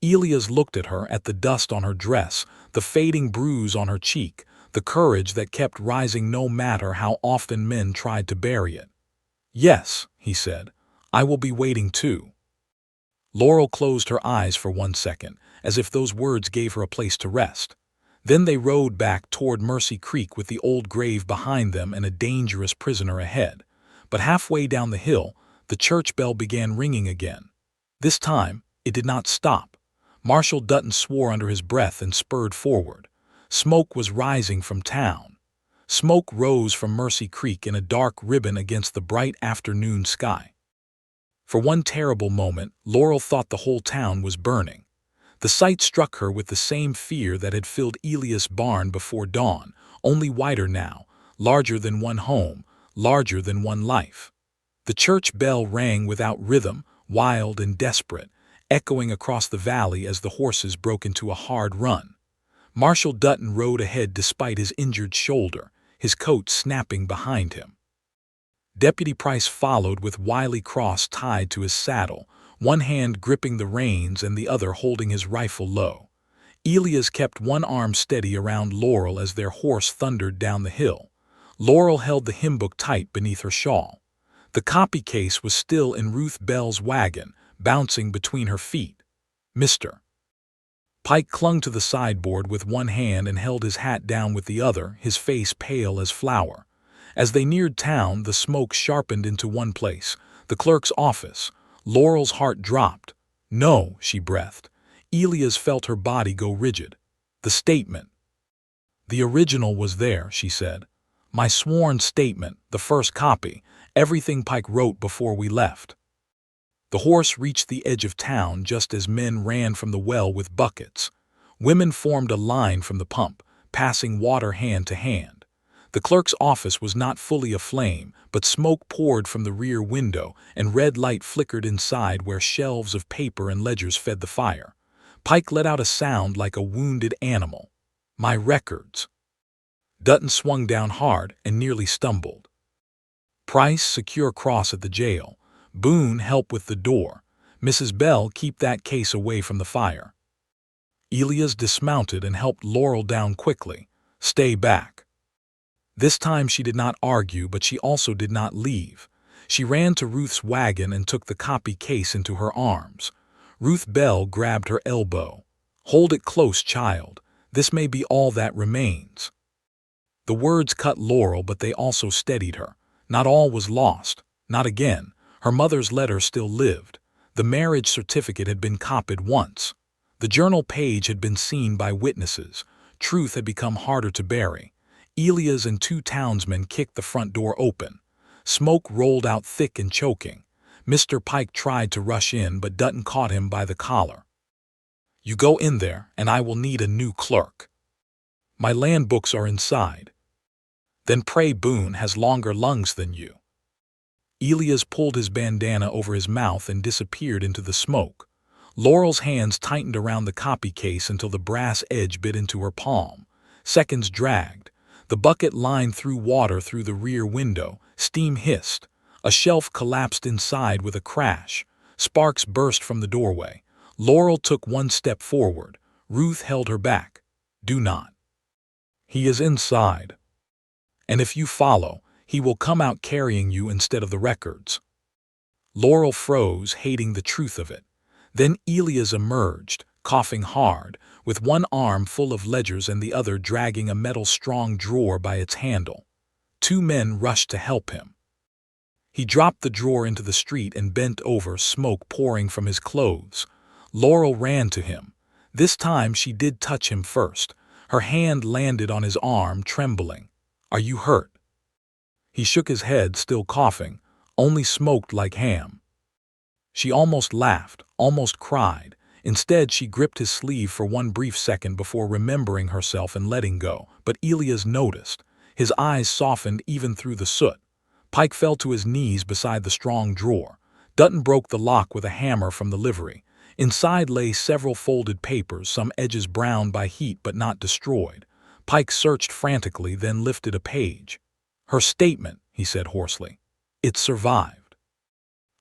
Elias looked at her, at the dust on her dress, the fading bruise on her cheek, the courage that kept rising no matter how often men tried to bury it. "Yes," he said, "I will be waiting too." Laurel closed her eyes for 1 second, as if those words gave her a place to rest. Then they rode back toward Mercy Creek with the old grave behind them and a dangerous prisoner ahead. But halfway down the hill, the church bell began ringing again. This time, it did not stop. Marshal Dutton swore under his breath and spurred forward. Smoke was rising from town. Smoke rose from Mercy Creek in a dark ribbon against the bright afternoon sky. For one terrible moment, Laurel thought the whole town was burning. The sight struck her with the same fear that had filled Elias' barn before dawn, only wider now, larger than one home, larger than one life. The church bell rang without rhythm, wild and desperate, echoing across the valley as the horses broke into a hard run. Marshal Dutton rode ahead despite his injured shoulder, his coat snapping behind him. Deputy Price followed with Wiley Cross tied to his saddle, one hand gripping the reins and the other holding his rifle low. Elias kept one arm steady around Laurel as their horse thundered down the hill. Laurel held the hymn book tight beneath her shawl. The copy case was still in Ruth Bell's wagon, bouncing between her feet. Mr. Pike clung to the sideboard with one hand and held his hat down with the other, his face pale as flour. As they neared town, the smoke sharpened into one place, the clerk's office. Laurel's heart dropped. No, she breathed. Elias felt her body go rigid. The statement. The original was there, she said. My sworn statement, the first copy, everything Pike wrote before we left. The horse reached the edge of town just as men ran from the well with buckets. Women formed a line from the pump, passing water hand to hand. The clerk's office was not fully aflame, but smoke poured from the rear window and red light flickered inside where shelves of paper and ledgers fed the fire. Pike let out a sound like a wounded animal. My records. Dutton swung down hard and nearly stumbled. Price, secure Cross at the jail. Boone, help with the door. Mrs. Bell, keep that case away from the fire. Elias dismounted and helped Laurel down quickly. Stay back. This time she did not argue, but she also did not leave. She ran to Ruth's wagon and took the copy case into her arms. Ruth Bell grabbed her elbow. Hold it close, child. This may be all that remains. The words cut Laurel, but they also steadied her. Not all was lost. Not again. Her mother's letter still lived. The marriage certificate had been copied once. The journal page had been seen by witnesses. Truth had become harder to bury. Elias and two townsmen kicked the front door open. Smoke rolled out thick and choking. Mr. Pike tried to rush in, but Dutton caught him by the collar. You go in there, and I will need a new clerk. My land books are inside. Then pray Boone has longer lungs than you. Elias pulled his bandana over his mouth and disappeared into the smoke. Laurel's hands tightened around the copy case until the brass edge bit into her palm. Seconds dragged. The bucket lined through water through the rear window. Steam hissed. A shelf collapsed inside with a crash. Sparks burst from the doorway. Laurel took one step forward. Ruth held her back. Do not. He is inside. And if you follow, he will come out carrying you instead of the records. Laurel froze, hating the truth of it. Then Elias emerged, coughing hard, with one arm full of ledgers and the other dragging a metal-strong drawer by its handle. Two men rushed to help him. He dropped the drawer into the street and bent over, smoke pouring from his clothes. Laurel ran to him. This time she did touch him first. Her hand landed on his arm, trembling. Are you hurt? He shook his head, still coughing, only smoked like ham. She almost laughed, almost cried. Instead, she gripped his sleeve for one brief second before remembering herself and letting go. But Elias noticed. His eyes softened even through the soot. Pike fell to his knees beside the strong drawer. Dutton broke the lock with a hammer from the livery. Inside lay several folded papers, some edges browned by heat but not destroyed. Pike searched frantically, then lifted a page. Her statement, he said hoarsely. It survived.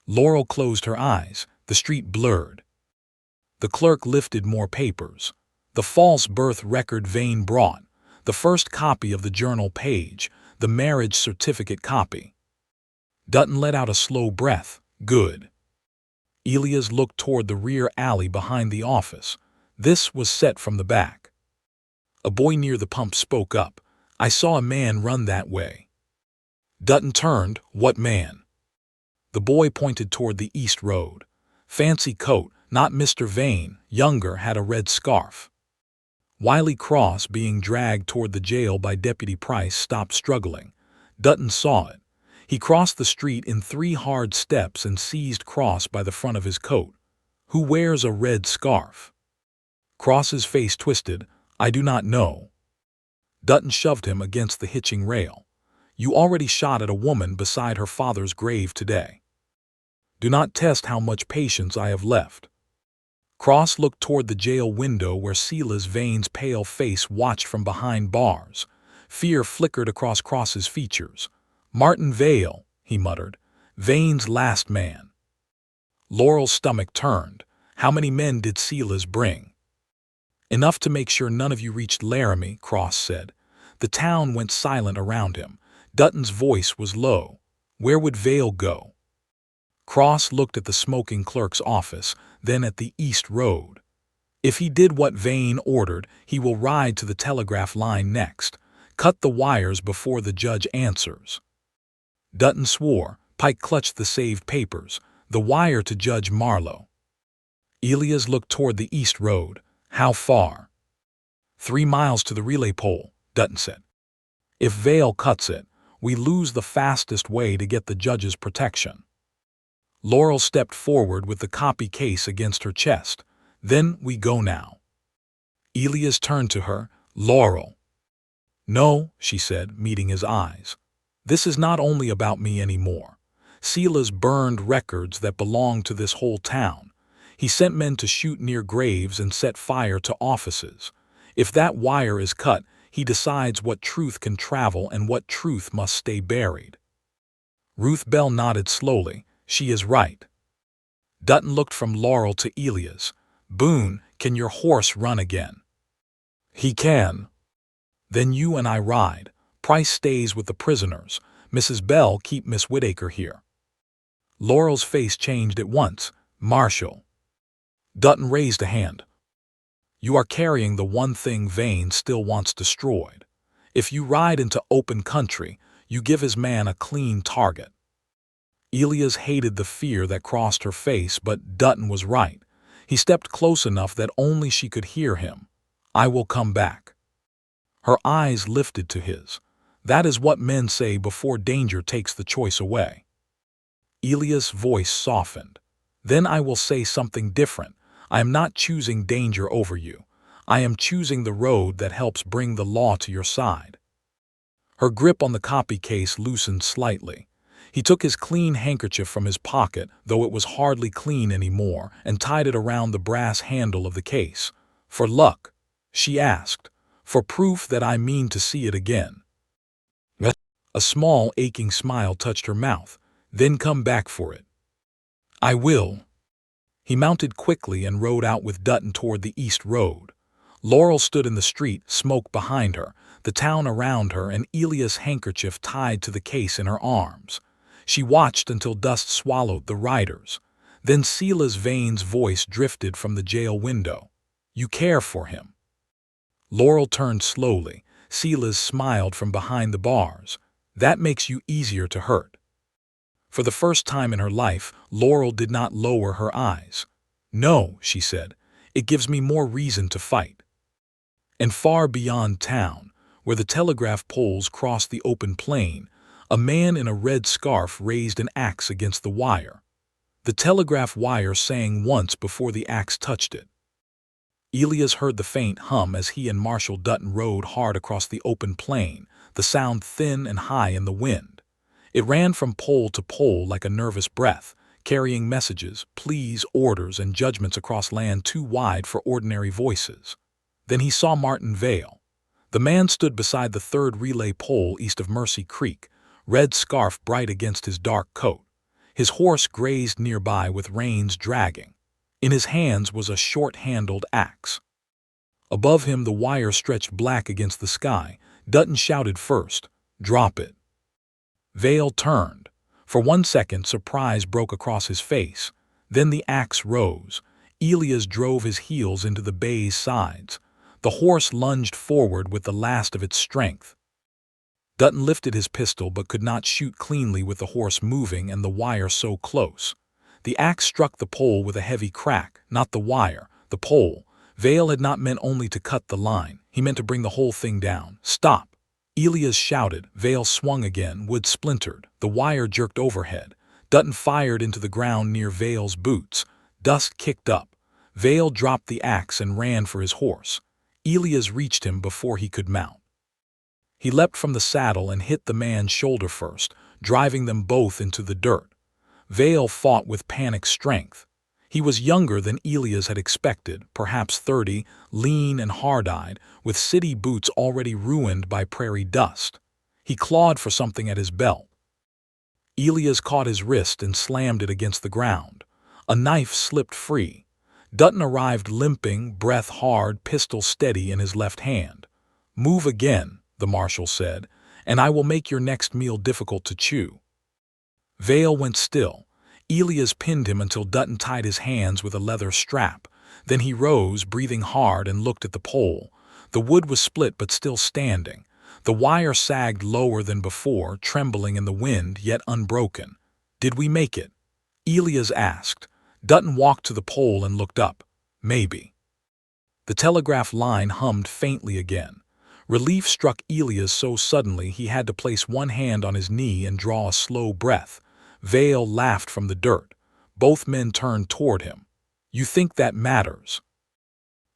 Laurel closed her eyes. The street blurred. The clerk lifted more papers. The false birth record Vane brought. The first copy of the journal page. The marriage certificate copy. Dutton let out a slow breath. Good. Elias looked toward the rear alley behind the office. This was set from the back. A boy near the pump spoke up. I saw a man run that way. Dutton turned. What man? The boy pointed toward the east road. Fancy coat, not Mr. Vane, younger, had a red scarf. Wiley Cross, being dragged toward the jail by Deputy Price, stopped struggling. Dutton saw it. He crossed the street in 3 hard steps and seized Cross by the front of his coat. Who wears a red scarf? Cross's face twisted. I do not know. Dutton shoved him against the hitching rail. You already shot at a woman beside her father's grave today. Do not test how much patience I have left. Cross looked toward the jail window where Silas Vane's pale face watched from behind bars. Fear flickered across Cross's features. Martin Vale, he muttered. Vane's last man. Laurel's stomach turned. How many men did Silas bring? Enough to make sure none of you reached Laramie, Cross said. The town went silent around him. Dutton's voice was low. Where would Vale go? Cross looked at the smoking clerk's office, then at the East Road. If he did what Vane ordered, he will ride to the telegraph line next, cut the wires before the judge answers. Dutton swore. Pike clutched the saved papers, the wire to Judge Marlowe. Elias looked toward the East Road. How far? 3 miles to the relay pole, Dutton said. If Vale cuts it, we lose the fastest way to get the judge's protection. Laurel stepped forward with the copy case against her chest. Then we go now. Elias turned to her. Laurel. No, she said, meeting his eyes. This is not only about me anymore. Silas burned records that belonged to this whole town. He sent men to shoot near graves and set fire to offices. If that wire is cut, he decides what truth can travel and what truth must stay buried. Ruth Bell nodded slowly. She is right. Dutton looked from Laurel to Elias. Boone, can your horse run again? He can. Then you and I ride. Price stays with the prisoners. Mrs. Bell, keep Miss Whittaker here. Laurel's face changed at once. Marshal. Dutton raised a hand. You are carrying the one thing Vane still wants destroyed. If you ride into open country, you give his man a clean target. Elias hated the fear that crossed her face, but Dutton was right. He stepped close enough that only she could hear him. I will come back. Her eyes lifted to his. That is what men say before danger takes the choice away. Elias' voice softened. Then I will say something different. I am not choosing danger over you. I am choosing the road that helps bring the law to your side. Her grip on the copy case loosened slightly. He took his clean handkerchief from his pocket, though it was hardly clean anymore, and tied it around the brass handle of the case. For luck, she asked. For proof that I mean to see it again. A small, aching smile touched her mouth. Then come back for it. I will. He mounted quickly and rode out with Dutton toward the East Road. Laurel stood in the street, smoke behind her, the town around her, and Elias' handkerchief tied to the case in her arms. She watched until dust swallowed the riders. Then Silas Vane's voice drifted from the jail window. You care for him. Laurel turned slowly. Silas smiled from behind the bars. That makes you easier to hurt. For the first time in her life, Laurel did not lower her eyes. No, she said, it gives me more reason to fight. And far beyond town, where the telegraph poles crossed the open plain, a man in a red scarf raised an axe against the wire. The telegraph wire sang once before the axe touched it. Elias heard the faint hum as he and Marshal Dutton rode hard across the open plain, the sound thin and high in the wind. It ran from pole to pole like a nervous breath, carrying messages, pleas, orders, and judgments across land too wide for ordinary voices. Then he saw Martin Vale. The man stood beside the third relay pole east of Mercy Creek, red scarf bright against his dark coat. His horse grazed nearby with reins dragging. In his hands was a short-handled axe. Above him the wire stretched black against the sky. Dutton shouted first, "Drop it." Vale turned. For 1 second surprise broke across his face. Then the axe rose. Elias drove his heels into the bay's sides. The horse lunged forward with the last of its strength. Dutton lifted his pistol but could not shoot cleanly with the horse moving and the wire so close. The axe struck the pole with a heavy crack, not the wire, the pole. Vale had not meant only to cut the line. He meant to bring the whole thing down. Stop! Elias shouted. Vale swung again, wood splintered. The wire jerked overhead. Dutton fired into the ground near Vale's boots. Dust kicked up. Vale dropped the axe and ran for his horse. Elias reached him before he could mount. He leapt from the saddle and hit the man's shoulder first, driving them both into the dirt. Vale fought with panic strength. He was younger than Elias had expected, perhaps 30, lean and hard-eyed, with city boots already ruined by prairie dust. He clawed for something at his belt. Elias caught his wrist and slammed it against the ground. A knife slipped free. Dutton arrived limping, breath hard, pistol steady in his left hand. "Move again," the marshal said, "and I will make your next meal difficult to chew." Vale went still. Elias pinned him until Dutton tied his hands with a leather strap. Then he rose, breathing hard, and looked at the pole. The wood was split but still standing. The wire sagged lower than before, trembling in the wind, yet unbroken. "Did we make it?" Elias asked. Dutton walked to the pole and looked up. "Maybe." The telegraph line hummed faintly again. Relief struck Elias so suddenly he had to place one hand on his knee and draw a slow breath. Vale laughed from the dirt. Both men turned toward him. "You think that matters?"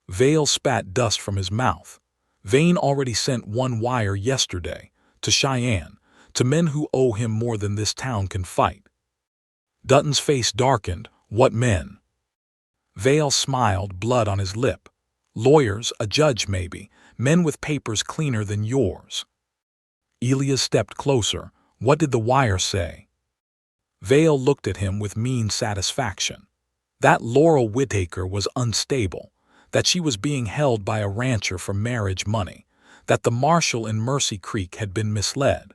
Vale spat dust from his mouth. "Vane already sent one wire yesterday, to Cheyenne, to men who owe him more than this town can fight." Dutton's face darkened. "What men?" Vale smiled, blood on his lip. "Lawyers, a judge maybe, men with papers cleaner than yours." Elias stepped closer. "What did the wire say?" Vale looked at him with mean satisfaction. That Laurel Whittaker was unstable, that she was being held by a rancher for marriage money, that the marshal in Mercy Creek had been misled.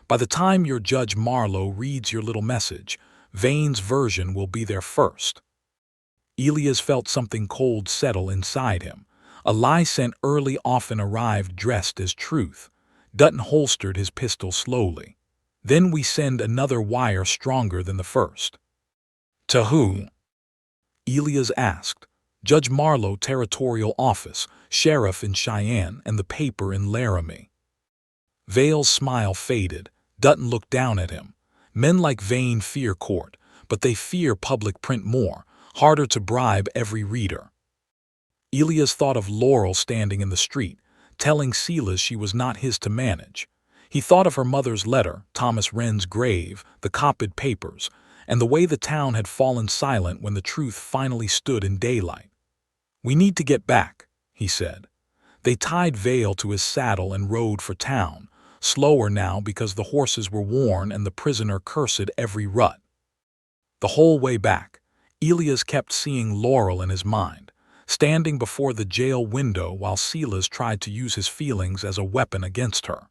By the time your Judge Marlowe reads your little message, Vane's version will be there first. Elias felt something cold settle inside him. A lie sent early often arrived dressed as truth. Dutton holstered his pistol slowly. "Then we send another wire stronger than the first." "To who?" Elias asked. "Judge Marlowe, Territorial Office, Sheriff in Cheyenne, and the paper in Laramie." Vale's smile faded. Dutton looked down at him. "Men like Vane fear court, but they fear public print more, harder to bribe every reader." Elias thought of Laurel standing in the street, telling Silas she was not his to manage. He thought of her mother's letter, Thomas Wren's grave, the copied papers, and the way the town had fallen silent when the truth finally stood in daylight. "We need to get back," he said. They tied Vale to his saddle and rode for town, slower now because the horses were worn and the prisoner cursed every rut. The whole way back, Elias kept seeing Laurel in his mind, standing before the jail window while Silas tried to use his feelings as a weapon against her.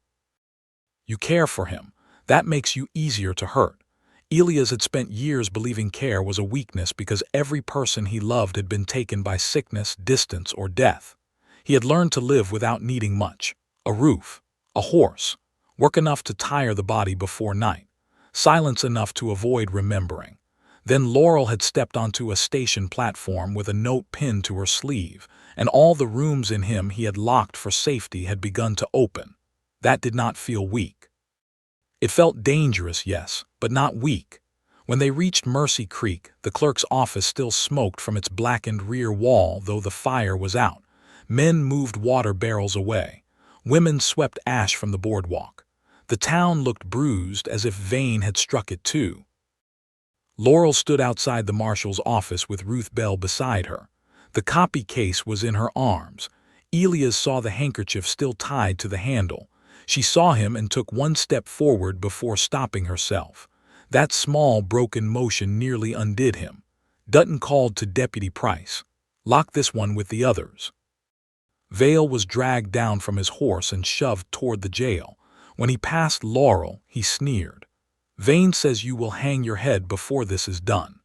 "You care for him. That makes you easier to hurt." Elias had spent years believing care was a weakness because every person he loved had been taken by sickness, distance, or death. He had learned to live without needing much: a roof, a horse, work enough to tire the body before night, silence enough to avoid remembering. Then Laurel had stepped onto a station platform with a note pinned to her sleeve, and all the rooms in him he had locked for safety had begun to open. That did not feel weak. It felt dangerous, yes, but not weak. When they reached Mercy Creek, the clerk's office still smoked from its blackened rear wall, though the fire was out. Men moved water barrels away. Women swept ash from the boardwalk. The town looked bruised, as if Vane had struck it too. Laurel stood outside the marshal's office with Ruth Bell beside her. The copy case was in her arms. Elias saw the handkerchief still tied to the handle. She saw him and took one step forward before stopping herself. That small, broken motion nearly undid him. Dutton called to Deputy Price. "Lock this one with the others." Vale was dragged down from his horse and shoved toward the jail. When he passed Laurel, he sneered. "Vane says you will hang your head before this is done."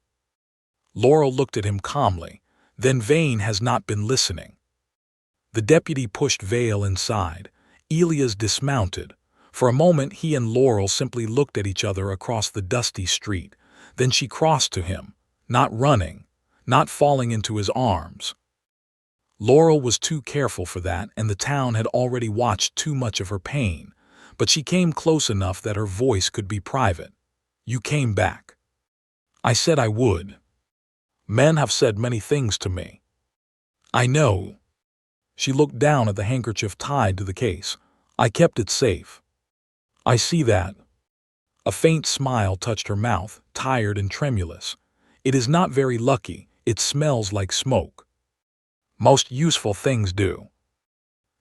Laurel looked at him calmly. "Then Vane has not been listening." The deputy pushed Vale inside. Elias dismounted. For a moment he and Laurel simply looked at each other across the dusty street. Then she crossed to him, not running, not falling into his arms. Laurel was too careful for that, and the town had already watched too much of her pain. But she came close enough that her voice could be private. "You came back." "I said I would. Men have said many things to me." "I know." She looked down at the handkerchief tied to the case. "I kept it safe." "I see that." A faint smile touched her mouth, tired and tremulous. "It is not very lucky. It smells like smoke." "Most useful things do."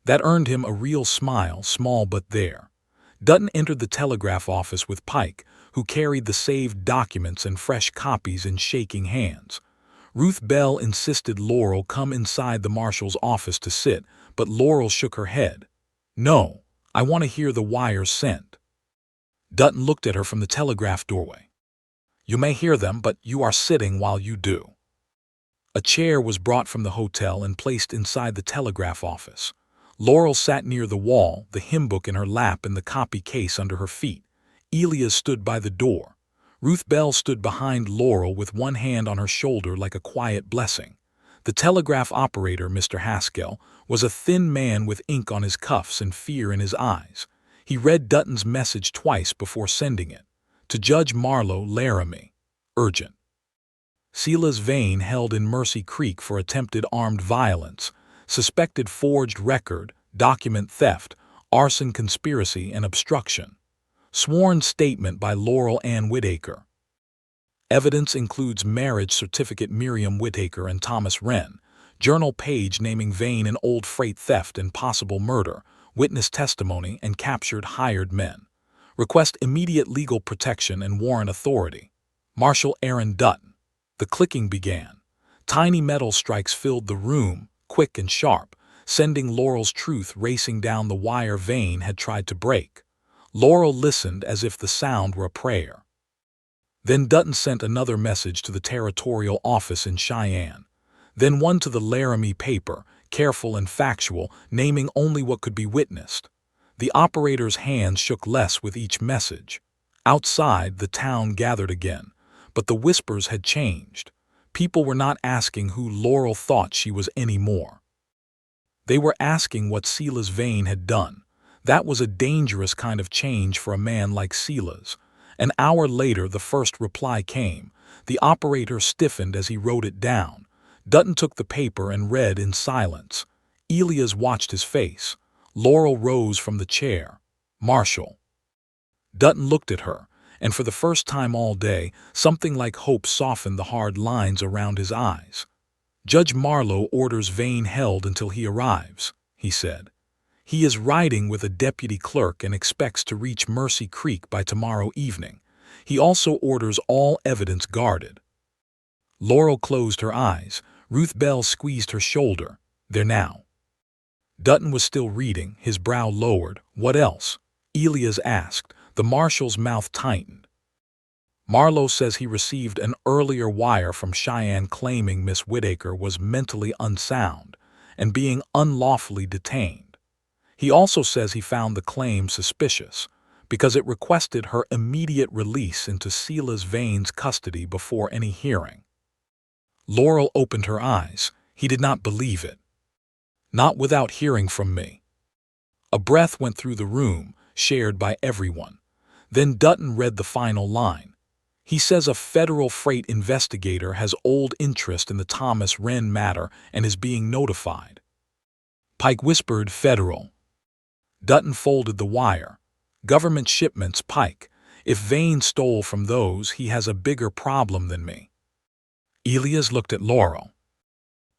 That earned him a real smile, small but there. Dutton entered the telegraph office with Pike, who carried the saved documents and fresh copies in shaking hands. Ruth Bell insisted Laurel come inside the marshal's office to sit, but Laurel shook her head. "No, I want to hear the wires sent." Dutton looked at her from the telegraph doorway. You may hear them, but you are sitting while you do." A chair was brought from the hotel and placed inside the telegraph office. Laurel sat near the wall, the hymn book in her lap and the copy case under her feet. Elias stood by the door. Ruth Bell stood behind Laurel with one hand on her shoulder like a quiet blessing. The telegraph operator, Mr. Haskell, was a thin man with ink on his cuffs and fear in his eyes. He read Dutton's message twice before sending it. To Judge Marlowe, Laramie. Urgent. Silas Vane held in Mercy Creek for attempted armed violence, suspected forged record, document theft, arson conspiracy, and obstruction. Sworn statement by Laurel Ann Whittaker. Evidence includes marriage certificate Miriam Whittaker and Thomas Wren, journal page naming Vane in old freight theft and possible murder, witness testimony, and captured hired men. Request immediate legal protection and warrant authority. Marshal Aaron Dutton. The clicking began. Tiny metal strikes filled the room, quick and sharp, sending Laurel's truth racing down the wire Vane had tried to break. Laurel listened as if the sound were a prayer. Then Dutton sent another message to the territorial office in Cheyenne. Then one to the Laramie paper, careful and factual, naming only what could be witnessed. The operator's hands shook less with each message. Outside, the town gathered again. But the whispers had changed. People were not asking who Laurel thought she was anymore. They were asking what Silas Vane had done. That was a dangerous kind of change for a man like Silas. An hour later, the first reply came. The operator stiffened as he wrote it down. Dutton took the paper and read in silence. Elias watched his face. Laurel rose from the chair. "Marshal." Dutton looked at her, and for the first time all day, something like hope softened the hard lines around his eyes. "Judge Marlowe orders Vane held until he arrives," he said. "He is riding with a deputy clerk and expects to reach Mercy Creek by tomorrow evening. He also orders all evidence guarded." Laurel closed her eyes. Ruth Bell squeezed her shoulder. "There now." Dutton was still reading, his brow lowered. "What else?" Elias asked. The marshal's mouth tightened. "Marlowe says he received an earlier wire from Cheyenne claiming Miss Whittaker was mentally unsound and being unlawfully detained. He also says he found the claim suspicious because it requested her immediate release into Silas Vane's custody before any hearing." Laurel opened her eyes. He did not believe it. "Not without hearing from me." A breath went through the room, shared by everyone. Then Dutton read the final line. "He says a federal freight investigator has old interest in the Thomas Wren matter and is being notified." Pike whispered, "Federal." Dutton folded the wire. "Government shipments, Pike. If Vane stole from those, he has a bigger problem than me." Elias looked at Laurel.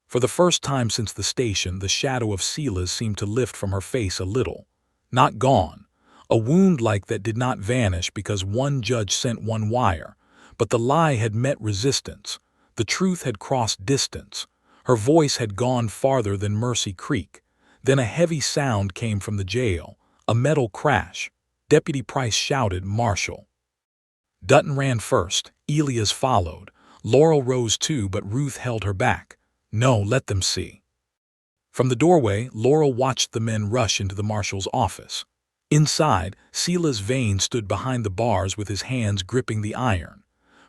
For the first time since the station, the shadow of Silas seemed to lift from her face a little. Not gone. A wound like that did not vanish because one judge sent one wire, but the lie had met resistance. The truth had crossed distance. Her voice had gone farther than Mercy Creek. Then a heavy sound came from the jail, a metal crash. Deputy Price shouted, "Marshal." Dutton ran first. Elias followed. Laurel rose too, but Ruth held her back. "No, let them see." From the doorway, Laurel watched the men rush into the marshal's office. Inside, Silas Vane stood behind the bars with his hands gripping the iron.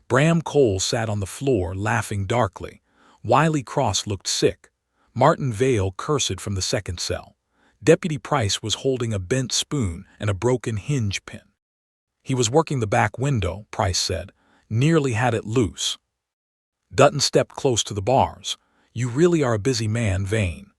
Bram Cole sat on the floor, laughing darkly. Wiley Cross looked sick. Martin Vale cursed from the second cell. Deputy Price was holding a bent spoon and a broken hinge pin. "He was working the back window," Price said. "Nearly had it loose." Dutton stepped close to the bars. "You really are a busy man, Vane."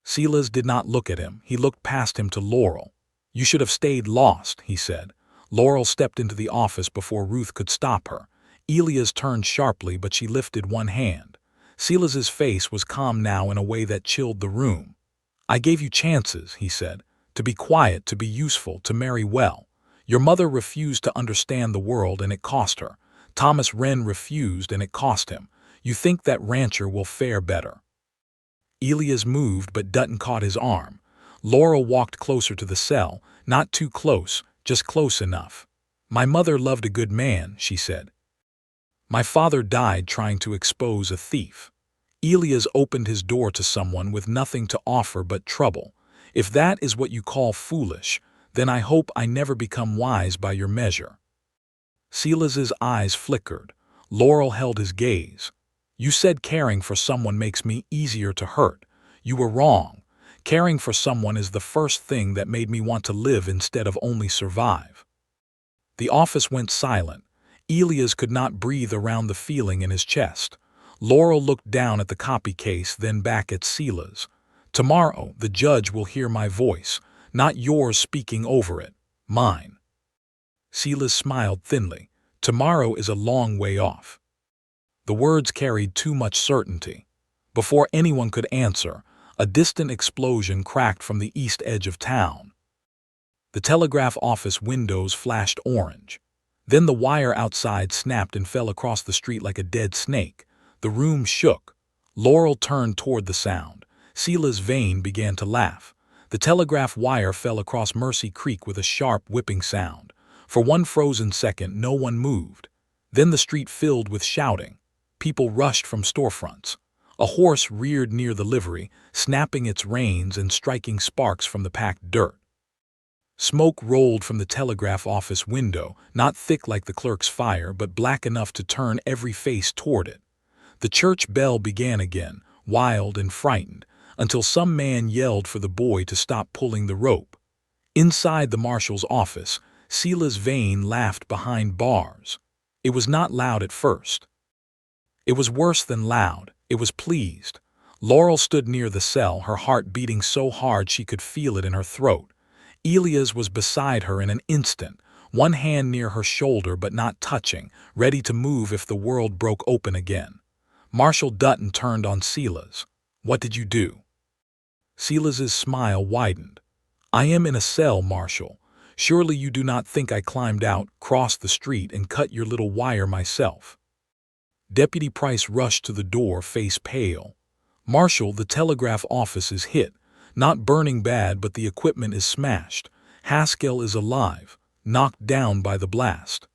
Silas did not look at him. He looked past him to Laurel. "You should have stayed lost," he said. Laurel stepped into the office before Ruth could stop her. Elias turned sharply, but she lifted one hand. Silas's face was calm now in a way that chilled the room. "I gave you chances," he said, "to be quiet, to be useful, to marry well. Your mother refused to understand the world, and it cost her. Thomas Wren refused, and it cost him. You think that rancher will fare better." Elias moved, but Dutton caught his arm. Laurel walked closer to the cell, not too close, just close enough. "My mother loved a good man," she said. My father died trying to expose a thief. Elias opened his door to someone with nothing to offer but trouble. If that is what you call foolish, then I hope I never become wise by your measure. Silas's eyes flickered. Laurel held his gaze. You said caring for someone makes me easier to hurt. You were wrong. Caring for someone is the first thing that made me want to live instead of only survive. The office went silent. Elias could not breathe around the feeling in his chest. Laurel looked down at the copy case, then back at Silas. Tomorrow, the judge will hear my voice, not yours speaking over it, mine. Silas smiled thinly. Tomorrow is a long way off. The words carried too much certainty. Before anyone could answer, a distant explosion cracked from the east edge of town. The telegraph office windows flashed orange. Then the wire outside snapped and fell across the street like a dead snake. The room shook. Laurel turned toward the sound. Silas Vane began to laugh. The telegraph wire fell across Mercy Creek with a sharp whipping sound. For one frozen second, no one moved. Then the street filled with shouting. People rushed from storefronts. A horse reared near the livery, snapping its reins and striking sparks from the packed dirt. Smoke rolled from the telegraph office window, not thick like the clerk's fire, but black enough to turn every face toward it. The church bell began again, wild and frightened, until some man yelled for the boy to stop pulling the rope. Inside the marshal's office, Silas Vane laughed behind bars. It was not loud at first. It was worse than loud. It was pleased. Laurel stood near the cell, her heart beating so hard she could feel it in her throat. Elias was beside her in an instant, one hand near her shoulder but not touching, ready to move if the world broke open again. Marshal Dutton turned on Silas. What did you do? Silas's smile widened. I am in a cell, Marshal. Surely you do not think I climbed out, crossed the street, and cut your little wire myself. Deputy Price rushed to the door, face pale. Marshal, the telegraph office is hit. Not burning bad, but the equipment is smashed. Haskell is alive, knocked down by the blast.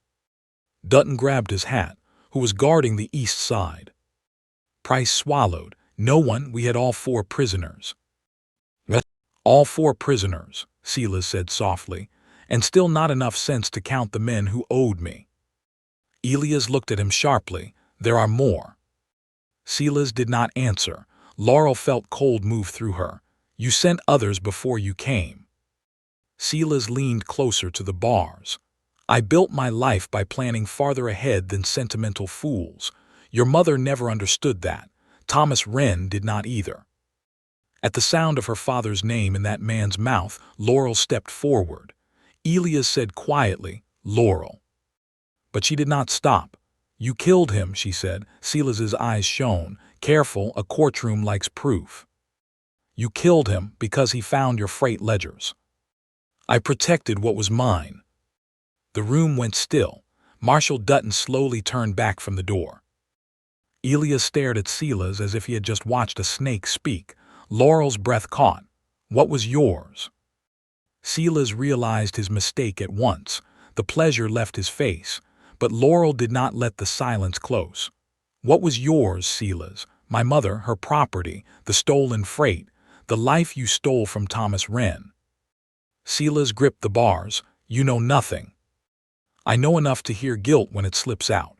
Dutton grabbed his hat, who was guarding the east side. Price swallowed. No one, we had all 4 prisoners. All 4 prisoners, Silas said softly, and still not enough sense to count the men who owed me. Elias looked at him sharply. There are more. Silas did not answer. Laurel felt cold move through her. You sent others before you came. Silas leaned closer to the bars. I built my life by planning farther ahead than sentimental fools. Your mother never understood that. Thomas Wren did not either. At the sound of her father's name in that man's mouth, Laurel stepped forward. Elias said quietly, Laurel. But she did not stop. You killed him, she said. Silas's eyes shone. Careful, a courtroom likes proof. You killed him because he found your freight ledgers. I protected what was mine. The room went still. Marshal Dutton slowly turned back from the door. Elias stared at Silas as if he had just watched a snake speak. Laurel's breath caught. What was yours? Silas realized his mistake at once. The pleasure left his face, but Laurel did not let the silence close. What was yours, Silas? My mother, her property, the stolen freight, the life you stole from Thomas Wren. Silas gripped the bars. You know nothing. I know enough to hear guilt when it slips out.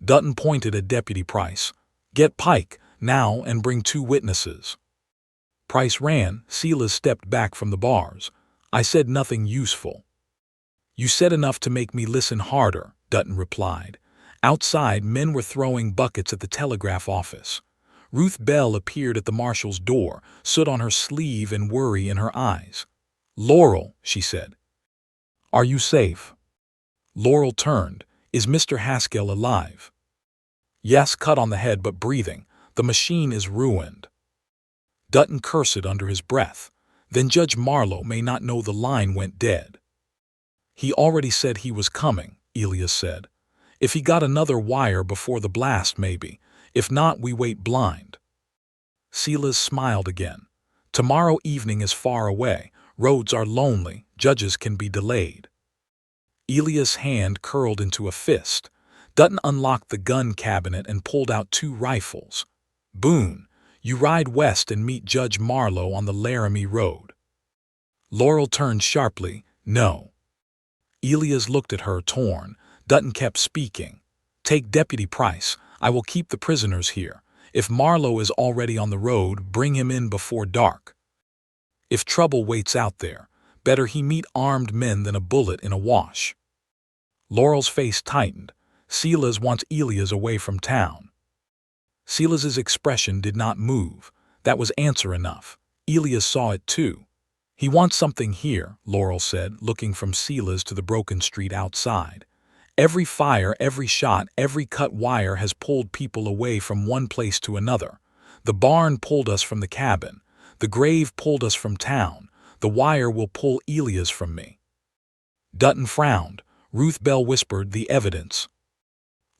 Dutton pointed at Deputy Price. Get Pike, now, and bring 2 witnesses. Price ran. Silas stepped back from the bars. I said nothing useful. You said enough to make me listen harder, Dutton replied. Outside, men were throwing buckets at the telegraph office. Ruth Bell appeared at the marshal's door, soot on her sleeve and worry in her eyes. Laurel, she said. Are you safe? Laurel turned. Is Mr. Haskell alive? Yes, cut on the head but breathing. The machine is ruined. Dutton cursed under his breath. Then Judge Marlowe may not know the line went dead. He already said he was coming, Elias said. If he got another wire before the blast, maybe. If not, we wait blind. Silas smiled again. Tomorrow evening is far away. Roads are lonely. Judges can be delayed. Elias' hand curled into a fist. Dutton unlocked the gun cabinet and pulled out 2 rifles. "Boone, you ride west and meet Judge Marlowe on the Laramie Road." Laurel turned sharply. "No." Elias looked at her, torn. Dutton kept speaking. "Take Deputy Price. I will keep the prisoners here. If Marlowe is already on the road, bring him in before dark. If trouble waits out there, better he meet armed men than a bullet in a wash." Laurel's face tightened. "Silas wants Elias away from town." Silas's expression did not move. That was answer enough. Elias saw it too. "He wants something here," Laurel said, looking from Silas to the broken street outside. "Every fire, every shot, every cut wire has pulled people away from one place to another. The barn pulled us from the cabin. The grave pulled us from town. The wire will pull Elias from me." Dutton frowned. Ruth Bell whispered, "The evidence."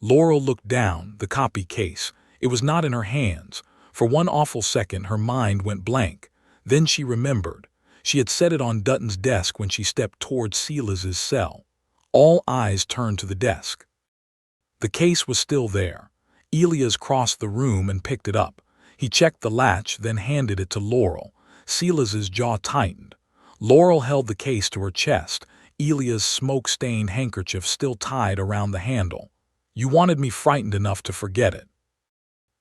Laurel looked down, the copy case. It was not in her hands. For one awful second her mind went blank. Then she remembered. She had set it on Dutton's desk when she stepped toward Silas's cell. All eyes turned to the desk. The case was still there. Elias crossed the room and picked it up. He checked the latch, then handed it to Laurel. Silas's jaw tightened. Laurel held the case to her chest, Elias' smoke-stained handkerchief still tied around the handle. "You wanted me frightened enough to forget it."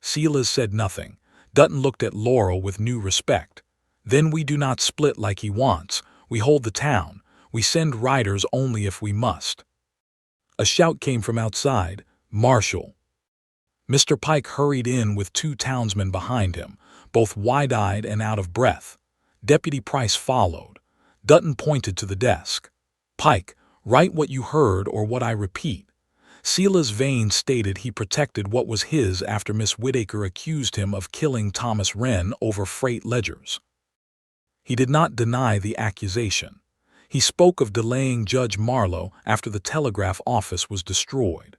Silas said nothing. Dutton looked at Laurel with new respect. "Then we do not split like he wants. We hold the town. We send riders only if we must." A shout came from outside. "Marshal!" Mr. Pike hurried in with 2 townsmen behind him, both wide-eyed and out of breath. Deputy Price followed. Dutton pointed to the desk. "Pike, write what you heard or what I repeat." Silas Vane stated he protected what was his after Miss Whittaker accused him of killing Thomas Wren over freight ledgers. He did not deny the accusation. He spoke of delaying Judge Marlowe after the telegraph office was destroyed.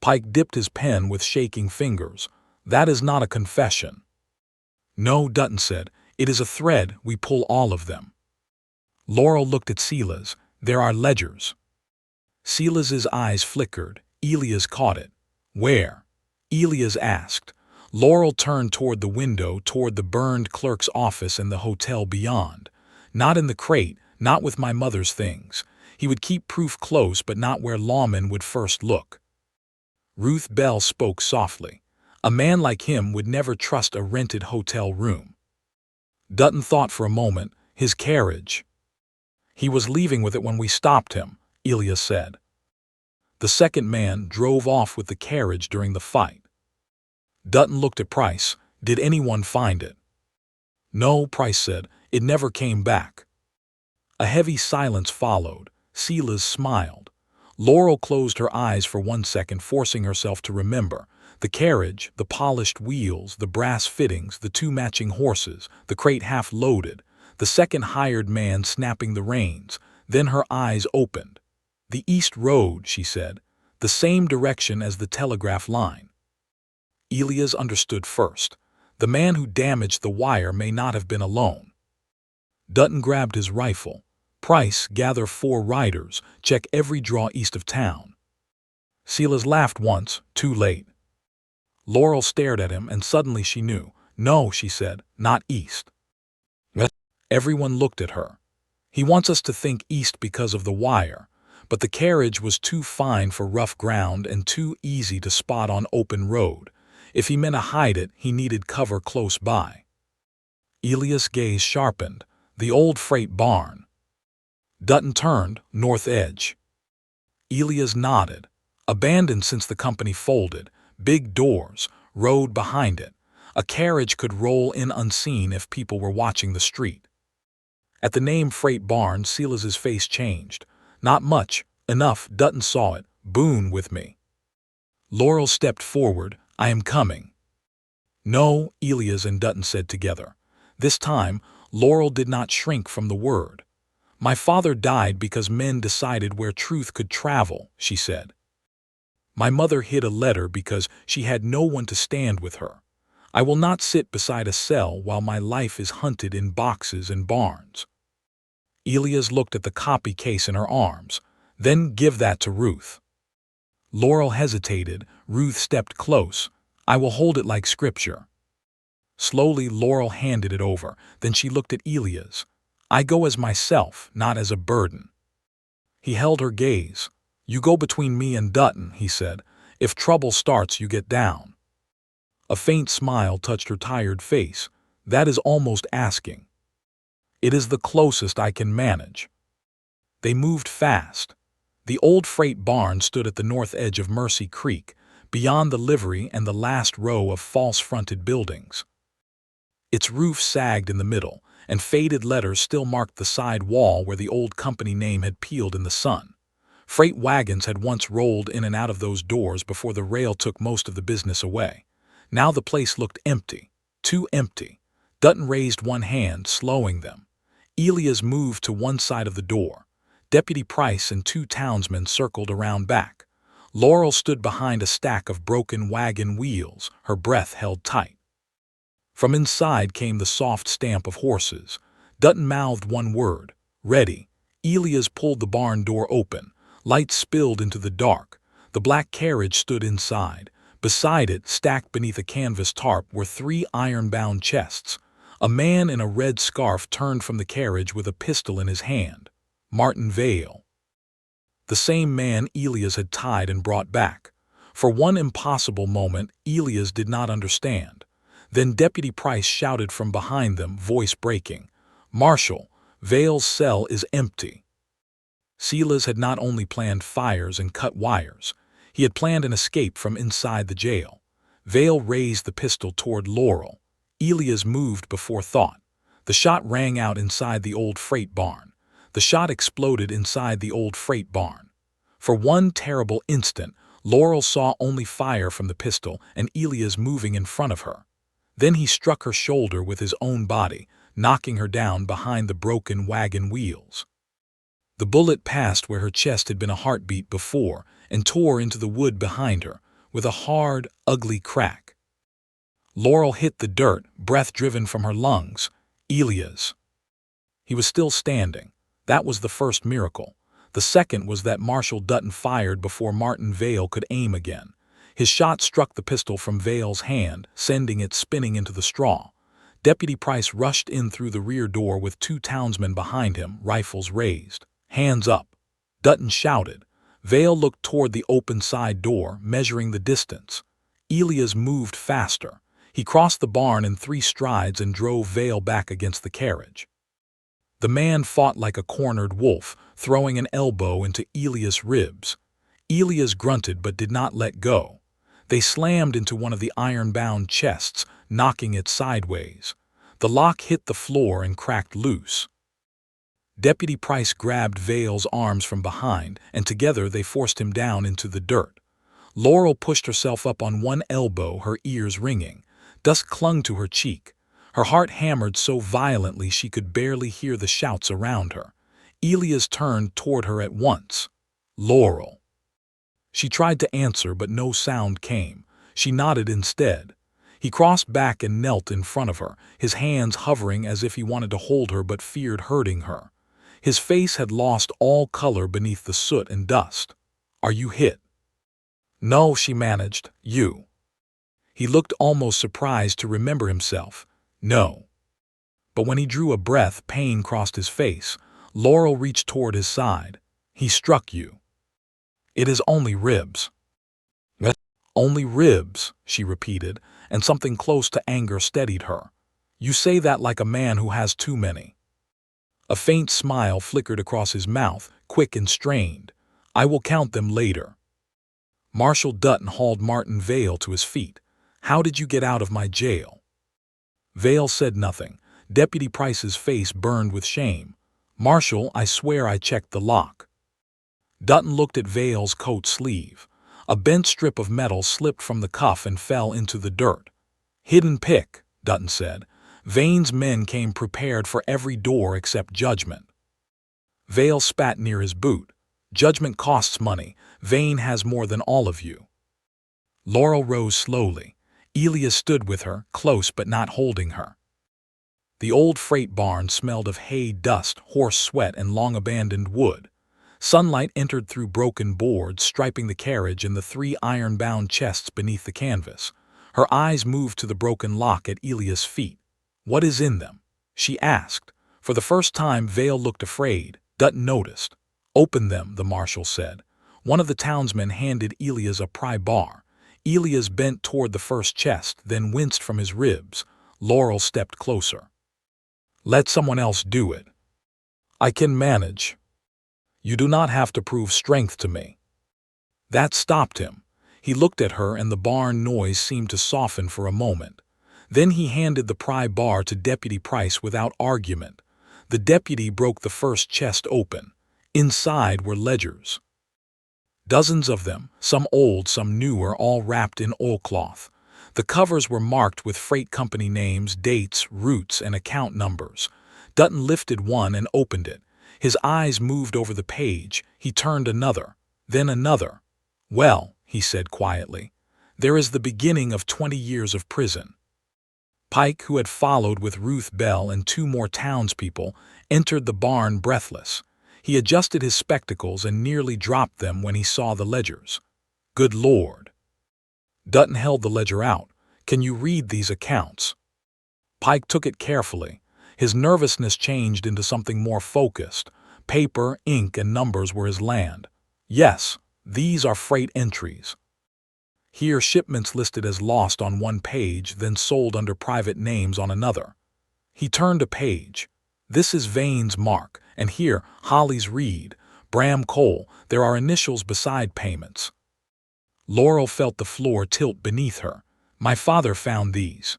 Pike dipped his pen with shaking fingers. "That is not a confession." "No," Dutton said. "It is a thread. We pull all of them." Laurel looked at Silas. "There are ledgers." Silas's eyes flickered. Elias caught it. "Where?" Elias asked. Laurel turned toward the window, toward the burned clerk's office and the hotel beyond. "Not in the crate, not with my mother's things. He would keep proof close, but not where lawmen would first look." Ruth Bell spoke softly. "A man like him would never trust a rented hotel room." Dutton thought for a moment. "His carriage." "He was leaving with it when we stopped him," Elias said. "The second man drove off with the carriage during the fight." Dutton looked at Price. "Did anyone find it?" "No," Price said. "It never came back." A heavy silence followed. Silas smiled. Laurel closed her eyes for 1 second, forcing herself to remember. The carriage, the polished wheels, the brass fittings, the 2 matching horses, the crate half loaded, the second hired man snapping the reins. Then her eyes opened. "The East Road," she said. "The same direction as the telegraph line." Elias understood first. The man who damaged the wire may not have been alone. Dutton grabbed his rifle. "Price, gather 4 riders. Check every draw east of town." Silas laughed once, too late. Laurel stared at him, and suddenly she knew. "No," she said, "not east." Everyone looked at her. "He wants us to think east because of the wire, but the carriage was too fine for rough ground and too easy to spot on open road. If he meant to hide it, he needed cover close by." Elias' gaze sharpened. "The old freight barn." Dutton turned, north edge. Elias nodded. "Abandoned since the company folded. Big doors, road behind it. A carriage could roll in unseen if people were watching the street." At the name Freight Barn, Silas's face changed. "Not much. Enough." Dutton saw it. "Boone with me." Laurel stepped forward. "I am coming." "No," Elias and Dutton said together. This time, Laurel did not shrink from the word. "My father died because men decided where truth could travel," she said. "My mother hid a letter because she had no one to stand with her. I will not sit beside a cell while my life is hunted in boxes and barns." Elias looked at the copy case in her arms. "Then give that to Ruth." Laurel hesitated. Ruth stepped close. I will hold it like scripture. Slowly, Laurel handed it over. Then she looked at Elias. I go as myself, not as a burden. He held her gaze. You go between me and Dutton, he said. If trouble starts, you get down. A faint smile touched her tired face. That is almost asking. It is the closest I can manage. They moved fast. The old freight barn stood at the north edge of Mercy Creek, beyond the livery and the last row of false-fronted buildings. Its roof sagged in the middle, and faded letters still marked the side wall where the old company name had peeled in the sun. Freight wagons had once rolled in and out of those doors before the rail took most of the business away. Now the place looked empty, too empty. Dutton raised one hand, slowing them. Elias moved to one side of the door. Deputy Price and two townsmen circled around back. Laurel stood behind a stack of broken wagon wheels, her breath held tight. From inside came the soft stamp of horses. Dutton mouthed one word, ready. Elias pulled the barn door open. Light spilled into the dark. The black carriage stood inside. Beside it, stacked beneath a canvas tarp, were three iron-bound chests. A man in a red scarf turned from the carriage with a pistol in his hand. Martin Vale. The same man Elias had tied and brought back. For one impossible moment, Elias did not understand. Then Deputy Price shouted from behind them, voice breaking. Marshal, Vale's cell is empty. Silas had not only planned fires and cut wires. He had planned an escape from inside the jail. Vale raised the pistol toward Laurel. Elias moved before thought. The shot rang out inside the old freight barn. The shot exploded inside the old freight barn. For one terrible instant, Laurel saw only fire from the pistol and Elias moving in front of her. Then he struck her shoulder with his own body, knocking her down behind the broken wagon wheels. The bullet passed where her chest had been a heartbeat before and tore into the wood behind her, with a hard, ugly crack. Laurel hit the dirt, breath driven from her lungs. Elias. He was still standing. That was the first miracle. The second was that Marshal Dutton fired before Martin Vale could aim again. His shot struck the pistol from Vale's hand, sending it spinning into the straw. Deputy Price rushed in through the rear door with two townsmen behind him, rifles raised. Hands up. Dutton shouted. Vale looked toward the open side door, measuring the distance. Elias moved faster. He crossed the barn in 3 strides and drove Vale back against the carriage. The man fought like a cornered wolf, throwing an elbow into Elias' ribs. Elias grunted but did not let go. They slammed into one of the iron-bound chests, knocking it sideways. The lock hit the floor and cracked loose. Deputy Price grabbed Vale's arms from behind, and together they forced him down into the dirt. Laurel pushed herself up on one elbow, her ears ringing. Dust clung to her cheek. Her heart hammered so violently she could barely hear the shouts around her. Elias turned toward her at once. Laurel. She tried to answer, but no sound came. She nodded instead. He crossed back and knelt in front of her, his hands hovering as if he wanted to hold her but feared hurting her. His face had lost all color beneath the soot and dust. Are you hit? No, she managed. You. He looked almost surprised to remember himself. No. But when he drew a breath, pain crossed his face. Laurel reached toward his side. He struck you. It is only ribs. Only ribs, she repeated, and something close to anger steadied her. You say that like a man who has too many. A faint smile flickered across his mouth, quick and strained. I will count them later. Marshal Dutton hauled Martin Vale to his feet. How did you get out of my jail? Vale said nothing. Deputy Price's face burned with shame. Marshal, I swear I checked the lock. Dutton looked at Vale's coat sleeve. A bent strip of metal slipped from the cuff and fell into the dirt. Hidden pick, Dutton said. Vane's men came prepared for every door except Judgment. Vale spat near his boot. Judgment costs money. Vane has more than all of you. Laurel rose slowly. Elias stood with her, close but not holding her. The old freight barn smelled of hay, dust, horse sweat, and long-abandoned wood. Sunlight entered through broken boards, striping the carriage and the 3 iron-bound chests beneath the canvas. Her eyes moved to the broken lock at Elias' feet. "What is in them?" she asked. For the first time, Vale looked afraid. Dutton noticed. "Open them," the marshal said. One of the townsmen handed Elias a pry bar. Elias bent toward the first chest, then winced from his ribs. Laurel stepped closer. "Let someone else do it. I can manage. You do not have to prove strength to me." That stopped him. He looked at her and the barn noise seemed to soften for a moment. Then he handed the pry bar to Deputy Price without argument. The deputy broke the first chest open. Inside were ledgers. Dozens of them, some old, some newer, all wrapped in oilcloth. The covers were marked with freight company names, dates, routes, and account numbers. Dutton lifted one and opened it. His eyes moved over the page. He turned another, then another. "Well," he said quietly, "there is the beginning of 20 years of prison." Pike, who had followed with Ruth Bell and 2 more townspeople, entered the barn breathless. He adjusted his spectacles and nearly dropped them when he saw the ledgers. "Good Lord!" Dutton held the ledger out. "Can you read these accounts?" Pike took it carefully. His nervousness changed into something more focused. Paper, ink, and numbers were his land. "Yes, these are freight entries. Here shipments listed as lost on one page, then sold under private names on another." He turned a page. "This is Vane's mark, and here Holly's Reed, Bram Cole. There are initials beside payments." Laurel felt the floor tilt beneath her. "My father found these."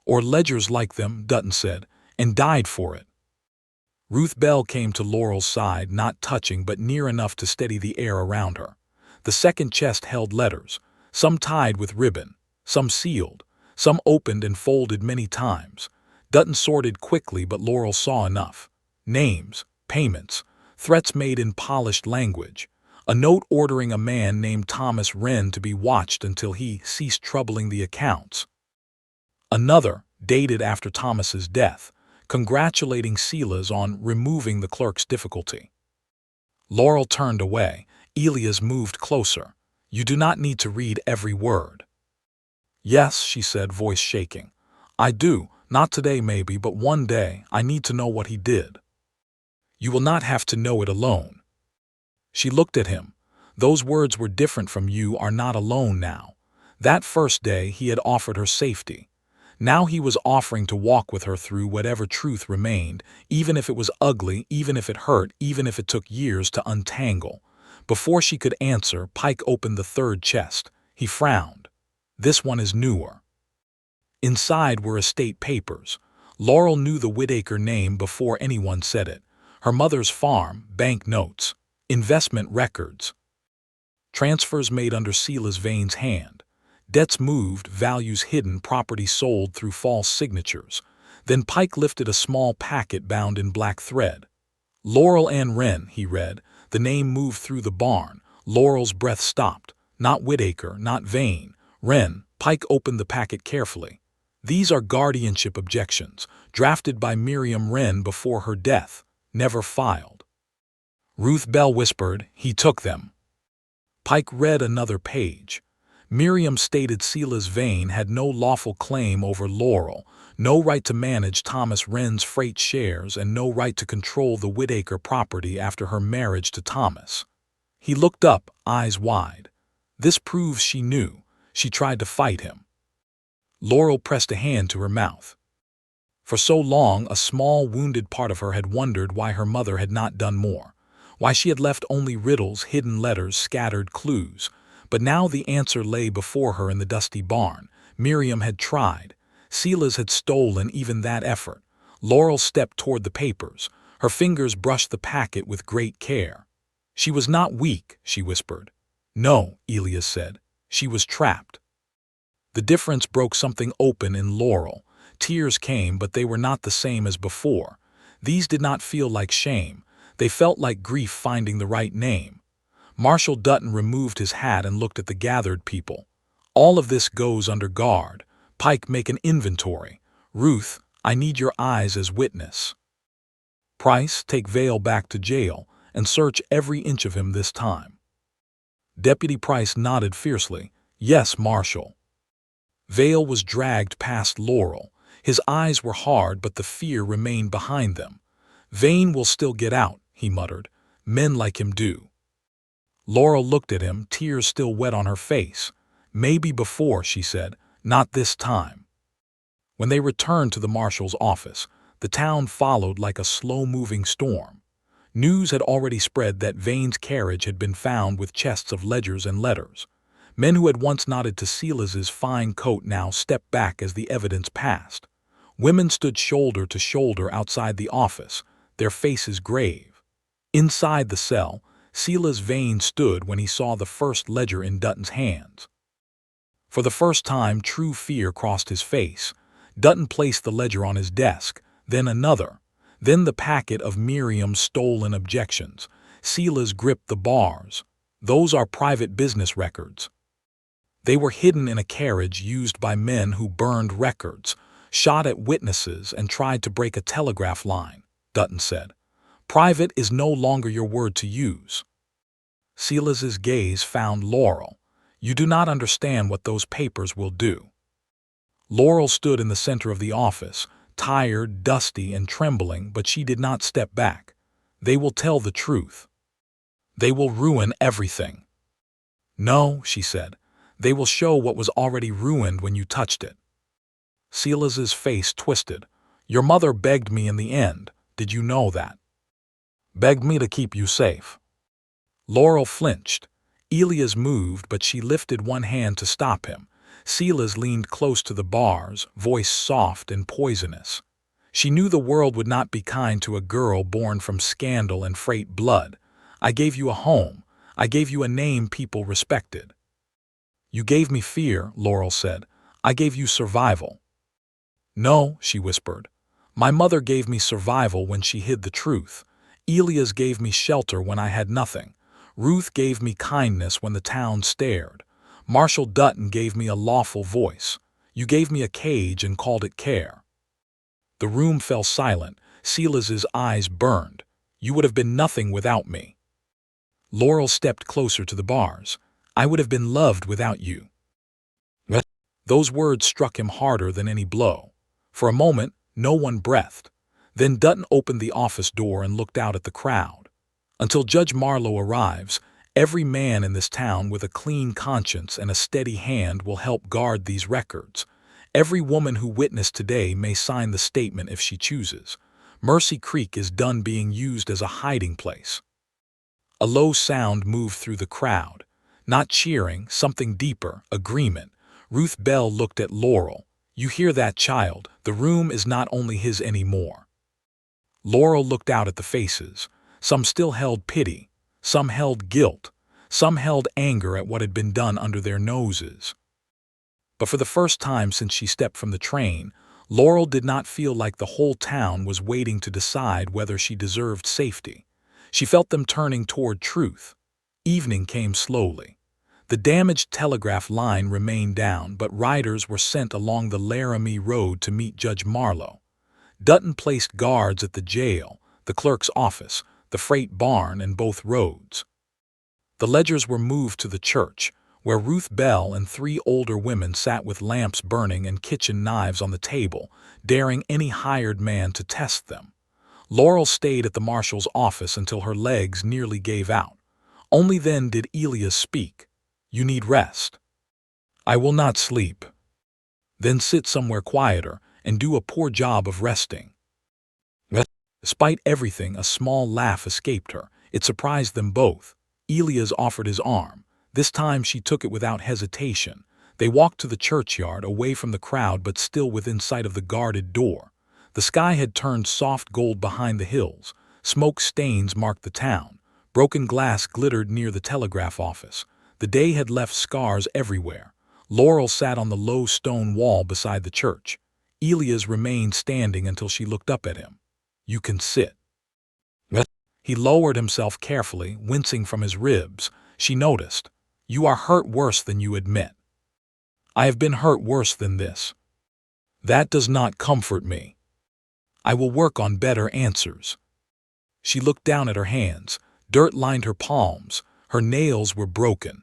"Or ledgers like them," Dutton said, "and died for it." Ruth Bell came to Laurel's side, not touching but near enough to steady the air around her. The second chest held letters, some tied with ribbon, some sealed, some opened and folded many times. Dutton sorted quickly, but Laurel saw enough. Names, payments, threats made in polished language. A note ordering a man named Thomas Wren to be watched until he ceased troubling the accounts. Another, dated after Thomas's death, congratulating Silas on removing the clerk's difficulty. Laurel turned away. Elias moved closer. "You do not need to read every word." "Yes," she said, voice shaking. "I do. Not today maybe, but one day I need to know what he did." "You will not have to know it alone." She looked at him. "Those words were different from you are not alone now." That first day he had offered her safety. Now he was offering to walk with her through whatever truth remained, even if it was ugly, even if it hurt, even if it took years to untangle. Before she could answer, Pike opened the third chest. He frowned. "This one is newer." Inside were estate papers. Laurel knew the Whittaker name before anyone said it. Her mother's farm, bank notes, investment records, transfers made under Silas Vane's hand, debts moved, values hidden, property sold through false signatures. Then Pike lifted a small packet bound in black thread. "Laurel Ann Wren," he read. The name moved through the barn. Laurel's breath stopped. Not Whittaker, not Vane. Wren. Pike opened the packet carefully. "These are guardianship objections, drafted by Miriam Wren before her death, never filed." Ruth Bell whispered, "He took them." Pike read another page. Miriam stated Silas Vane had no lawful claim over Laurel, no right to manage Thomas Wren's freight shares, and no right to control the Whittaker property after her marriage to Thomas. He looked up, eyes wide. This proves she knew. She tried to fight him. Laurel pressed a hand to her mouth. For so long, a small, wounded part of her had wondered why her mother had not done more, why she had left only riddles, hidden letters, scattered clues. But now the answer lay before her in the dusty barn. Miriam had tried. Silas had stolen even that effort. Laurel stepped toward the papers. Her fingers brushed the packet with great care. "She was not weak," she whispered. "No," Elias said. "She was trapped." The difference broke something open in Laurel. Tears came, but they were not the same as before. These did not feel like shame. They felt like grief finding the right name. Marshal Dutton removed his hat and looked at the gathered people. "All of this goes under guard. Pike, make an inventory. Ruth, I need your eyes as witness. Price, take Vale back to jail, and search every inch of him this time." Deputy Price nodded fiercely. "Yes, Marshal." Vale was dragged past Laurel. His eyes were hard, but the fear remained behind them. "Vane will still get out," he muttered. "Men like him do." Laurel looked at him, tears still wet on her face. "Maybe before," she said. "Not this time." When they returned to the marshal's office, the town followed like a slow-moving storm. News had already spread that Vane's carriage had been found with chests of ledgers and letters. Men who had once nodded to Silas's fine coat now stepped back as the evidence passed. Women stood shoulder to shoulder outside the office, their faces grave. Inside the cell, Silas Vane stood when he saw the first ledger in Dutton's hands. For the first time, true fear crossed his face. Dutton placed the ledger on his desk, then another, then the packet of Miriam's stolen objections. Silas gripped the bars. "Those are private business records." They were hidden in a carriage used by men who burned records, shot at witnesses, and tried to break a telegraph line, Dutton said. "Private is no longer your word to use." Silas's gaze found Laurel. "You do not understand what those papers will do." Laurel stood in the center of the office, tired, dusty, and trembling, but she did not step back. "They will tell the truth. They will ruin everything." "No," she said. "They will show what was already ruined when you touched it." Silas's face twisted. "Your mother begged me in the end. Did you know that? Begged me to keep you safe." Laurel flinched. Elias moved, but she lifted one hand to stop him. Silas leaned close to the bars, voice soft and poisonous. She knew the world would not be kind to a girl born from scandal and frayed blood. "I gave you a home. I gave you a name people respected." "You gave me fear," Laurel said. "I gave you survival." "No," she whispered. "My mother gave me survival when she hid the truth. Elias gave me shelter when I had nothing. Ruth gave me kindness when the town stared. Marshal Dutton gave me a lawful voice. You gave me a cage and called it care." The room fell silent. Silas's eyes burned. "You would have been nothing without me." Laurel stepped closer to the bars. "I would have been loved without you." Those words struck him harder than any blow. For a moment, no one breathed. Then Dutton opened the office door and looked out at the crowd. "Until Judge Marlowe arrives, every man in this town with a clean conscience and a steady hand will help guard these records. Every woman who witnessed today may sign the statement if she chooses. Mercy Creek is done being used as a hiding place." A low sound moved through the crowd. Not cheering, something deeper, agreement. Ruth Bell looked at Laurel. "You hear that, child? The room is not only his anymore." Laurel looked out at the faces. Some still held pity. Some held guilt. Some held anger at what had been done under their noses. But for the first time since she stepped from the train, Laurel did not feel like the whole town was waiting to decide whether she deserved safety. She felt them turning toward truth. Evening came slowly. The damaged telegraph line remained down, but riders were sent along the Laramie Road to meet Judge Marlowe. Dutton placed guards at the jail, the clerk's office, the freight barn, and both roads. The ledgers were moved to the church, where Ruth Bell and 3 older women sat with lamps burning and kitchen knives on the table, daring any hired man to test them. Laurel stayed at the marshal's office until her legs nearly gave out. Only then did Elias speak. "You need rest." "I will not sleep." "Then sit somewhere quieter and do a poor job of resting." Despite everything, a small laugh escaped her. It surprised them both. Elias offered his arm. This time she took it without hesitation. They walked to the churchyard, away from the crowd but still within sight of the guarded door. The sky had turned soft gold behind the hills. Smoke stains marked the town. Broken glass glittered near the telegraph office. The day had left scars everywhere. Laurel sat on the low stone wall beside the church. Elias remained standing until she looked up at him. "You can sit." He lowered himself carefully, wincing from his ribs. She noticed. "You are hurt worse than you admit." "I have been hurt worse than this." "That does not comfort me." "I will work on better answers." She looked down at her hands. Dirt lined her palms. Her nails were broken.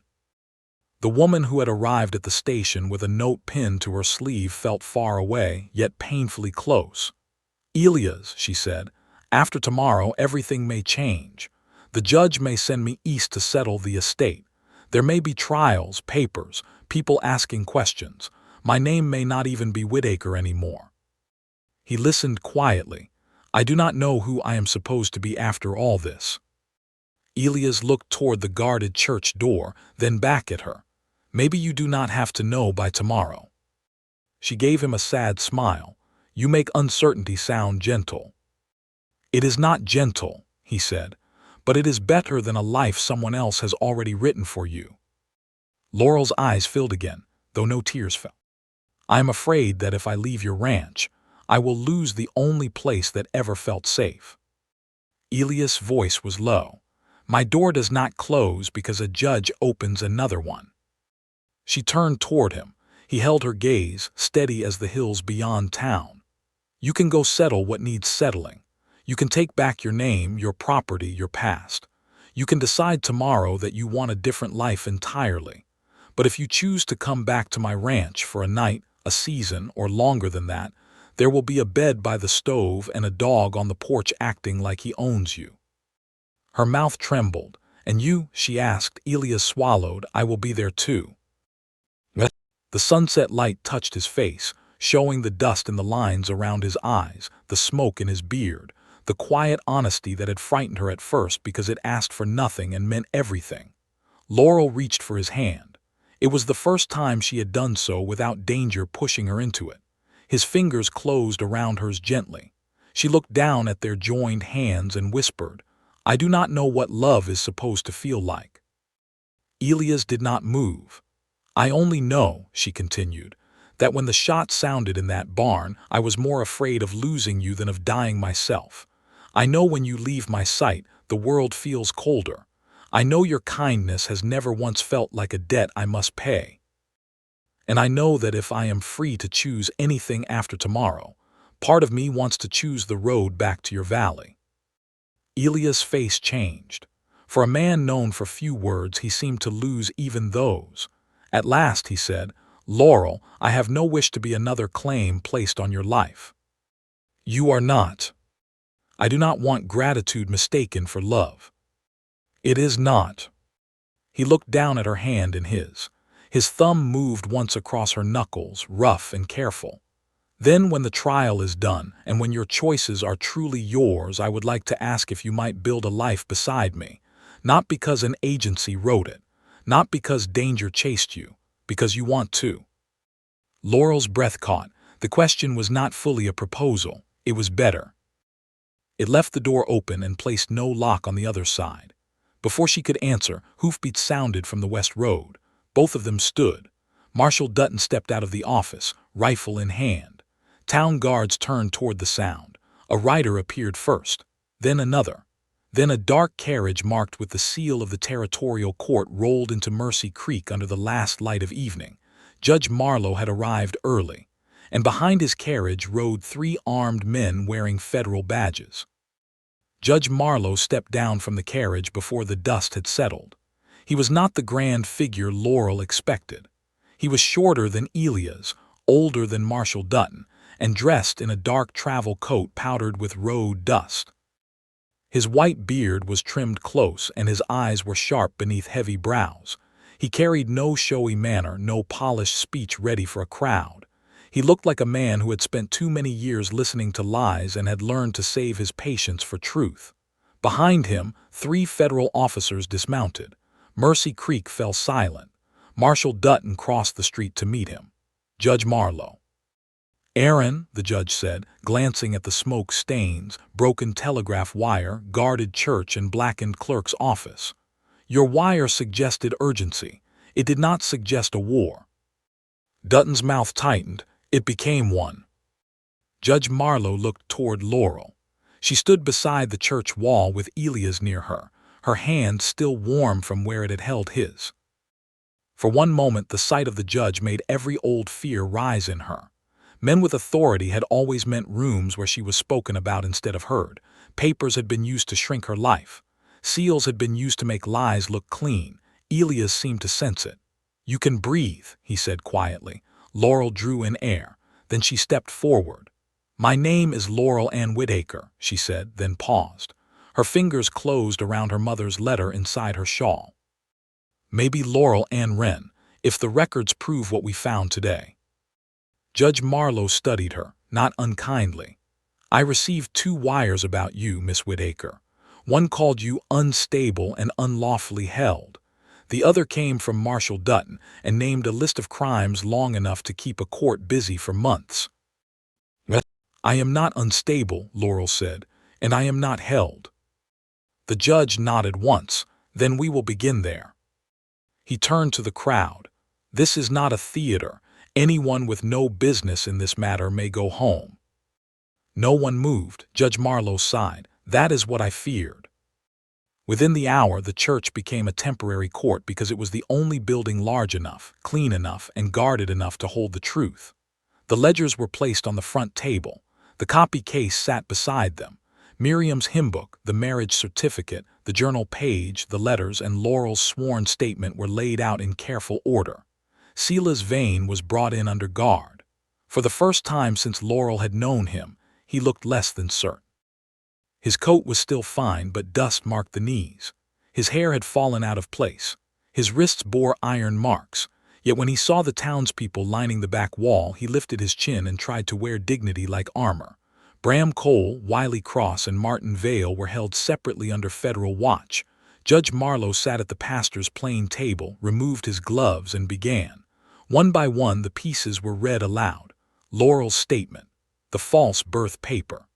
The woman who had arrived at the station with a note pinned to her sleeve felt far away, yet painfully close. "Elias," she said, "after tomorrow everything may change. The judge may send me east to settle the estate. There may be trials, papers, people asking questions. My name may not even be Whitaker anymore." He listened quietly. "I do not know who I am supposed to be after all this." Elias looked toward the guarded church door, then back at her. "Maybe you do not have to know by tomorrow." She gave him a sad smile. "You make uncertainty sound gentle." "It is not gentle," he said, "but it is better than a life someone else has already written for you." Laurel's eyes filled again, though no tears fell. "I am afraid that if I leave your ranch, I will lose the only place that ever felt safe." Elias' voice was low. "My door does not close because a judge opens another one." She turned toward him. He held her gaze, steady as the hills beyond town. "You can go settle what needs settling. You can take back your name, your property, your past. You can decide tomorrow that you want a different life entirely. But if you choose to come back to my ranch for a night, a season, or longer than that, there will be a bed by the stove and a dog on the porch acting like he owns you." Her mouth trembled. "And you?" she asked. Elias swallowed. "I will be there too." The sunset light touched his face, showing the dust in the lines around his eyes, the smoke in his beard, the quiet honesty that had frightened her at first because it asked for nothing and meant everything. Laurel reached for his hand. It was the first time she had done so without danger pushing her into it. His fingers closed around hers gently. She looked down at their joined hands and whispered, "I do not know what love is supposed to feel like." Elias did not move. "I only know," she continued, "that when the shot sounded in that barn, I was more afraid of losing you than of dying myself. I know when you leave my sight, the world feels colder. I know your kindness has never once felt like a debt I must pay. And I know that if I am free to choose anything after tomorrow, part of me wants to choose the road back to your valley." Elias' face changed. For a man known for few words, he seemed to lose even those. At last he said, "Laurel, I have no wish to be another claim placed on your life. You are not. I do not want gratitude mistaken for love. It is not." He looked down at her hand in his. His thumb moved once across her knuckles, rough and careful. "Then when the trial is done, and when your choices are truly yours, I would like to ask if you might build a life beside me, not because an agency wrote it, not because danger chased you, because you want to." Laurel's breath caught. The question was not fully a proposal. It was better. It left the door open and placed no lock on the other side. Before she could answer, hoofbeats sounded from the west road. Both of them stood. Marshal Dutton stepped out of the office, rifle in hand. Town guards turned toward the sound. A rider appeared first, then another. Then a dark carriage marked with the seal of the territorial court rolled into Mercy Creek under the last light of evening. Judge Marlowe had arrived early, and behind his carriage rode 3 armed men wearing federal badges. Judge Marlowe stepped down from the carriage before the dust had settled. He was not the grand figure Laurel expected. He was shorter than Elias, older than Marshal Dutton, and dressed in a dark travel coat powdered with road dust. His white beard was trimmed close, and his eyes were sharp beneath heavy brows. He carried no showy manner, no polished speech ready for a crowd. He looked like a man who had spent too many years listening to lies and had learned to save his patience for truth. Behind him, 3 federal officers dismounted. Mercy Creek fell silent. Marshal Dutton crossed the street to meet him. Judge Marlowe. "Aaron," the judge said, glancing at the smoke stains, broken telegraph wire, guarded church, and blackened clerk's office. "Your wire suggested urgency. It did not suggest a war." Dutton's mouth tightened. It became one. Judge Marlowe looked toward Laurel. She stood beside the church wall with Elias near her, her hand still warm from where it had held his. For one moment, the sight of the judge made every old fear rise in her. Men with authority had always meant rooms where she was spoken about instead of heard. Papers had been used to shrink her life. Seals had been used to make lies look clean. Elias seemed to sense it. "You can breathe," he said quietly. Laurel drew in air. Then she stepped forward. "My name is Laurel Ann Whitaker," she said, then paused. Her fingers closed around her mother's letter inside her shawl. "Maybe Laurel Ann Wren, if the records prove what we found today." Judge Marlowe studied her, not unkindly. "I received 2 wires about you, Miss Whitaker. One called you unstable and unlawfully held. The other came from Marshall Dutton and named a list of crimes long enough to keep a court busy for months." "I am not unstable," Laurel said, "and I am not held." The judge nodded once. "Then we will begin there." He turned to the crowd. "This is not a theater. Anyone with no business in this matter may go home." No one moved. Judge Marlowe sighed. "That is what I feared." Within the hour, the church became a temporary court because it was the only building large enough, clean enough, and guarded enough to hold the truth. The ledgers were placed on the front table. The copy case sat beside them. Miriam's hymn book, the marriage certificate, the journal page, the letters, and Laurel's sworn statement were laid out in careful order. Elias Vane was brought in under guard. For the first time since Laurel had known him, he looked less than certain. His coat was still fine, but dust marked the knees. His hair had fallen out of place. His wrists bore iron marks. Yet when he saw the townspeople lining the back wall, he lifted his chin and tried to wear dignity like armor. Bram Cole, Wiley Cross, and Martin Vale were held separately under federal watch. Judge Marlowe sat at the pastor's plain table, removed his gloves, and began. One by one, the pieces were read aloud. Laurel's statement, the false birth paper,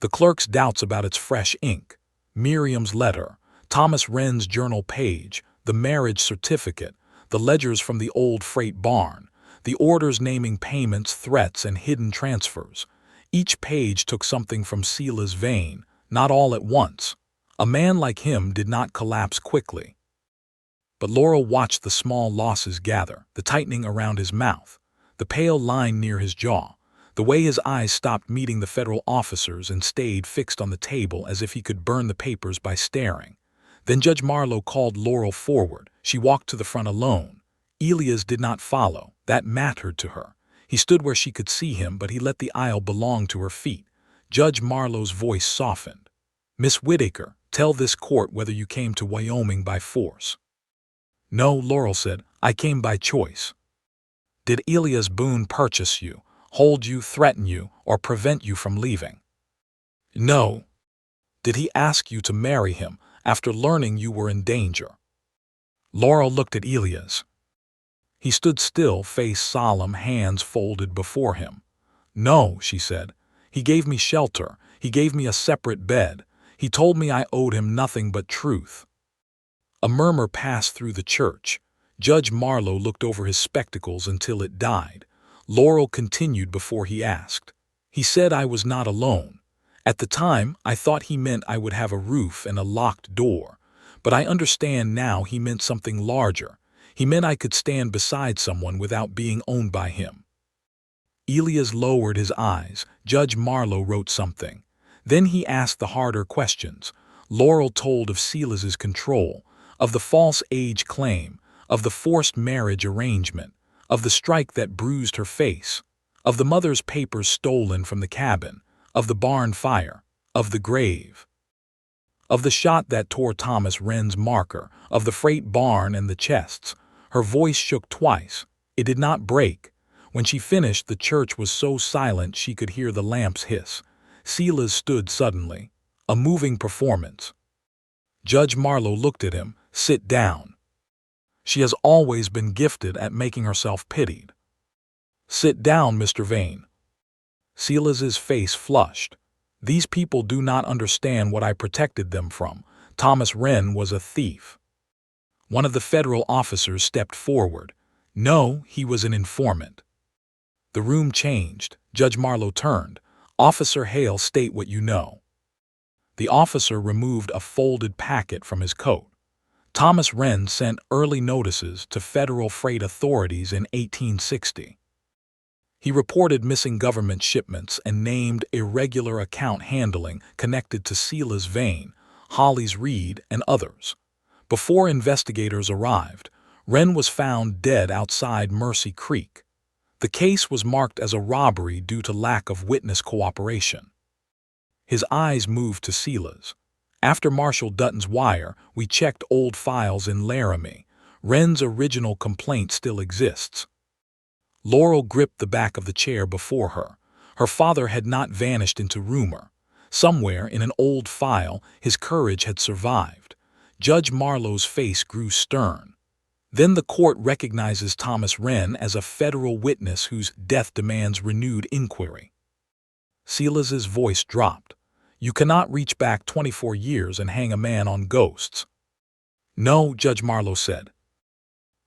the clerk's doubts about its fresh ink, Miriam's letter, Thomas Wren's journal page, the marriage certificate, the ledgers from the old freight barn, the orders naming payments, threats, and hidden transfers. Each page took something from Elias Vane, not all at once. A man like him did not collapse quickly. But Laurel watched the small losses gather, the tightening around his mouth, the pale line near his jaw, the way his eyes stopped meeting the federal officers and stayed fixed on the table as if he could burn the papers by staring. Then Judge Marlowe called Laurel forward. She walked to the front alone. Elias did not follow. That mattered to her. He stood where she could see him, but he let the aisle belong to her feet. Judge Marlowe's voice softened. "Miss Whitaker, tell this court whether you came to Wyoming by force." "No," Laurel said. "I came by choice." "Did Elias Boone purchase you, hold you, threaten you, or prevent you from leaving?" "No." "Did he ask you to marry him after learning you were in danger?" Laurel looked at Elias. He stood still, face solemn, hands folded before him. "No," she said. "He gave me shelter. He gave me a separate bed. He told me I owed him nothing but truth." A murmur passed through the church. Judge Marlowe looked over his spectacles until it died. Laurel continued before he asked. "He said I was not alone. At the time, I thought he meant I would have a roof and a locked door. But I understand now he meant something larger. He meant I could stand beside someone without being owned by him." Elias lowered his eyes. Judge Marlowe wrote something. Then he asked the harder questions. Laurel told of Elias's control, of the false age claim, of the forced marriage arrangement, of the strike that bruised her face, of the mother's papers stolen from the cabin, of the barn fire, of the grave, of the shot that tore Thomas Wren's marker, of the freight barn and the chests. Her voice shook twice. It did not break. When she finished, the church was so silent she could hear the lamps hiss. Elias stood suddenly. A moving performance. Judge Marlowe looked at him. "Sit down. She has always been gifted at making herself pitied." "Sit down, Mr. Vane." Elias's face flushed. "These people do not understand what I protected them from. Thomas Wren was a thief." One of the federal officers stepped forward. "No, he was an informant." The room changed. Judge Marlowe turned. "Officer Hale, state what you know." The officer removed a folded packet from his coat. Thomas Wren sent early notices to federal freight authorities in 1860. He reported missing government shipments and named irregular account handling connected to Elias Vane, Hollis Reed, and others. Before investigators arrived, Wren was found dead outside Mercy Creek. The case was marked as a robbery due to lack of witness cooperation. His eyes moved to Sela's. After Marshal Dutton's wire, we checked old files in Laramie. Wren's original complaint still exists. Laurel gripped the back of the chair before her. Her father had not vanished into rumor. Somewhere in an old file, his courage had survived. Judge Marlowe's face grew stern. Then the court recognizes Thomas Wren as a federal witness whose death demands renewed inquiry. Silas's voice dropped. You cannot reach back 24 years and hang a man on ghosts. No, Judge Marlowe said.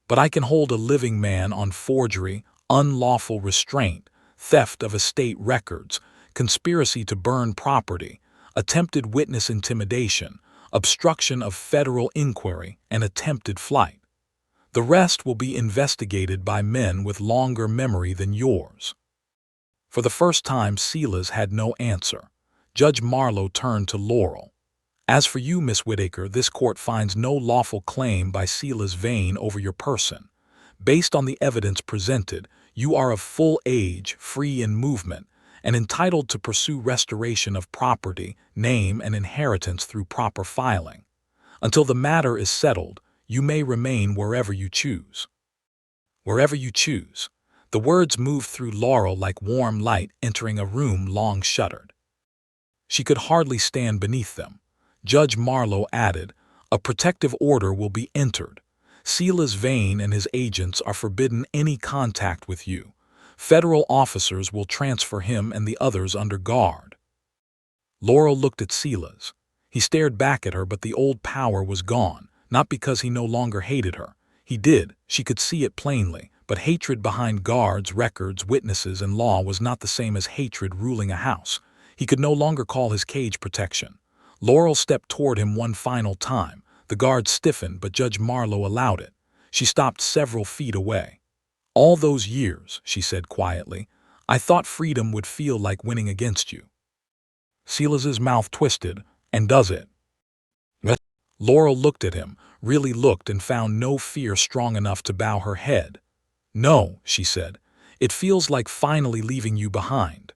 But I can hold a living man on forgery, unlawful restraint, theft of estate records, conspiracy to burn property, attempted witness intimidation, obstruction of federal inquiry, and attempted flight. The rest will be investigated by men with longer memory than yours. For the first time, Silas had no answer. Judge Marlowe turned to Laurel. As for you, Miss Whittaker, this court finds no lawful claim by Silas Vane over your person. Based on the evidence presented, you are of full age, free in movement, and entitled to pursue restoration of property, name, and inheritance through proper filing. Until the matter is settled, you may remain wherever you choose. Wherever you choose. The words moved through Laurel like warm light entering a room long shuttered. She could hardly stand beneath them. Judge Marlowe added, a protective order will be entered. Silas Vane and his agents are forbidden any contact with you. Federal officers will transfer him and the others under guard. Laurel looked at Silas. He stared back at her, but the old power was gone, not because he no longer hated her. He did, she could see it plainly, but hatred behind guards, records, witnesses, and law was not the same as hatred ruling a house. He could no longer call his cage protection. Laurel stepped toward him one final time. The guard stiffened, but Judge Marlowe allowed it. She stopped several feet away. All those years, she said quietly, I thought freedom would feel like winning against you. Silas's mouth twisted. And does it? Laurel looked at him, really looked, and found no fear strong enough to bow her head. No, she said. It feels like finally leaving you behind.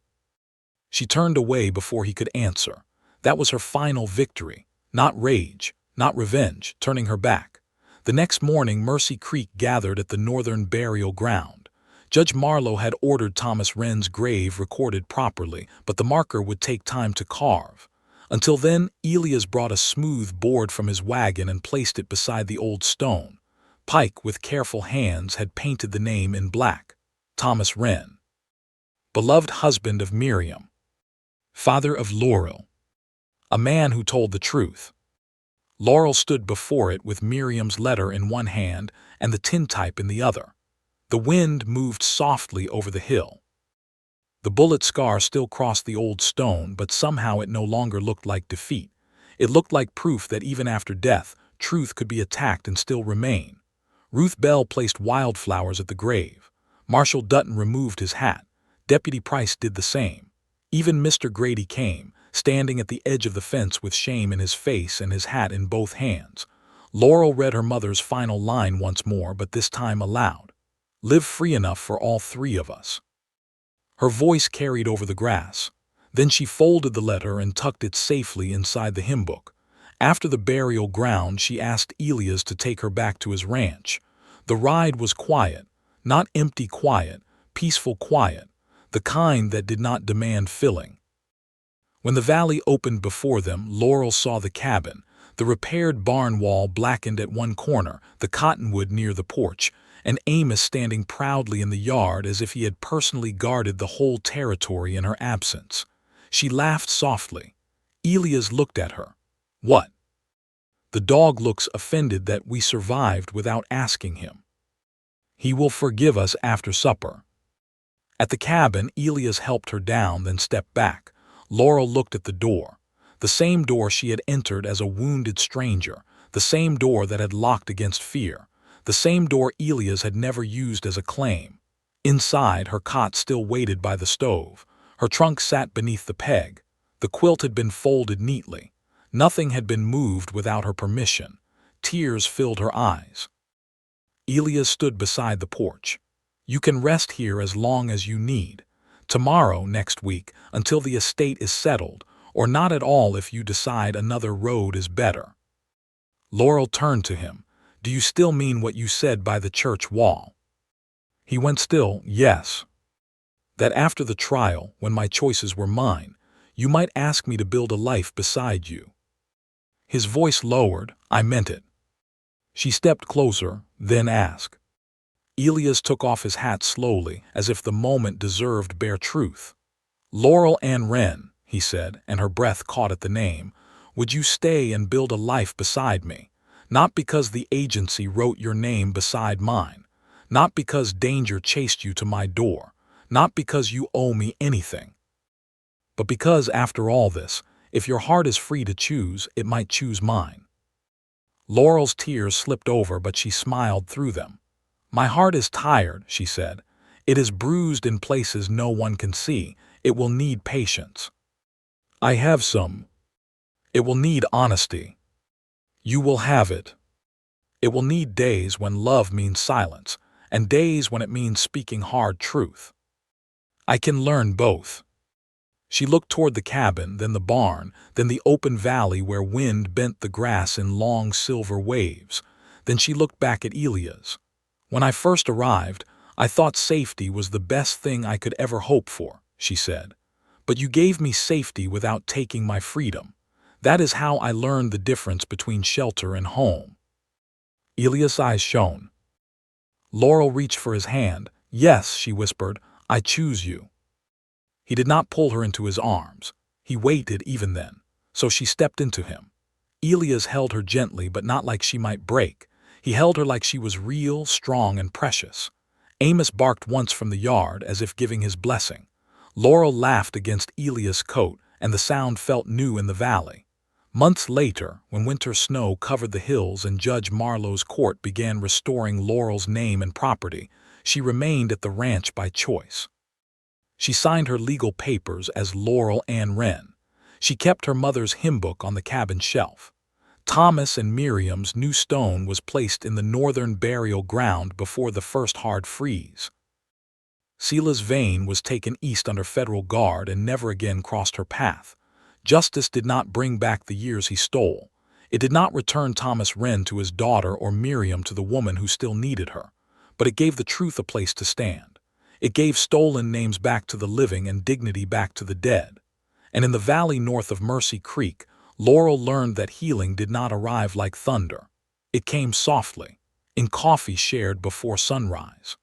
She turned away before he could answer. That was her final victory. Not rage, not revenge, turning her back. The next morning, Mercy Creek gathered at the northern burial ground. Judge Marlowe had ordered Thomas Wren's grave recorded properly, but the marker would take time to carve. Until then, Elias brought a smooth board from his wagon and placed it beside the old stone. Pike, with careful hands, had painted the name in black. Thomas Wren. Beloved husband of Miriam. Father of Laurel. A man who told the truth. Laurel stood before it with Miriam's letter in one hand and the tintype in the other. The wind moved softly over the hill. The bullet scar still crossed the old stone, but somehow it no longer looked like defeat. It looked like proof that even after death, truth could be attacked and still remain. Ruth Bell placed wildflowers at the grave. Marshal Dutton removed his hat. Deputy Price did the same. Even Mr. Grady came, standing at the edge of the fence with shame in his face and his hat in both hands. Laurel read her mother's final line once more, but this time aloud. Live free enough for all three of us. Her voice carried over the grass. Then she folded the letter and tucked it safely inside the hymn book. After the burial ground, she asked Elias to take her back to his ranch. The ride was quiet, not empty quiet, peaceful quiet, the kind that did not demand filling. When the valley opened before them, Laurel saw the cabin, the repaired barn wall blackened at one corner, the cottonwood near the porch, and Amos standing proudly in the yard as if he had personally guarded the whole territory in her absence. She laughed softly. Elias looked at her. What? The dog looks offended that we survived without asking him. He will forgive us after supper. At the cabin, Elias helped her down, then stepped back. Laurel looked at the door. The same door she had entered as a wounded stranger, the same door that had locked against fear. The same door Elias had never used as a claim. Inside, her cot still waited by the stove. Her trunk sat beneath the peg. The quilt had been folded neatly. Nothing had been moved without her permission. Tears filled her eyes. Elias stood beside the porch. "You can rest here as long as you need. Tomorrow, next week, until the estate is settled, or not at all if you decide another road is better." Laurel turned to him. "Do you still mean what you said by the church wall?" He went still, "Yes. That after the trial, when my choices were mine, you might ask me to build a life beside you." His voice lowered. "I meant it." She stepped closer, then asked. Elias took off his hat slowly, as if the moment deserved bare truth. "Laurel Ann Wren," he said, and her breath caught at the name, "would you stay and build a life beside me? Not because the agency wrote your name beside mine. Not because danger chased you to my door. Not because you owe me anything. But because, after all this, if your heart is free to choose, it might choose mine." Laurel's tears slipped over, but she smiled through them. "My heart is tired," she said. "It is bruised in places no one can see. It will need patience. I have some. It will need honesty. You will have it. It will need days when love means silence, and days when it means speaking hard truth. I can learn both." She looked toward the cabin, then the barn, then the open valley where wind bent the grass in long silver waves. Then she looked back at Elias. "When I first arrived, I thought safety was the best thing I could ever hope for," she said. "But you gave me safety without taking my freedom. That is how I learned the difference between shelter and home." Elias' eyes shone. Laurel reached for his hand. "Yes," she whispered, "I choose you." He did not pull her into his arms. He waited even then, so she stepped into him. Elias held her gently, but not like she might break. He held her like she was real, strong, and precious. Amos barked once from the yard, as if giving his blessing. Laurel laughed against Elias' coat, and the sound felt new in the valley. Months later, when winter snow covered the hills and Judge Marlowe's court began restoring Laurel's name and property, she remained at the ranch by choice. She signed her legal papers as Laurel Ann Wren. She kept her mother's hymn book on the cabin shelf. Thomas and Miriam's new stone was placed in the northern burial ground before the first hard freeze. Sela's vein was taken east under federal guard and never again crossed her path. Justice did not bring back the years he stole. It did not return Thomas Wren to his daughter or Miriam to the woman who still needed her. But it gave the truth a place to stand. It gave stolen names back to the living and dignity back to the dead. And in the valley north of Mercy Creek, Laurel learned that healing did not arrive like thunder. It came softly, in coffee shared before sunrise,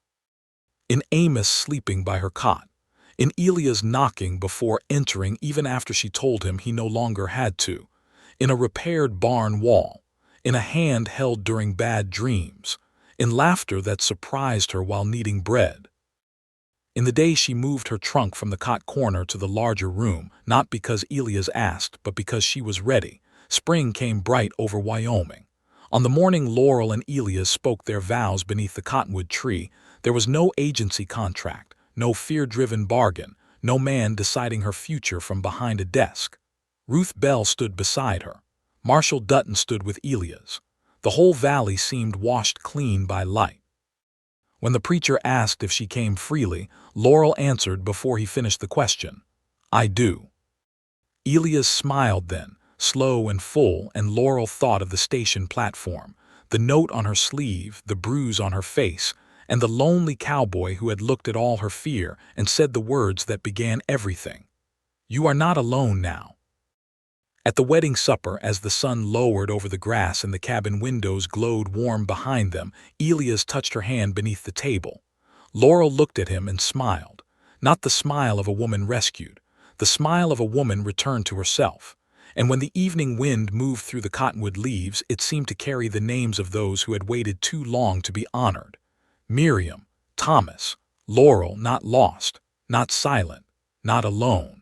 in Amos sleeping by her cot, in Elias knocking before entering even after she told him he no longer had to, in a repaired barn wall, in a hand held during bad dreams, in laughter that surprised her while kneading bread. In the day she moved her trunk from the cot corner to the larger room, not because Elias asked, but because she was ready, spring came bright over Wyoming. On the morning Laurel and Elias spoke their vows beneath the cottonwood tree, there was no agency contract, no fear-driven bargain, no man deciding her future from behind a desk. Ruth Bell stood beside her. Marshall Dutton stood with Elias. The whole valley seemed washed clean by light. When the preacher asked if she came freely, Laurel answered before he finished the question, "I do." Elias smiled then, slow and full, and Laurel thought of the station platform, the note on her sleeve, the bruise on her face, and the lonely cowboy who had looked at all her fear and said the words that began everything. "You are not alone now." At the wedding supper, as the sun lowered over the grass and the cabin windows glowed warm behind them, Elias touched her hand beneath the table. Laurel looked at him and smiled, not the smile of a woman rescued, the smile of a woman returned to herself. And when the evening wind moved through the cottonwood leaves, it seemed to carry the names of those who had waited too long to be honored. Miriam, Thomas, Laurel, not lost, not silent, not alone.